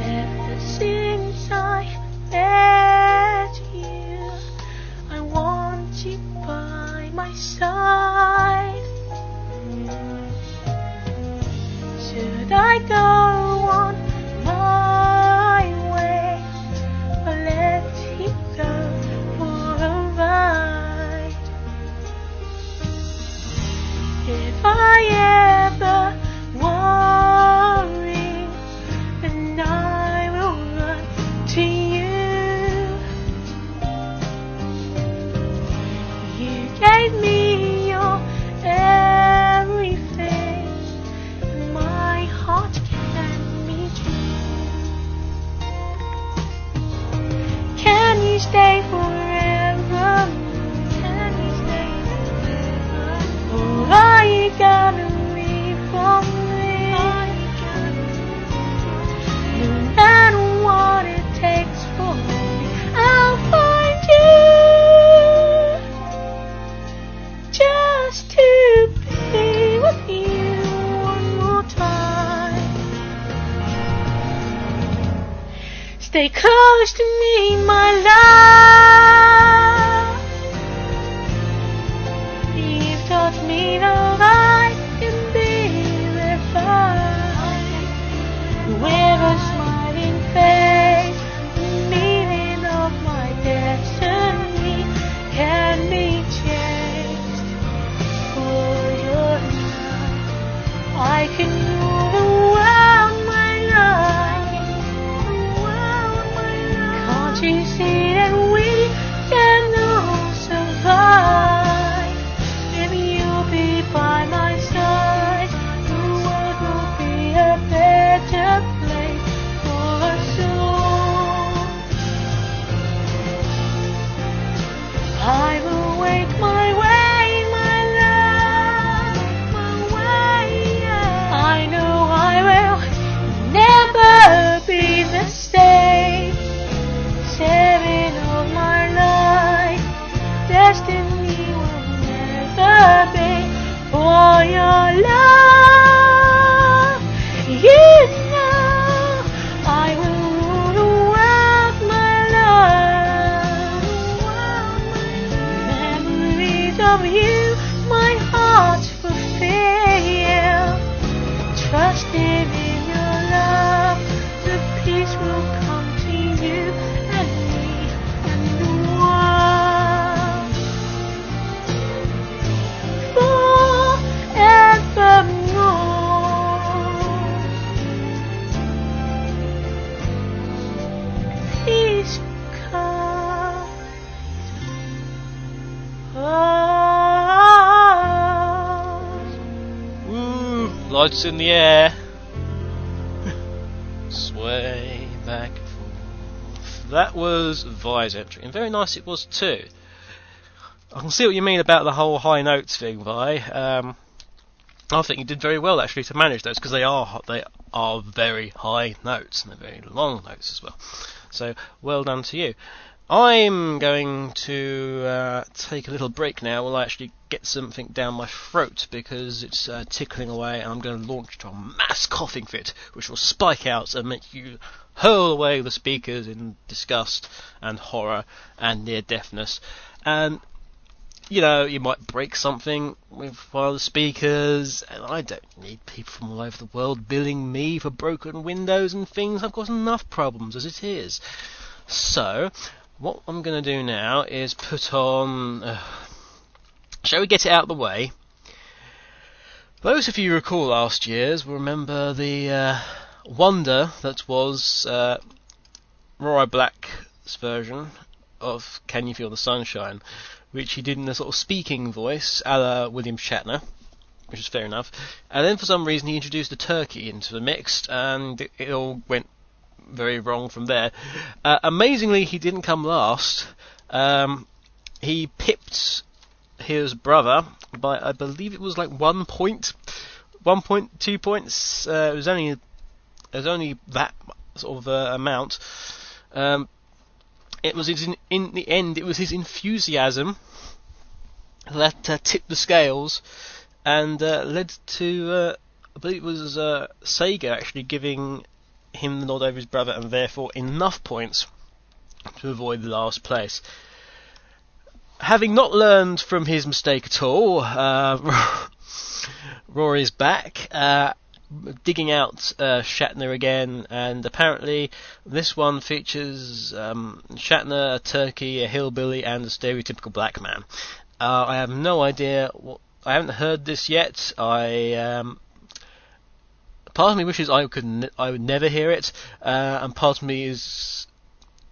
Ever since I met you, I want you by my side. Should I go on my way or let you go for a ride? If I ever worry, then I will run to you. You gave me your everything, and my heart can be true. Can you stay forever? Can you stay forever? Or are you gonna leave from me? No matter what it takes for me, I'll find you. Just to be with you one more time. Stay close to me, my love. You've taught me that life can be refined. With a smiling face, the meaning of my destiny can be changed for your love. I can rule the world, my love. Can't you see that we can all survive? If you'll be by my side, the world will be a better place for us all. I will wake my way, my love, my way, yeah. I know I will never be the same. Saving of my life, destiny will never be for your love. You know I will rule the world, my love. Memories of you, my heart's fulfilled. Trusting in your love, the peace will come to you and me and Woo! Lights in the air. Sway back and forth. That was Vi's entry, and very nice it was too. I can see what you mean about the whole high notes thing, Vi. I think you did very well actually to manage those, because they are very high notes, and they're very long notes as well. So well done to you. I'm going to take a little break now while I actually get something down my throat, because it's tickling away, and I'm going to launch into a mass coughing fit, which will spike out and make you hurl away the speakers in disgust and horror and near deafness. And you know, you might break something with one of the speakers, and I don't need people from all over the world billing me for broken windows and things. I've got enough problems as it is. So, what I'm going to do now is put on... shall we get it out of the way? Those of you who recall last year's will remember the wonder that was Rory Black's version of Can You Feel the Sunshine, which he did in a sort of speaking voice, a la William Shatner, which is fair enough. And then for some reason he introduced a turkey into the mix, and it all went very wrong from there. Amazingly, he didn't come last. He pipped his brother by, I believe it was like 1 point, 1.2 points. It was only that sort of amount. It was in the end, it was his enthusiasm that tipped the scales and led to, I believe it was SEGA actually giving him the nod over his brother, and therefore enough points to avoid the last place. Having not learned from his mistake at all, Rory's back, digging out Shatner again, and apparently this one features Shatner, a turkey, a hillbilly, and a stereotypical black man. I have no idea. I haven't heard this yet. Part of me wishes I would never hear it, and part of me is,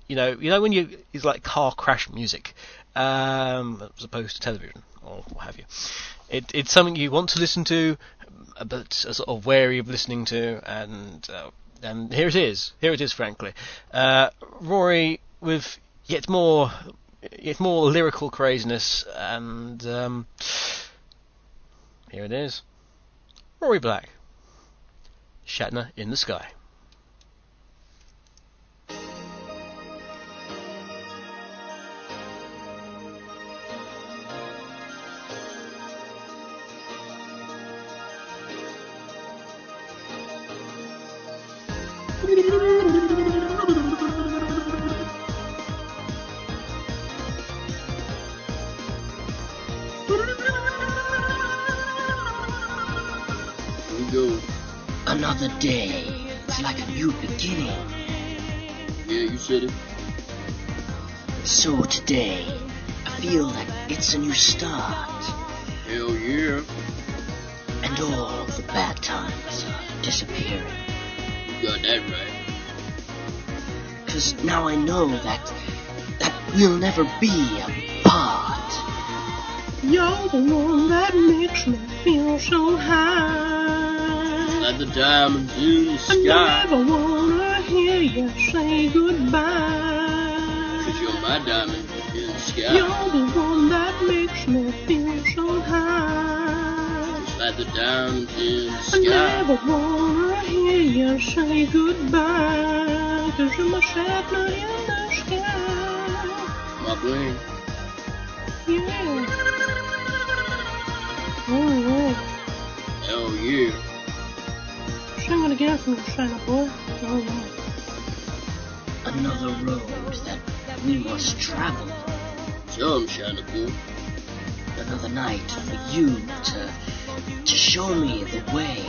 you know when it's like car crash music, as opposed to television or what have you. It's something you want to listen to, but are sort of wary of listening to, and here it is, frankly. Rory with yet more lyrical craziness, and here it is. Rory Black, Shatner in the Sky. Another day. It's like a new beginning. Yeah, you said it. So today, I feel like it's a new start. Hell yeah. And all the bad times are disappearing. You got that right. 'Cause now I know that we'll never be apart. You're the one that makes me feel so high. Like the diamonds in the sky. I never wanna hear you say goodbye. 'Cause you're my diamond in the sky. You're the one that makes me feel so high. Just like the diamonds in the I sky. never wanna hear you say goodbye. 'Cause you're my Shatner in the sky. My bling. Yeah. Alright. Hell yeah. Sing it again for me, Shatner boy. Alright. Another road that we must travel. Tell him, Shatner boy. Another night for you to show me the way.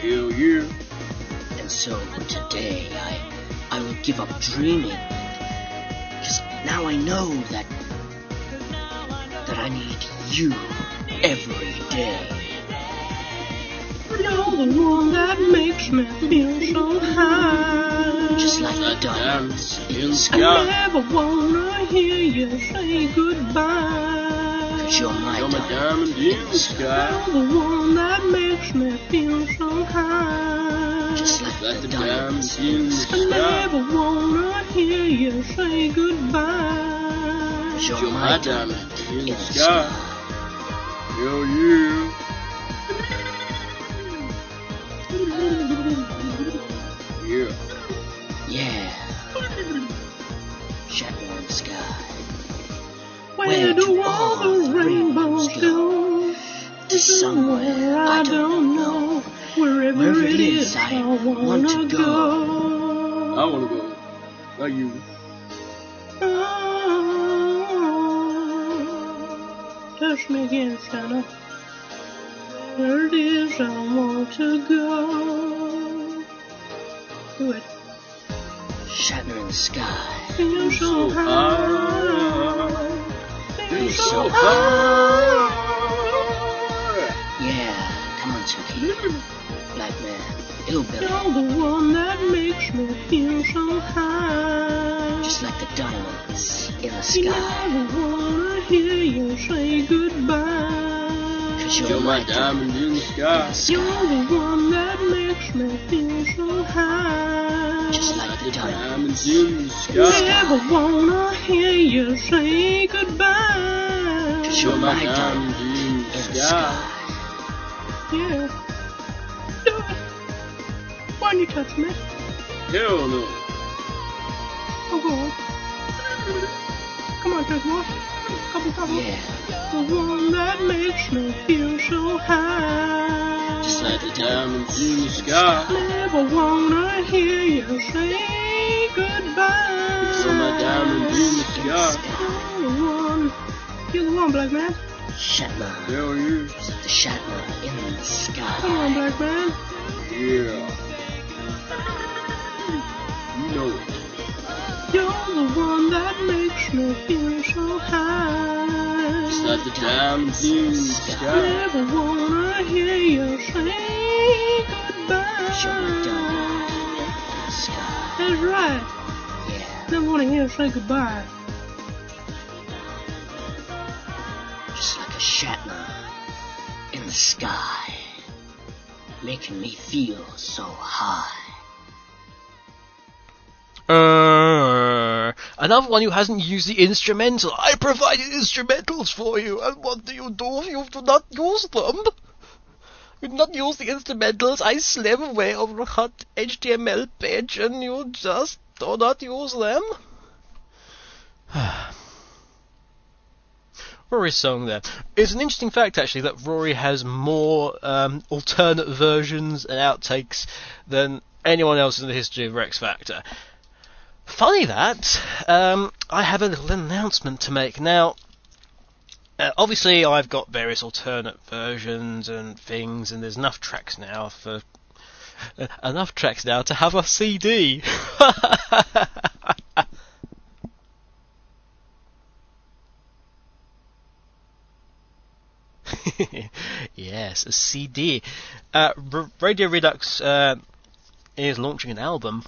Hell yeah. And so today I will give up dreaming. 'Cause now I know that I need you every day. You're the one that makes me feel so high. Just like the diamonds in the I sky. never wanna hear you say goodbye. 'Cause you're my diamond in the sky. You're the one that makes me feel so high. Just like the diamonds in the I sky. never wanna hear you say goodbye. 'Cause you're my diamond in the sky. sky. Yo, you. Yeah. Yeah. Shadow in the sky. Where do all the rainbows go? To somewhere I don't know. Wherever it is, I wanna go. I wanna go. Not you. Touch me again, Santa. Where it is, I want to go. Do it. Shadow in the sky. Feel so high. Feel so high. Yeah, come on, Tuki. Black man, hillbilly. You're the one that makes me feel so high. Just like the diamonds in the You sky. never wanna hear you say goodbye. 'Cause You're you're my my diamond in the sky. You're the one that makes me feel so high. Just like the Diamonds diamonds. in the sky. Never wanna hear you say goodbye. 'Cause You're you're my my diamond diamond in in the the sky. sky. Yeah. Do it. Why don't you touch me? Hell no. Oh, go on. Come on, big boy. Couple. Yeah, The one that makes me feel so high. Just like the diamonds in the sky. Never wanna hear you say goodbye. You're my diamond in the sky. You're the one, black man. Shatner. Hell yeah. The Shatner in the Come sky. on, black man. Yeah. You know it. You're the one that makes me feel so high. Just like the diamonds in the sky. Never wanna hear you say 'Cause you're my goodbye. diamond in the sky. That's right. Yeah, Never wanna hear you say goodbye. just like a Shatner in the sky. Making me feel so high. Another one who hasn't used the instrumental. I provided instrumentals for you, and what do? You do not use them. You do not use the instrumentals. I slam away over a hot HTML page, and you just do not use them. Rory's song there. It's an interesting fact, actually, that Rory has more alternate versions and outtakes than anyone else in the history of Rex Factor. Funny that. I have a little announcement to make. Now, obviously I've got various alternate versions and things, and there's enough tracks now to have a CD. Yes, a CD. Radio Redux is launching an album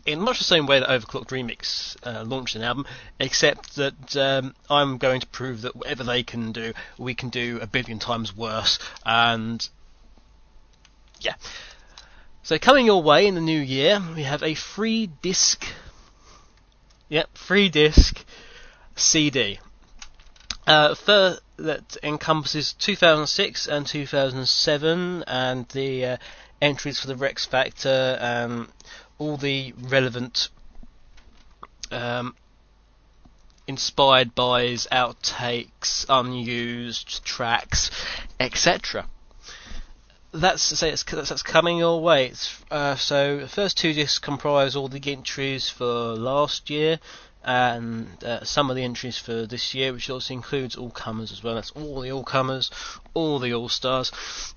in much the same way that Overclocked Remix launched an album, except that I'm going to prove that whatever they can do, we can do a billion times worse. And yeah, so coming your way in the new year, we have a free disc CD. That encompasses 2006 and 2007 and the entries for the Rex Factor and all the relevant inspired bys, outtakes, unused tracks, etc. That's coming your way. So the first two discs comprise all the entries for last year and some of the entries for this year, which also includes all-comers as well. That's all the all-comers, all the all-stars.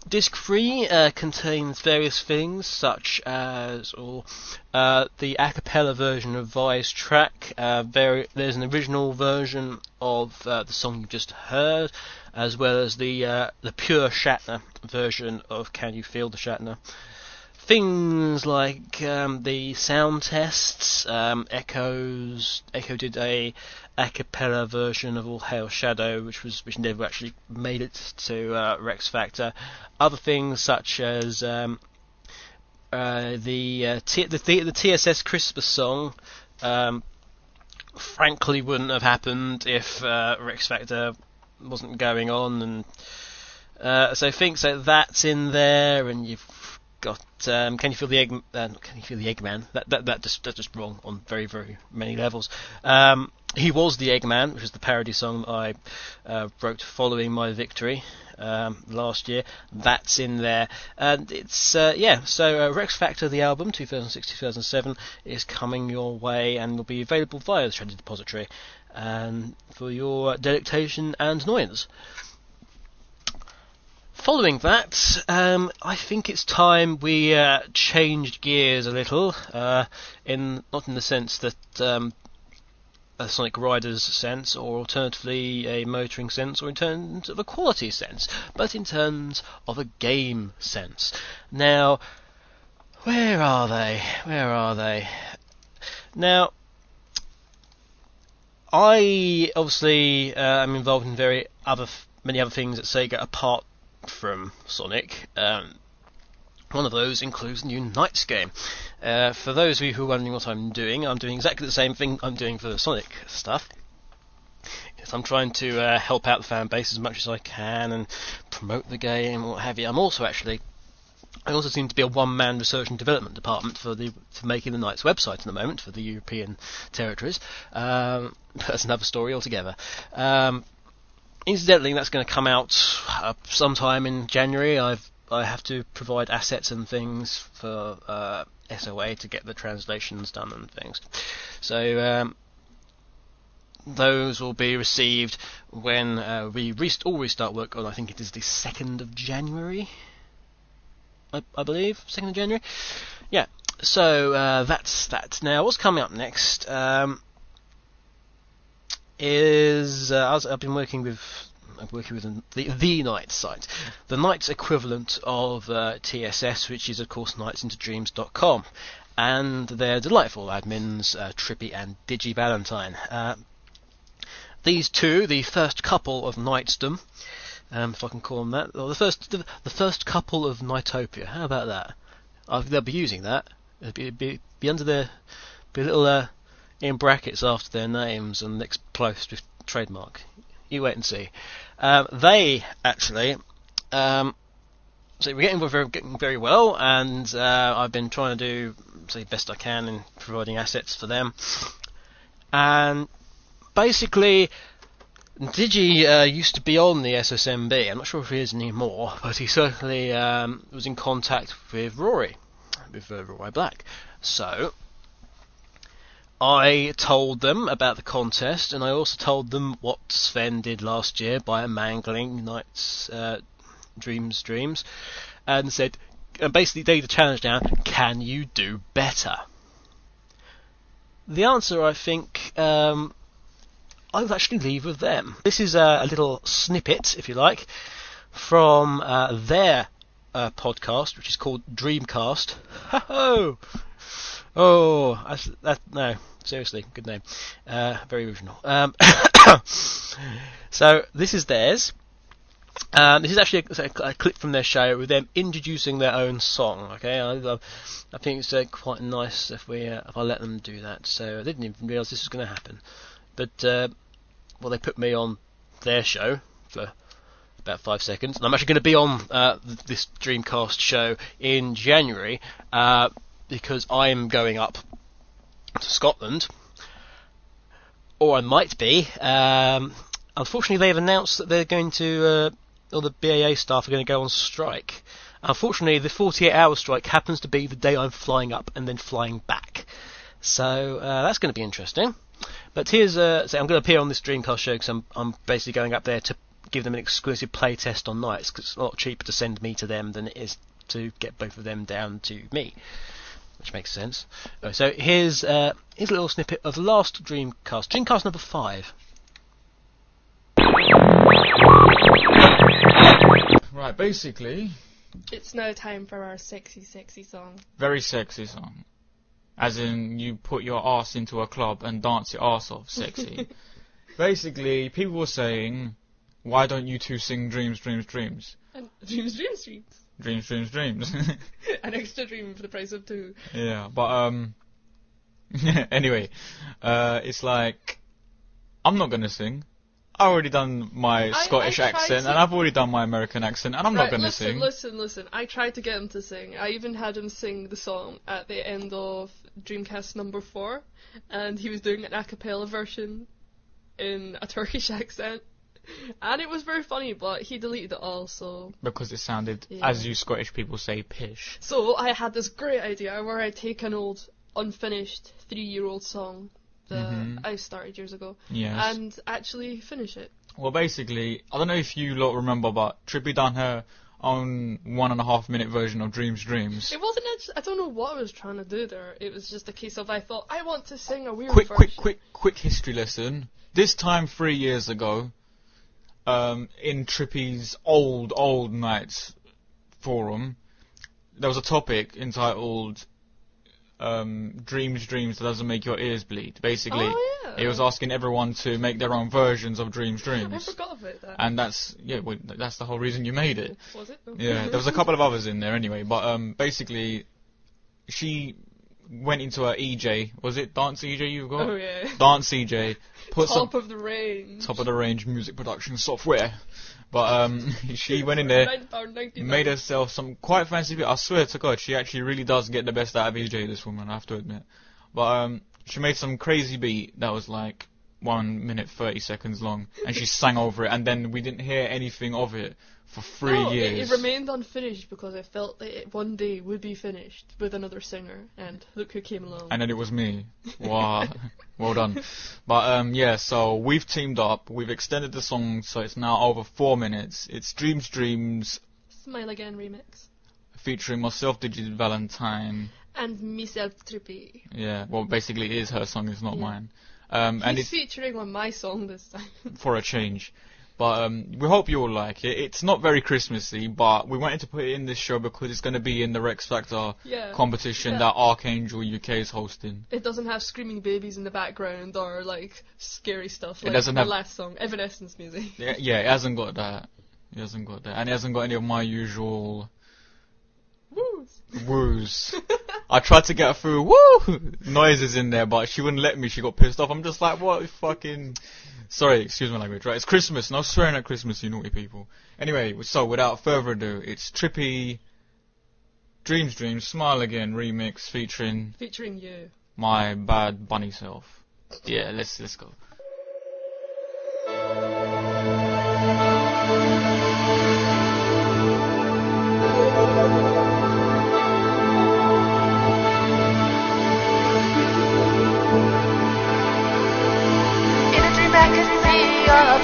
Disc 3 contains various things, such as the a cappella version of Vi's track. There's an original version of the song you just heard, as well as the pure Shatner version of Can You Feel the Shatner. Things like the sound tests. Echo did a a cappella version of All Hail Shadow, which never actually made it to Rex Factor. Other things such as the TSS Christmas song, frankly wouldn't have happened if Rex Factor wasn't going on, and so things like that's in there, and you've got Can You Feel the Eggman? That's just wrong on very, very many levels. He Was the Eggman, which is the parody song that I wrote following my victory last year. That's in there, and it's So Rex Factor, the album 2006-2007, is coming your way and will be available via the Shredded Depository for your delectation and annoyance. Following that, I think it's time we changed gears a little, not in the sense that a Sonic Riders sense, or alternatively a motoring sense, or in terms of a quality sense, but in terms of a game sense. Now, where are they? Now, I obviously am involved in many other things at Sega apart from Sonic. One of those includes the new Knights game. For those of you who are wondering what I'm doing exactly the same thing I'm doing for the Sonic stuff. I'm trying to help out the fan base as much as I can and promote the game and what have you. I also seem to be a one-man research and development department for making the Knights website at the moment for the European territories. That's another story altogether. Incidentally, that's going to come out sometime in January. I have to provide assets and things for SOA to get the translations done and things. So those will be received when we all restart work on, I think it is the 2nd of January. I believe 2nd of January. Yeah. So that's that. Now, what's coming up next? I've been working with the Knights site, the Knights equivalent of TSS, which is of course knightsintodreams.com, and their delightful admins Trippy and Digi Valentine. These two, the first couple of Knightsdom, if I can call them that, or the first couple of Knightopia. How about that? They'll be using that. It'll be under their little in brackets after their names and next post with trademark. You wait and see. They actually, so we're getting very well, and I've been trying to do the best I can in providing assets for them. And basically, Digi used to be on the SSMB. I'm not sure if he is anymore, but he certainly was in contact with Rory Black. So I told them about the contest, and I also told them what Sven did last year by mangling Knight's Dreams, and said, and basically laid the challenge down, can you do better? The answer, I think, I would actually leave with them. This is a little snippet, if you like, from their podcast, which is called Dreamcast. Ho-ho! Oh, no, seriously, good name. Very original. So, this is theirs. This is actually a clip from their show with them introducing their own song. Okay, I think it's quite nice if I let them do that. So I didn't even realise this was going to happen. But they put me on their show for about 5 seconds, and I'm actually going to be on this Dreamcast show in January. Because I'm going up to Scotland, or I might be. Unfortunately, they've announced that they're going to, all the BAA staff are going to go on strike. Unfortunately, the 48-hour strike happens to be the day I'm flying up and then flying back. So that's going to be interesting. But here's, so I'm going to appear on this Dreamcast show because I'm basically going up there to give them an exclusive play test on Knights, because it's a lot cheaper to send me to them than it is to get both of them down to me. Which makes sense. So here's a little snippet of the last Dreamcast number 5. Right, basically, it's no time for our sexy song. Very sexy song. As in, you put your arse into a club and dance your arse off, sexy. basically, people were saying, why don't you two sing Dreams, Dreams, Dreams? And dreams. Dreams, Dreams, Dreams. An extra dream for the price of 2. Yeah, but, anyway, it's like, I'm not gonna sing. I've already done my Scottish accent, and I've already done my American accent, and I'm not gonna sing. Listen. I tried to get him to sing. I even had him sing the song at the end of Dreamcast number 4, and he was doing an a cappella version in a Turkish accent. And it was very funny, but he deleted it all, so... Because it sounded, as you Scottish people say, pish. So I had this great idea where I'd take an old, unfinished 3-year-old song that I started years ago, and actually finish it. Well, basically, I don't know if you lot remember, but Trippy done her own 1.5-minute version of Dreams, Dreams. It wasn't actually, I don't know what I was trying to do there. It was just a case of, I thought, I want to sing a weird version. Quick history lesson. This time 3 years ago, in Trippy's old nights forum, there was a topic entitled Dreams That Doesn't Make Your Ears Bleed. Basically, it was asking everyone to make their own versions of Dreams. I forgot about that. And that's the whole reason you made it. Was it? Yeah, there was a couple of others in there anyway, but basically, she went into her EJ, was it Dance EJ you've got? Oh yeah. Dance EJ. Top of the range music production software. But she went in there, made herself some quite fancy bit. I swear to God, she actually really does get the best out of EJ, this woman, I have to admit. But she made some crazy beat that was like 1 minute 30 seconds long, and she sang over it, and then we didn't hear anything of it for 3 years. It remained unfinished because I felt that it one day would be finished with another singer, and look who came along. And then it was me. Wow. Well done. But so we've teamed up, we've extended the song so it's now over 4 minutes. It's Dreams Dreams Smile Again remix. Featuring myself, Digit Valentine. And myself, Trippy. Yeah, well basically it is her song, it's not mine. And it's he's featuring on my song this time. For a change. But we hope you all like it. It's not very Christmassy, but we wanted to put it in this show because it's going to be in the Rex Factor competition that Archangel UK is hosting. It doesn't have screaming babies in the background or like scary stuff like it doesn't my have last song, Evanescence music. Yeah, it hasn't got that. It hasn't got that. And it hasn't got any of my usual woos. I tried to get through noises in there, but she wouldn't let me. She got pissed off. I'm just like, what fucking... Sorry, excuse my language, right? It's Christmas. No swearing at Christmas, you naughty people. Anyway, so without further ado, it's Trippy Dreams Smile Again remix featuring you, my bad bunny self. Yeah, let's go.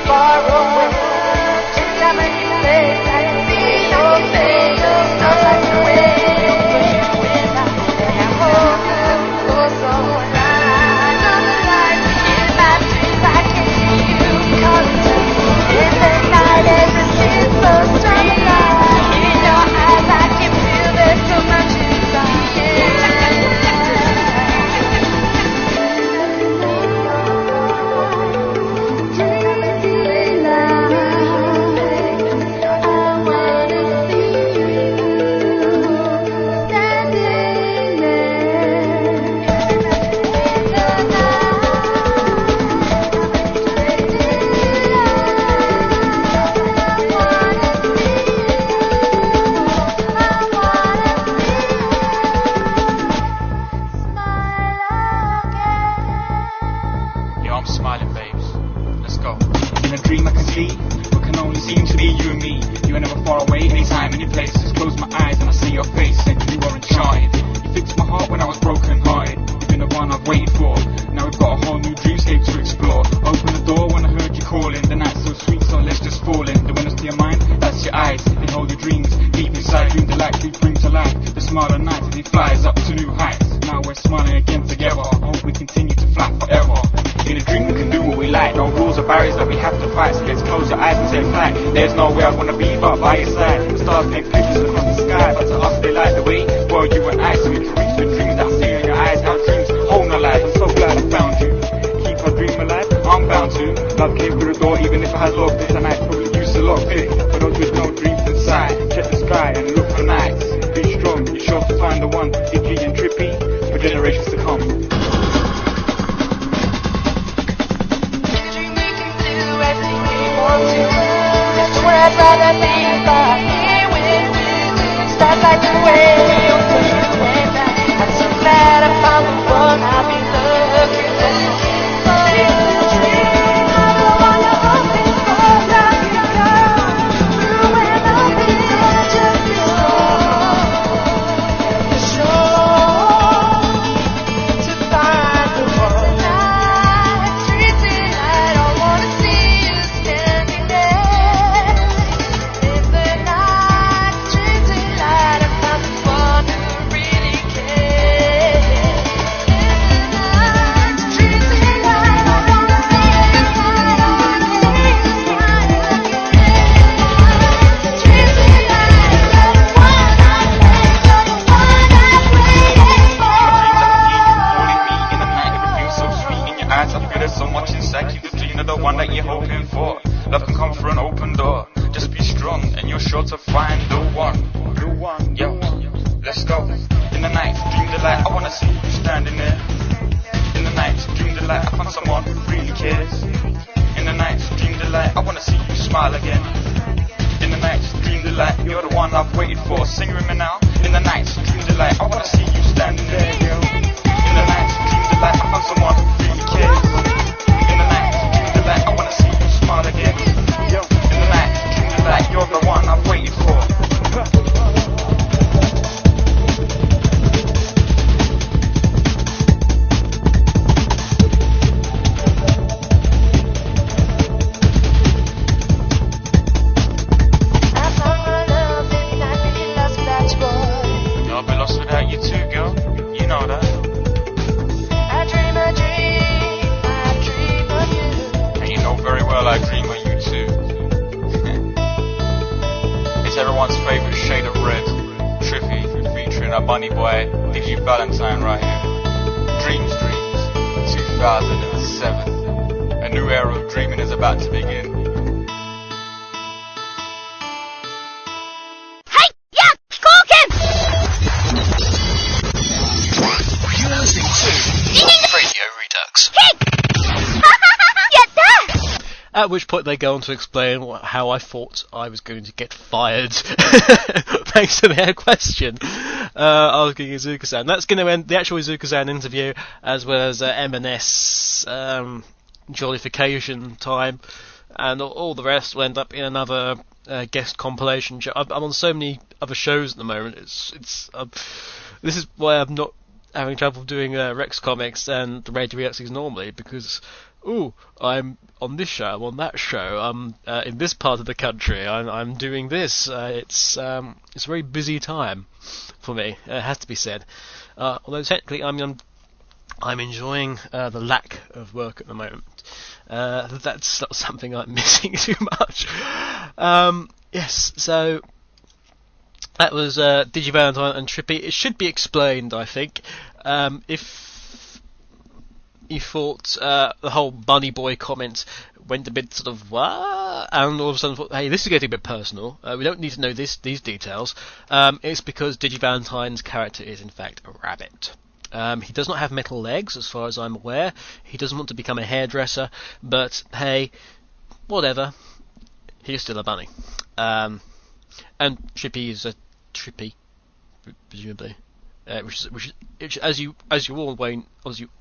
Far away, just got my face. I can see your face. Not like the way you push it without. And I hope you go somewhere. Another life in my dreams. I can see you come to in the night. Everything's so strong. In your eyes, I can feel there's so much inside. There's no way I wanna be but by your side. The stars paint pictures across the sky, but to us they light the way. Well, you and I, so we can reach the dreams that I see in your eyes. How dreams hold no life. I'm so glad I found you. Keep our dream alive, I'm bound to. Love came through the door even if I had locked it. And I probably used a lockpick. For those with no dreams inside, check the sky and look for nights. Be strong, you're sure to find the one. Iggy and Trippy for generations to come. That's where I'd rather be, but here with you. Start like the way you feel way back. I'm so glad I found the one I've been looking for. Live the dream of the one you're hoping for. Love you, girl. Through when I've been just be strong. And be sure to find the one. Tonight, streets in light, I wanna see you standing there. In the night, streets in light, I found the one who really cares. In the night, streets in light, I wanna see you smile, I wanna see you smile again. Streets in light, you're the one I pray, you're the one I've waited for. Holding me in the night, everything so sweet in your eyes. I feel there's so much inside. Keep the dream of the one that you're hoping for. Love can come through an open door. Just be strong, and you're sure to find the one. The one, yo, let's go. In the night, dream delight. I wanna see you standing there. In the night, dream delight. I found someone who really cares. In the night, dream delight. I wanna see you smile again. In the night, dream delight. You're the one I've waited for. Sing with me now. In the night, dream delight. I wanna see you standing there, yo. In the night, dream delight. I found someone who really cares. In the night, dream delight. I wanna see you smile again. Yo. In the night, dream delight. You're the one I've waited for. I found my love, maybe not really lost without you, boy. I'll be lost without you too, girl. You know that. I dream of you. And you know very well I dream of you too. It's everyone's favourite shade of red. Trippy, featuring our bunny boy, Digi Valentine right here. Dreams, 2007. A new era of dreaming is about to begin. You're listening to Radio Redux. At which point they go on to explain how I thought I was going to get fired thanks to their question asking Izuka-san. That's going to end the actual Izuka-san interview, as well as M&S jollification time, and all the rest will end up in another guest compilation show. I'm on so many other shows at the moment. This is why I'm not having trouble doing Rex Comics and Radio Redux normally, because I'm on this show, I'm on that show, I'm in this part of the country, I'm doing this. It's a very busy time for me, it has to be said. Although technically I'm enjoying the lack of work at the moment. That's not something I'm missing too much. Yes, so that was Digi Valentine and Trippy. It should be explained, I think. If you thought the whole Bunny Boy comment went a bit sort of what, and all of a sudden thought, hey, this is getting a bit personal, we don't need to know these details, it's because Digi Valentine's character is in fact a rabbit. He does not have metal legs, as far as I'm aware. He doesn't want to become a hairdresser, but hey, whatever. He's still a bunny. And Trippy is a Trippy, presumably. Which, as you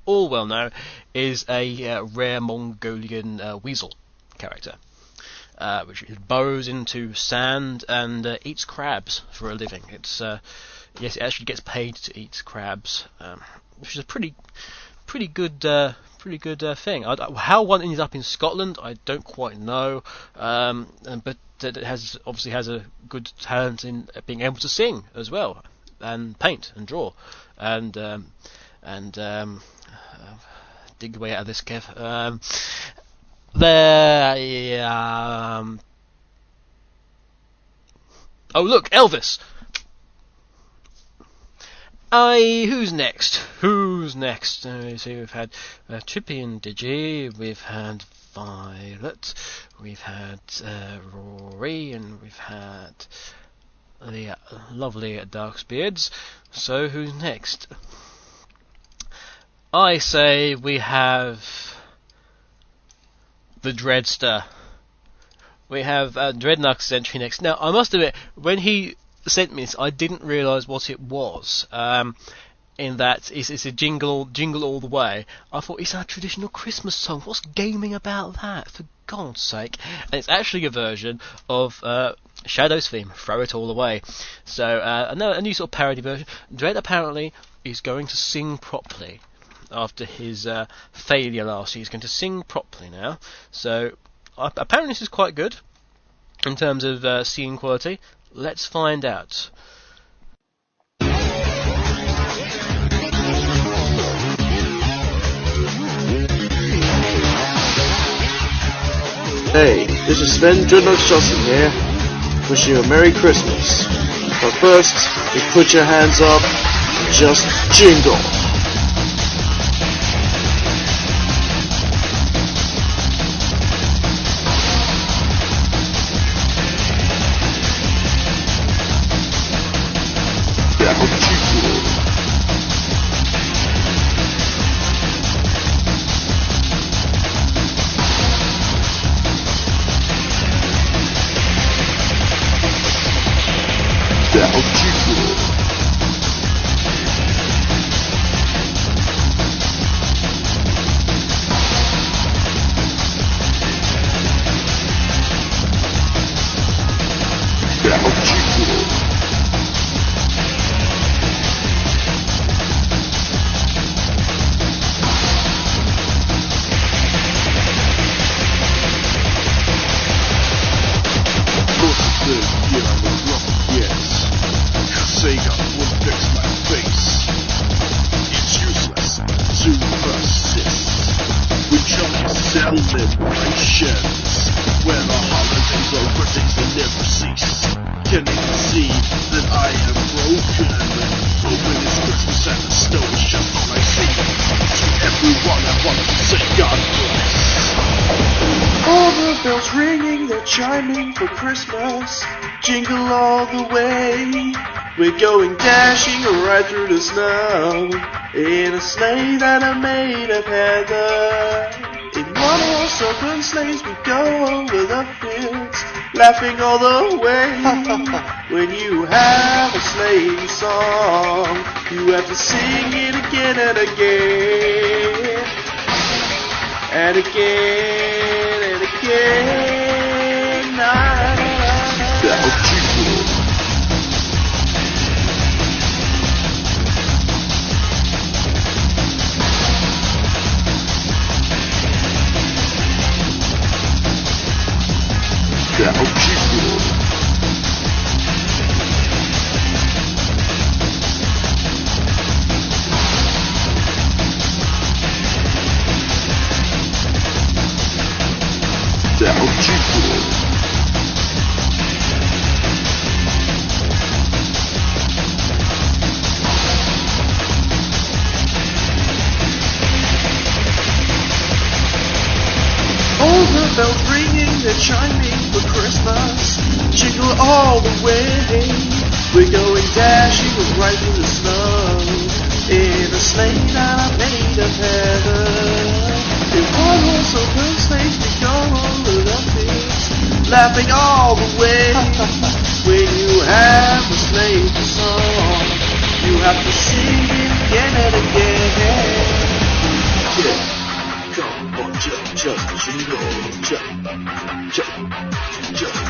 all well know, is a rare Mongolian weasel character, which burrows into sand and eats crabs for a living. It's yes, it actually gets paid to eat crabs, which is a pretty good thing. How one ended up in Scotland, I don't quite know, but it obviously has a good talent in being able to sing as well, and paint and draw, and dig away out of this, Kev. Oh look, Elvis. Who's next? So we've had Trippy and Digi, we've had Violet, we've had Rory, and we've had the lovely Darksbeards. So who's next? I say we have the Dreadster. We have Dreadnough's entry next. Now, I must admit, when he sent me this, I didn't realise what it was. In that it's a jingle all the way. I thought it's our traditional Christmas song. What's gaming about that? For God's sake! And it's actually a version of Shadow's theme, Throw It All Away. So a new sort of parody version. Dread apparently is going to sing properly after his failure last year. He's going to sing properly now. So apparently this is quite good in terms of singing quality. Let's find out. Hey, this is Sven Dreadnought Johnson here, wishing you a Merry Christmas. But first, you put your hands up and just jingle. SEGA will fix my face. It's useless to persist with your celebrations. When the holidays over, things will never cease. Can they see that I am broken? But when it's Christmas and the snow is just all I see. To everyone I want to say God bless. All the bells ringing, they're chiming for Christmas. Jingle all the way. We're going dashing right through the snow in a sleigh that I made of heather. In one-horse open sleighs we go over the fields, laughing all the way. When you have a sleigh song, you have to sing it again and again, and again and again. All the bells ringing, they're chiming for Christmas. Jingle all the way. We're going dashing right through the snow in a sleigh that I made of heather. In one-horse open sleighs we go over the fields, laughing all the way. When you have a sleigh song, you have to sing it again and again. Yeah. Come on, just jingle, just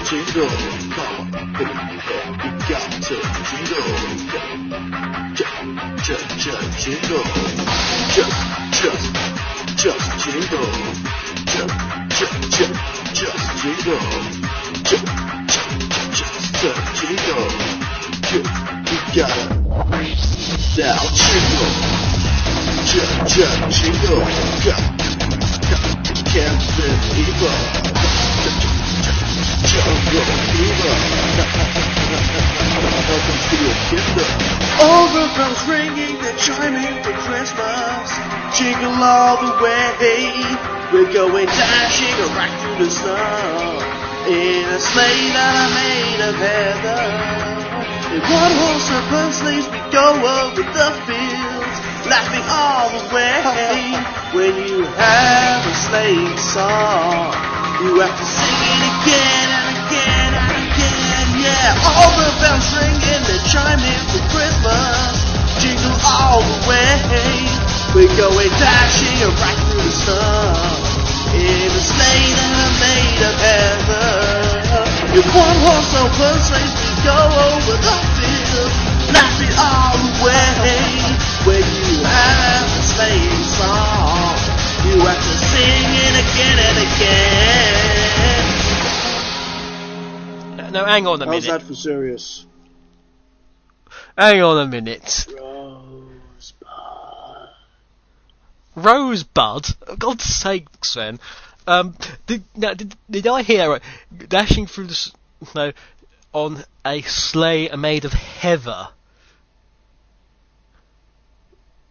jingle. Come on, put it in there. You got to jingle, just jingle, just jingle, just jingle, just jingle. You gotta now jingle, just jingle. Captain Eva, Jungle Fever. Welcome to your kingdom. All the bells ringing, they're chiming for Christmas. Jingle all the way. We're going dashing right through the snow in a sleigh that I made of heather. In one horse open sleeves we go over the fields, laughing all the way. When you have a sleigh song, you have to sing it again and again and again. Yeah, all the bells ringing, they're chiming for Christmas. Jingle all the way. We're going dashing right through the snow in a sleigh that I made of heather. In one horse open sleigh we go over the fields, laughing all the way. When you have a sleigh song, you have to sing it again and again. Now, hang on a How's minute. that for serious? Hang on a minute. Rosebud? For God's sake, Sven. Did I hear right? Dashing through the snow on a sleigh made of heather?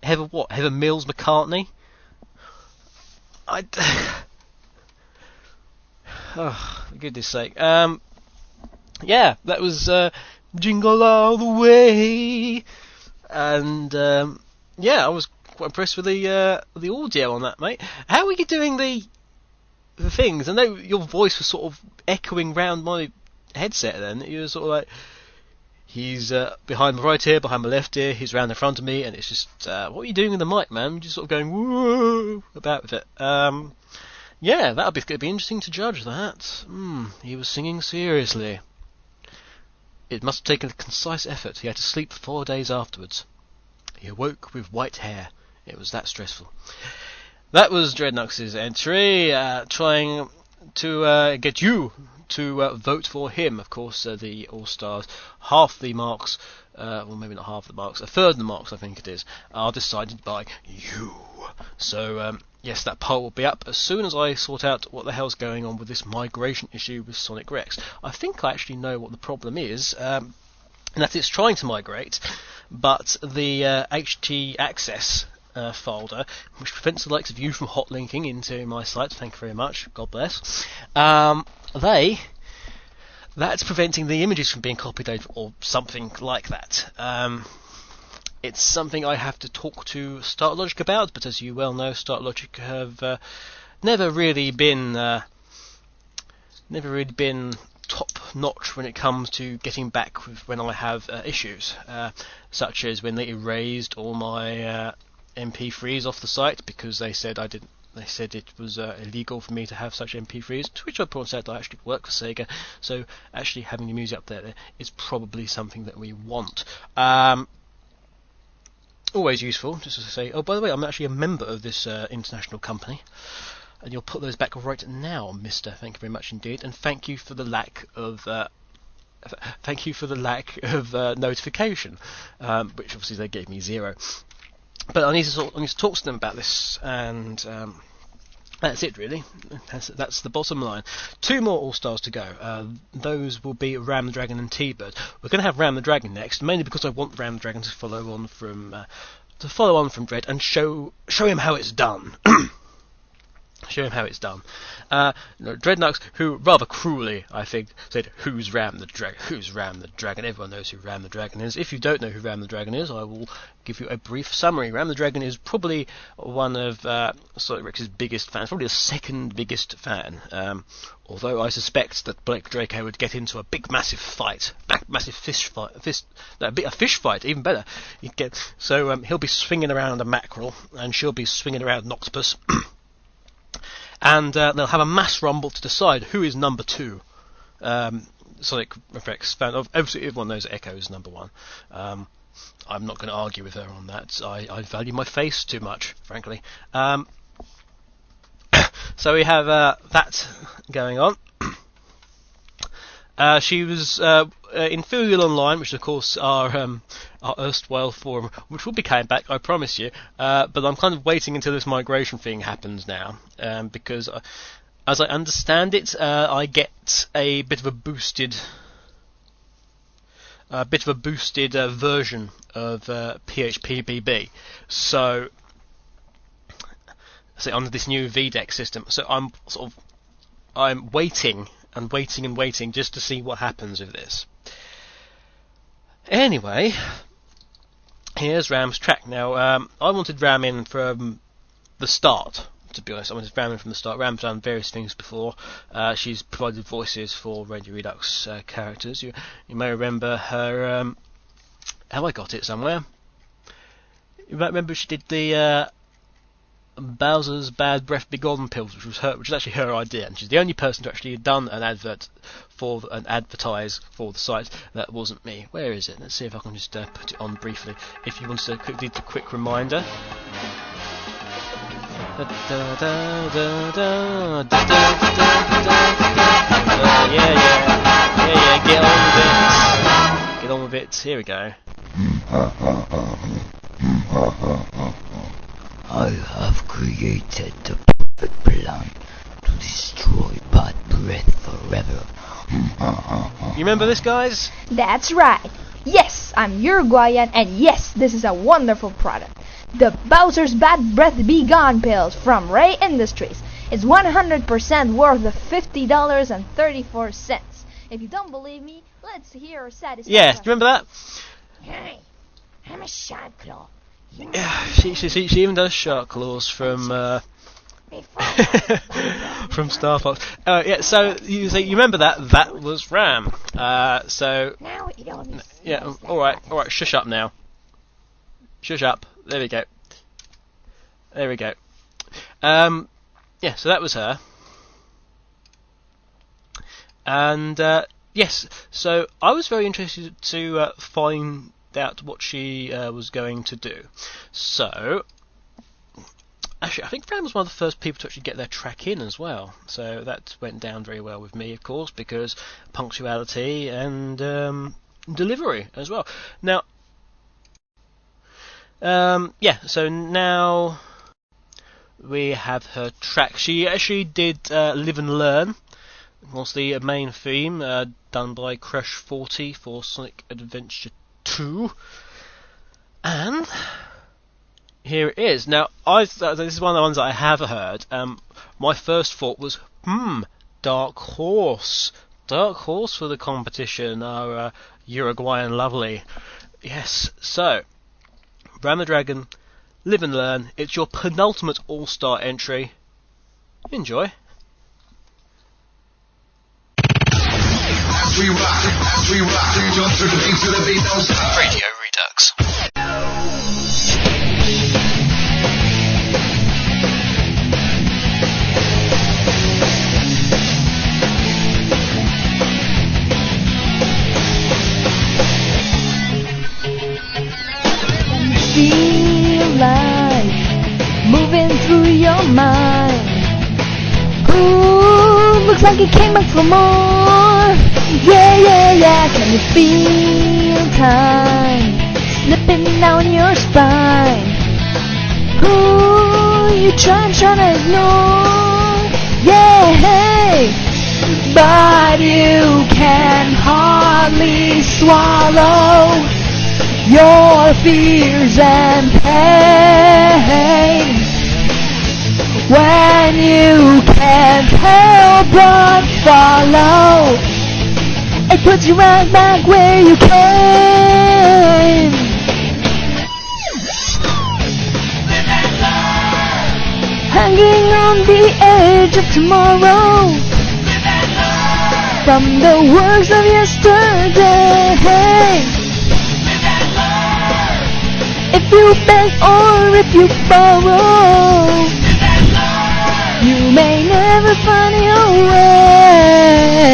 Heather what? Heather Mills McCartney? Oh, for goodness sake. Yeah, that was Jingle All the Way. And yeah, I was quite impressed with the audio on that, mate. How are you doing the things? I know your voice was sort of echoing round my headset then. You were sort of like, he's behind my right ear, behind my left ear, he's round in front of me, and it's just, what are you doing with the mic, man? Just sort of going, whoa, about with it. Yeah, it'd be interesting to judge that. He was singing seriously. It must have taken a concise effort. He had to sleep for 4 days afterwards. He awoke with white hair. It was that stressful. That was Dreadnux's entry, trying to get you to vote for him. Of course, the All-Stars, half the marks, well maybe not half the marks, a third of the marks I think it is, are decided by you. So, yes, that poll will be up as soon as I sort out what the hell's going on with this migration issue with Sonic Rex. I think I actually know what the problem is, and that it's trying to migrate, but the HT access folder, which prevents the likes of you from hot linking into my site, thank you very much, God bless, that's preventing the images from being copied over or something like that. It's something I have to talk to StartLogic about, but as you well know, StartLogic have never really been top notch when it comes to getting back with when I have issues, such as when they erased all my MP3s off the site because they said I didn't. They said it was illegal for me to have such MP3s, to which I pointed out I actually work for Sega, so actually having the music up there is probably something that we want. Always useful, just to say, oh, by the way, I'm actually a member of this international company, and you'll put those back right now, mister. Thank you very much indeed, and thank you for the lack of notification, which obviously they gave me 0. But I need to talk to them about this, and that's it really. That's the bottom line. 2 more All-Stars to go. Those will be Ram the Dragon and T-Bird. We're going to have Ram the Dragon next, mainly because I want Ram the Dragon to follow on from Dread and show him how it's done. Show him how it's done. Dreadnux, who rather cruelly, I think, said, "Who's Ram the Dragon? Who's Ram the Dragon?" Everyone knows who Ram the Dragon is. If you don't know who Ram the Dragon is, I will give you a brief summary. Ram the Dragon is probably one of Sonic Rex's biggest fans, probably the second biggest fan. Although I suspect that Blake Draco would get into a big, massive fight, a fish fight, even better. He'll be swinging around a mackerel, and she'll be swinging around an octopus. And they'll have a mass rumble to decide who is number 2. Sonic Rex fan of everyone knows Echo is number 1. I'm not going to argue with her on that. I value my face too much, frankly. So we have that going on. She was in Filial Online, which of course our erstwhile forum, which will be coming back, I promise you. But I'm kind of waiting until this migration thing happens now, because as I understand it, I get a bit of a boosted version of PHP BB. So on this new VDEC system. So I'm waiting and waiting and waiting just to see what happens with this. Anyway, here's Ram's track. Now, I wanted Ram in from the start, to be honest. I wanted Ram in from the start. Ram's done various things before. She's provided voices for Radio Redux characters. You may remember her... have I got it somewhere? You might remember she did the... Bowser's Bad Breath Be Gone pills, which was actually her idea, and she's the only person to actually have done an advertise for the site. That wasn't me. Where is it? Let's see if I can just put it on briefly. If you want to quickly do a quick reminder. Yeah. Get on with it. Here we go. I have created the perfect plan to destroy Bad Breath forever. You remember this, guys? That's right. Yes, I'm Uruguayan, and yes, this is a wonderful product. The Bowser's Bad Breath Be Gone pills from Ray Industries. It's 100% worth of $50.34. If you don't believe me, let's hear her satisfaction. Yeah, do you remember that? Hey, I'm a sharp claw. Yeah, she even does shark claws from from Star Fox. Yeah, so you remember that? That was Ram. So now it only yeah, all right, shush up now. Shush up. There we go. Yeah, so that was her. And yes, so I was very interested to find out what she was going to do. So, actually, I think Fran was one of the first people to actually get their track in as well. So that went down very well with me, of course, because punctuality and delivery as well. Now, yeah, so now we have her track. She actually did Live and Learn. Was the main theme done by Crush 40 for Sonic Adventure 2, and here it is. Now, this is one of the ones that I have heard. My first thought was, Dark Horse for the competition. Our Uruguayan lovely, yes. So, Ram the Dragon, Live and Learn. It's your penultimate all-star entry. Enjoy. We rock, jump to the beat, to the beat, don't stop. Radio Redux. Feel like moving through your mind. Ooh, looks like it came back for more. Yeah. Can you feel time slipping down your spine? Ooh, you trying to ignore. Yeah, but you can hardly swallow your fears and pain when you can't help but follow. It puts you right back where you came. Hanging on the edge of tomorrow, from the works of yesterday. If you beg or if you borrow, you may never find your way.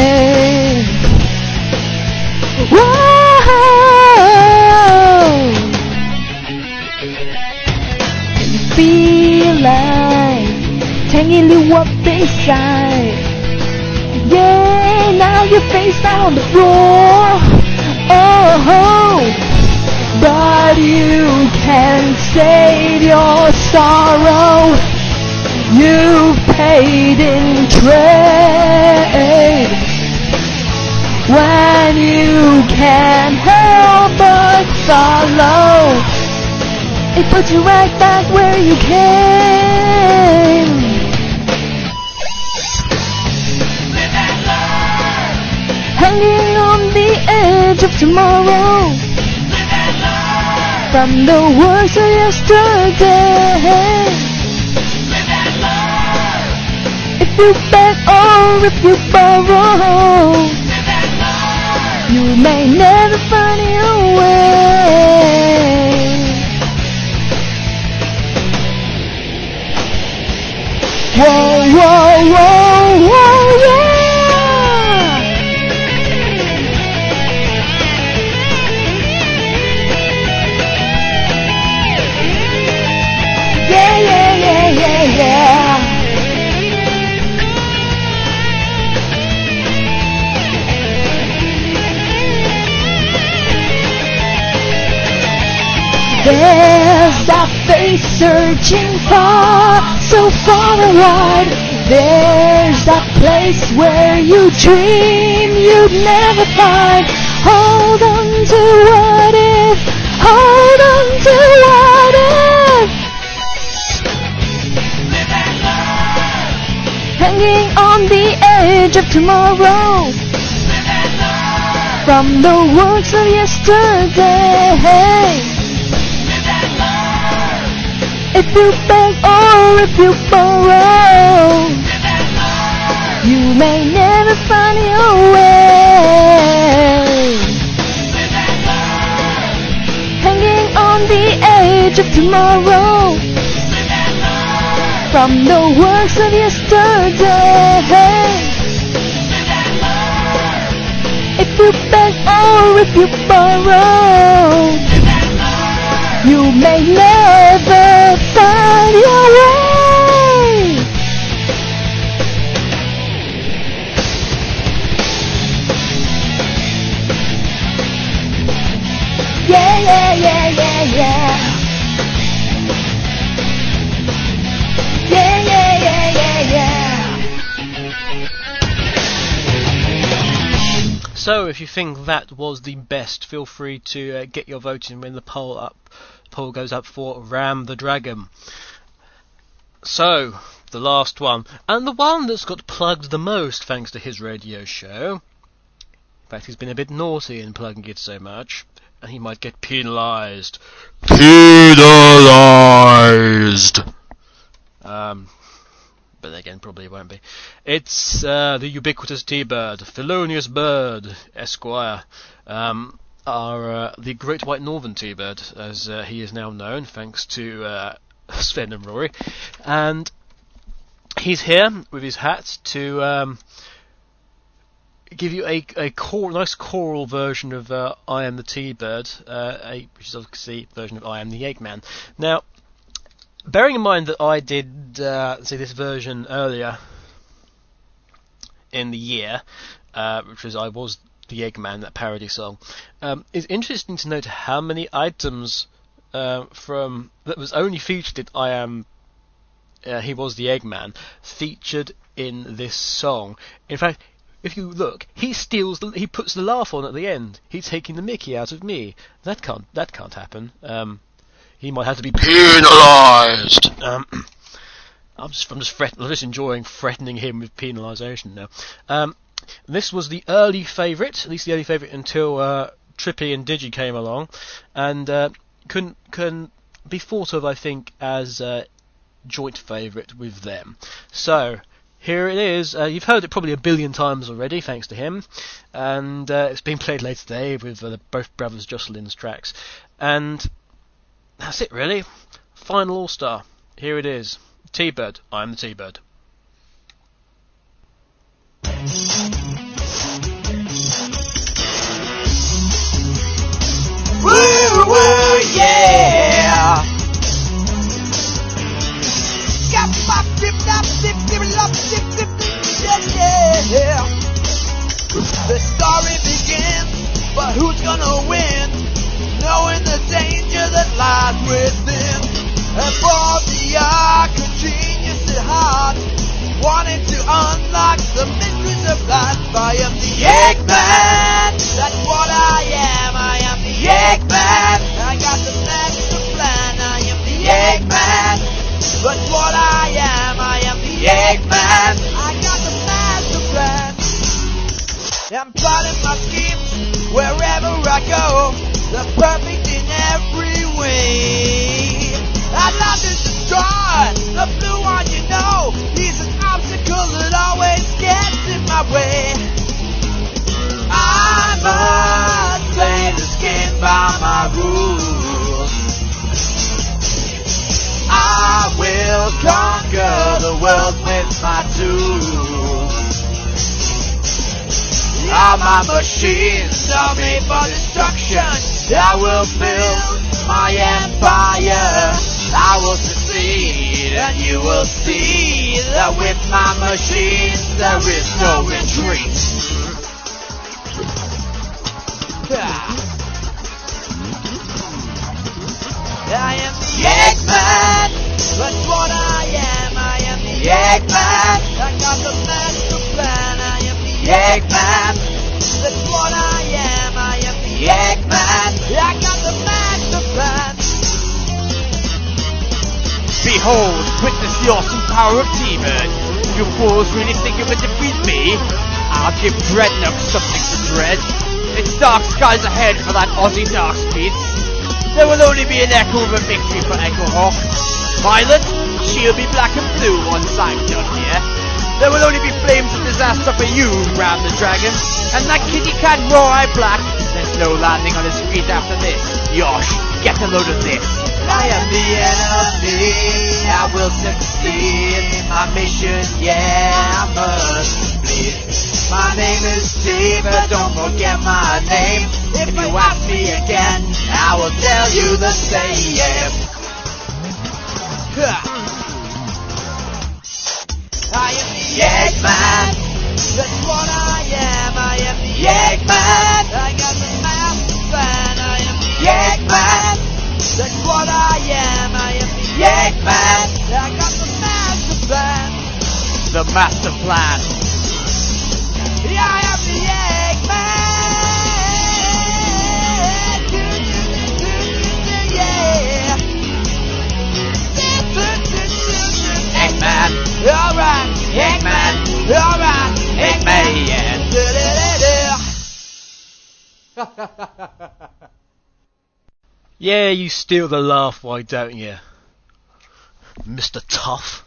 Whoa! Can you feel like tangled you up inside? Yeah, now you're face down on the floor. Oh, but you can't save your sorrow. You've paid in trade when you can't help but follow. it puts you right back where you came. Hanging on the edge of tomorrow, from the words of yesterday. If you beg or if you borrow, you may never find your way. Whoa, whoa, whoa, whoa, yeah. Yeah, yeah, yeah, yeah, yeah. There's that face searching far, so far and wide. There's that place where you dream you'd never find. Hold on to what if, hold on to what if. Hanging on the edge of tomorrow, from the words of yesterday. If you beg or if you borrow, you may never find your way. Hanging on the edge of tomorrow, from the works of yesterday. If you beg or if you borrow, you may never find your way. Yeah, yeah, yeah, yeah, yeah. Yeah, yeah, yeah, yeah, yeah. So, if you think that was the best, feel free to get your vote in when the poll goes up for Ram the Dragon. So, the last one, and the one that's got plugged the most thanks to his radio show. In fact, he's been a bit naughty in plugging it so much, and he might get penalised. Penalised! But again, probably won't be. It's the ubiquitous T-Bird, Felonious Bird, Esquire, the Great White Northern T-Bird, as he is now known, thanks to Sven and Rory. And he's here with his hat to give you a nice choral version of I Am the T-Bird, which is obviously a version of I Am the Eggman. Now, bearing in mind that I did say this version earlier in the year, which was I Was the Eggman, that parody song, it's interesting to note how many items from that was only featured in I Am He Was the Eggman featured in this song. In fact, if you look, he puts the laugh on at the end. He's taking the mickey out of me. That can't happen. He might have to be penalised. I'm just enjoying threatening him with penalisation now. This was the early favourite, at least the early favourite until Trippy and Digi came along, and can be thought of, I think, as a joint favourite with them. So here it is. You've heard it probably a billion times already, thanks to him, and it's been played later today with both brothers Jocelyn's tracks, and that's it really. Final All-Star. Here it is. T-Bird. I'm the T-Bird. Woo, woo, yeah. Yeah. The story begins, but who's gonna win? Knowing the danger that lies within. And for the arc of genius at heart, wanting to unlock the mysteries of life. I am the Eggman. That's what I am. I am the Eggman. I got the master plan. I my schemes wherever I go. The perfect in every way. I'd love to destroy the blue one, you know. He's an obstacle that always gets in my way. I must play the game by my rules. I will conquer the world with my tools. All my machines are made for destruction. I will build my empire. I will succeed, and you will see that with my machines there is no retreat. I am the Eggman, that's what I am. I am the Eggman, I got the master plan. I am the Eggman, that's what I am. I am the Eggman, I got the master plan. Behold, witness the awesome power of T-Bird. You fools really think you would defeat me? I'll give Dreadnought something to dread. It's dark skies ahead for that Aussie Dark Speed. There will only be an echo of a victory for Echo Hawk. Violet, she'll be black and blue once I'm done here. There will only be flames of disaster for you, Ram the Dragon. And that kitty cat Roar Black, there's no landing on his feet after this. Yosh, get a load of this. I am the enemy, I will succeed. My mission, yeah, I must bleed. My name is Steve, but don't forget my name. If you ask me again, I will tell you the same. I am the Eggman, that's what I am. I am the Eggman, I got the master plan. I am the Eggman, that's what I am. I am the Eggman, I got the master plan. The master plan. Yeah, I am the Eggman. Eggman. Alright, Eggman. Alright, Eggman. Yeah, you steal the laugh, why don't you? Mr. Tough.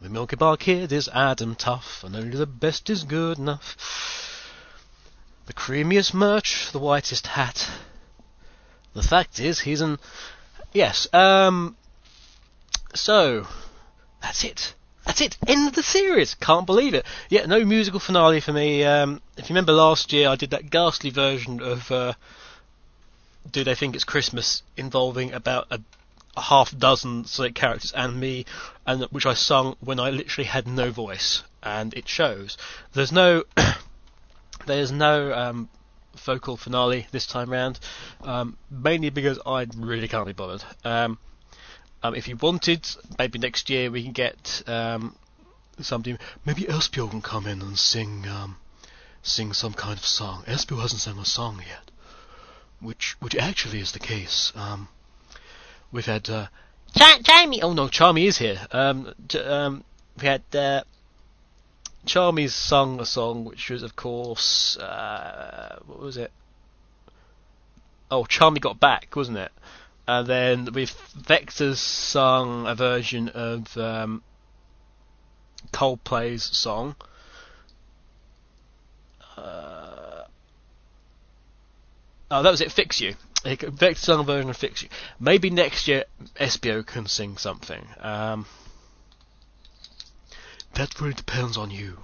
The Milky Bar Kid is Adam Tough, and only the best is good enough. The creamiest merch, the whitest hat. The fact is, he's an... Yes, so, that's it. That's it. End of the series. Can't believe it. Yeah, no musical finale for me. If you remember last year, I did that ghastly version of Do They Think It's Christmas, involving about a half dozen Sonic characters and me, and which I sung when I literally had no voice, and it shows. There's no vocal finale this time round, mainly because I really can't be bothered. If you wanted, maybe next year we can get somebody. Maybe Elspio can come in and sing some kind of song. Elspio hasn't sung a song yet, which actually is the case. We've had Charmy. Oh no, Charmy is here. We had Charmy's sung a song, which was, of course, what was it? Oh, Charmy Got Back, wasn't it? And then with Vector's sung a version of Coldplay's song. Oh, that was it. Fix You. Vector sung a version of Fix You. Maybe next year Espio can sing something. That really depends on you.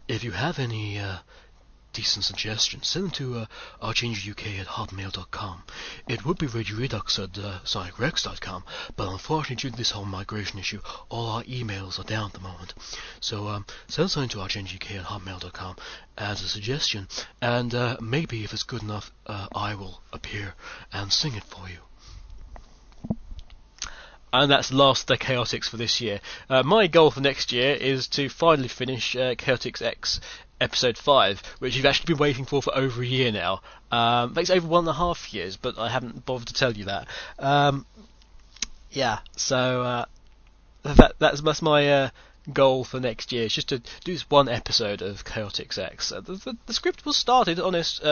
If you have any decent suggestions, send them to archangeruk@hotmail.com. It would be Radio Redux at sonicrex.com, but unfortunately due to this whole migration issue, all our emails are down at the moment. So send something to archangeruk@hotmail.com as a suggestion, and maybe if it's good enough, I will appear and sing it for you. And that's last the Chaotix for this year. My goal for next year is to finally finish Chaotix X Episode 5, which you've actually been waiting for over a year now. It's over 1.5 years, but I haven't bothered to tell you that. Yeah, so that's my goal for next year is just to do this one episode of Chaotic Sex. The script was started,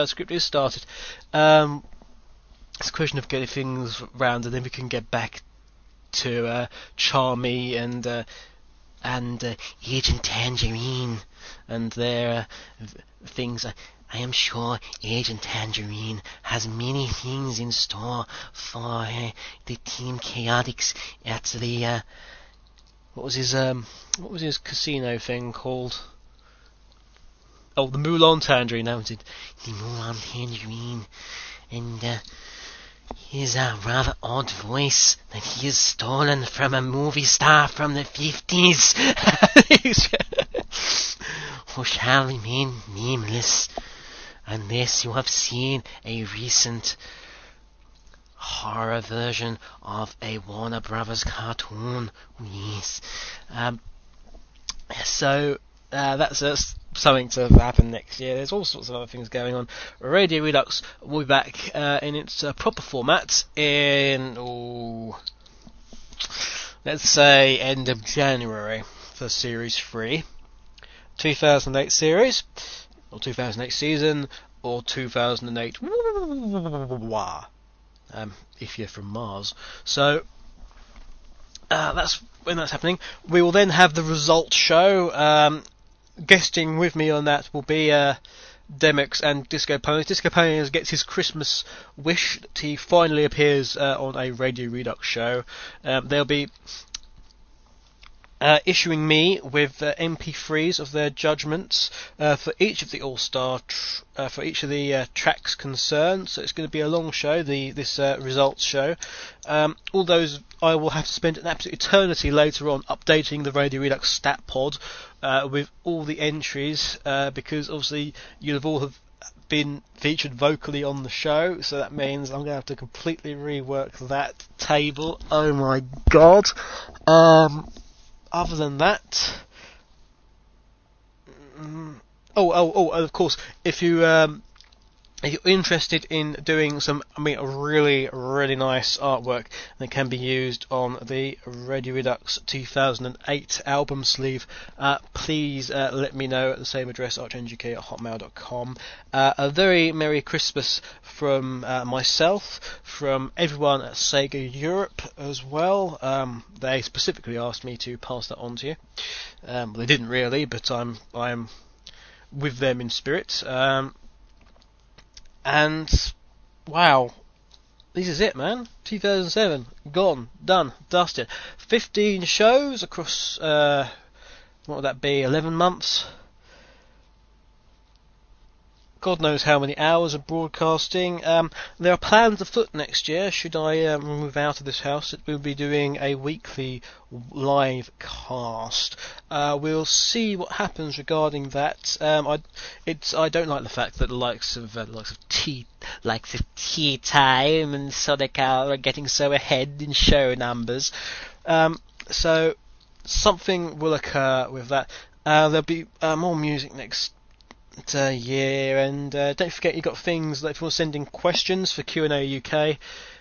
script is started. It's a question of getting things round, and then we can get back to Charmy and Agent Tangerine and their things. I am sure Agent Tangerine has many things in store for the Team Chaotix at the what was his casino thing called? Oh, the Moulin Tangerine. That was it. The Moulin Tangerine, and his rather odd voice that he has stolen from a movie star from the 50s, who shall remain nameless unless you have seen a recent horror version of a Warner Brothers cartoon. Yes. So that's something to happen next year. There's all sorts of other things going on. Radio Redux will be back in its proper format in, let's say, end of January for Series 3. 2008 series, or 2008 season, or 2008 if you're from Mars. So that's when that's happening. We will then have the results show. Guesting with me on that will be Demix and Disco Ponies. Disco Ponies gets his Christmas wish that he finally appears on a Radio Redux show. They'll be issuing me with MP3s of their judgments for each of the All-Star for each of the tracks concerned. So it's going to be a long show, this results show. All those I will have to spend an absolute eternity later on updating the Radio Redux stat pod with all the entries, because obviously you'll have all have been featured vocally on the show, so that means I'm going to have to completely rework that table. Oh my god. Other than that, of course, if you're interested in doing some, really, really nice artwork that can be used on the Radio Redux 2008 album sleeve, please let me know at the same address, archngk@hotmail.com. A very Merry Christmas from myself, from everyone at SEGA Europe as well. They specifically asked me to pass that on to you. Well, they didn't really, but I'm with them in spirit. And wow, this is it, man. 2007, gone, done, dusted. 15 shows across, what would that be, 11 months? God knows how many hours of broadcasting. There are plans afoot next year. Should I move out of this house, that we'll be doing a weekly live cast. We'll see what happens regarding that. I don't like the fact that the likes of Tea Time and Sonic are getting so ahead in show numbers. So something will occur with that. There'll be more music next year, and don't forget, you got things like if you're sending questions for Q&A UK.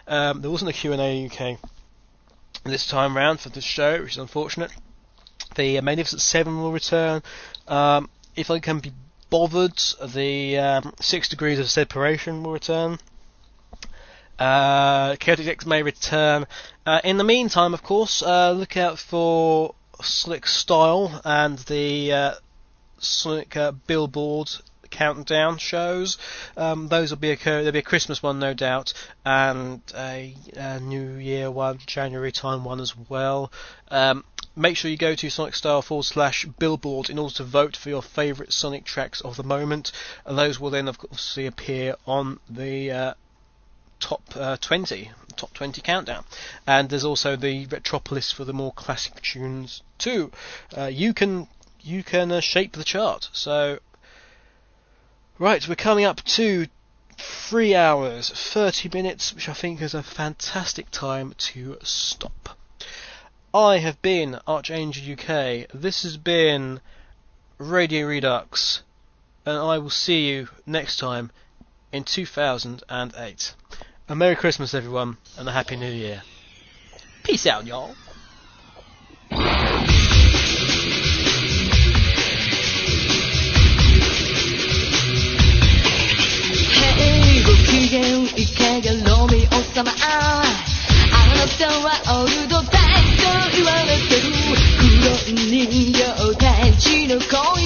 There wasn't a Q&A UK this time round for this show, which is unfortunate. The Magnificent Seven will return. If I can be bothered, the 6 Degrees of Separation will return. Chaotic X may return. In the meantime, of course, look out for Slick Style and the Sonic Billboard countdown shows. Those will be there'll be a Christmas one, no doubt, and a New Year one, January time one as well. Make sure you go to sonicstyle.com/billboard in order to vote for your favourite Sonic tracks of the moment, and those will then of course appear on the top 20 countdown. And there's also the Retropolis for the more classic tunes too. You can shape the chart. So, right, we're coming up to 3 hours, 30 minutes, which I think is a fantastic time to stop. I have been Archangel UK. This has been Radio Redux, and I will see you next time in 2008. A Merry Christmas, everyone, and a Happy New Year. Peace out, y'all. いかがロミオ様あなたはオールドタイプと言われてる黒い人形たちの恋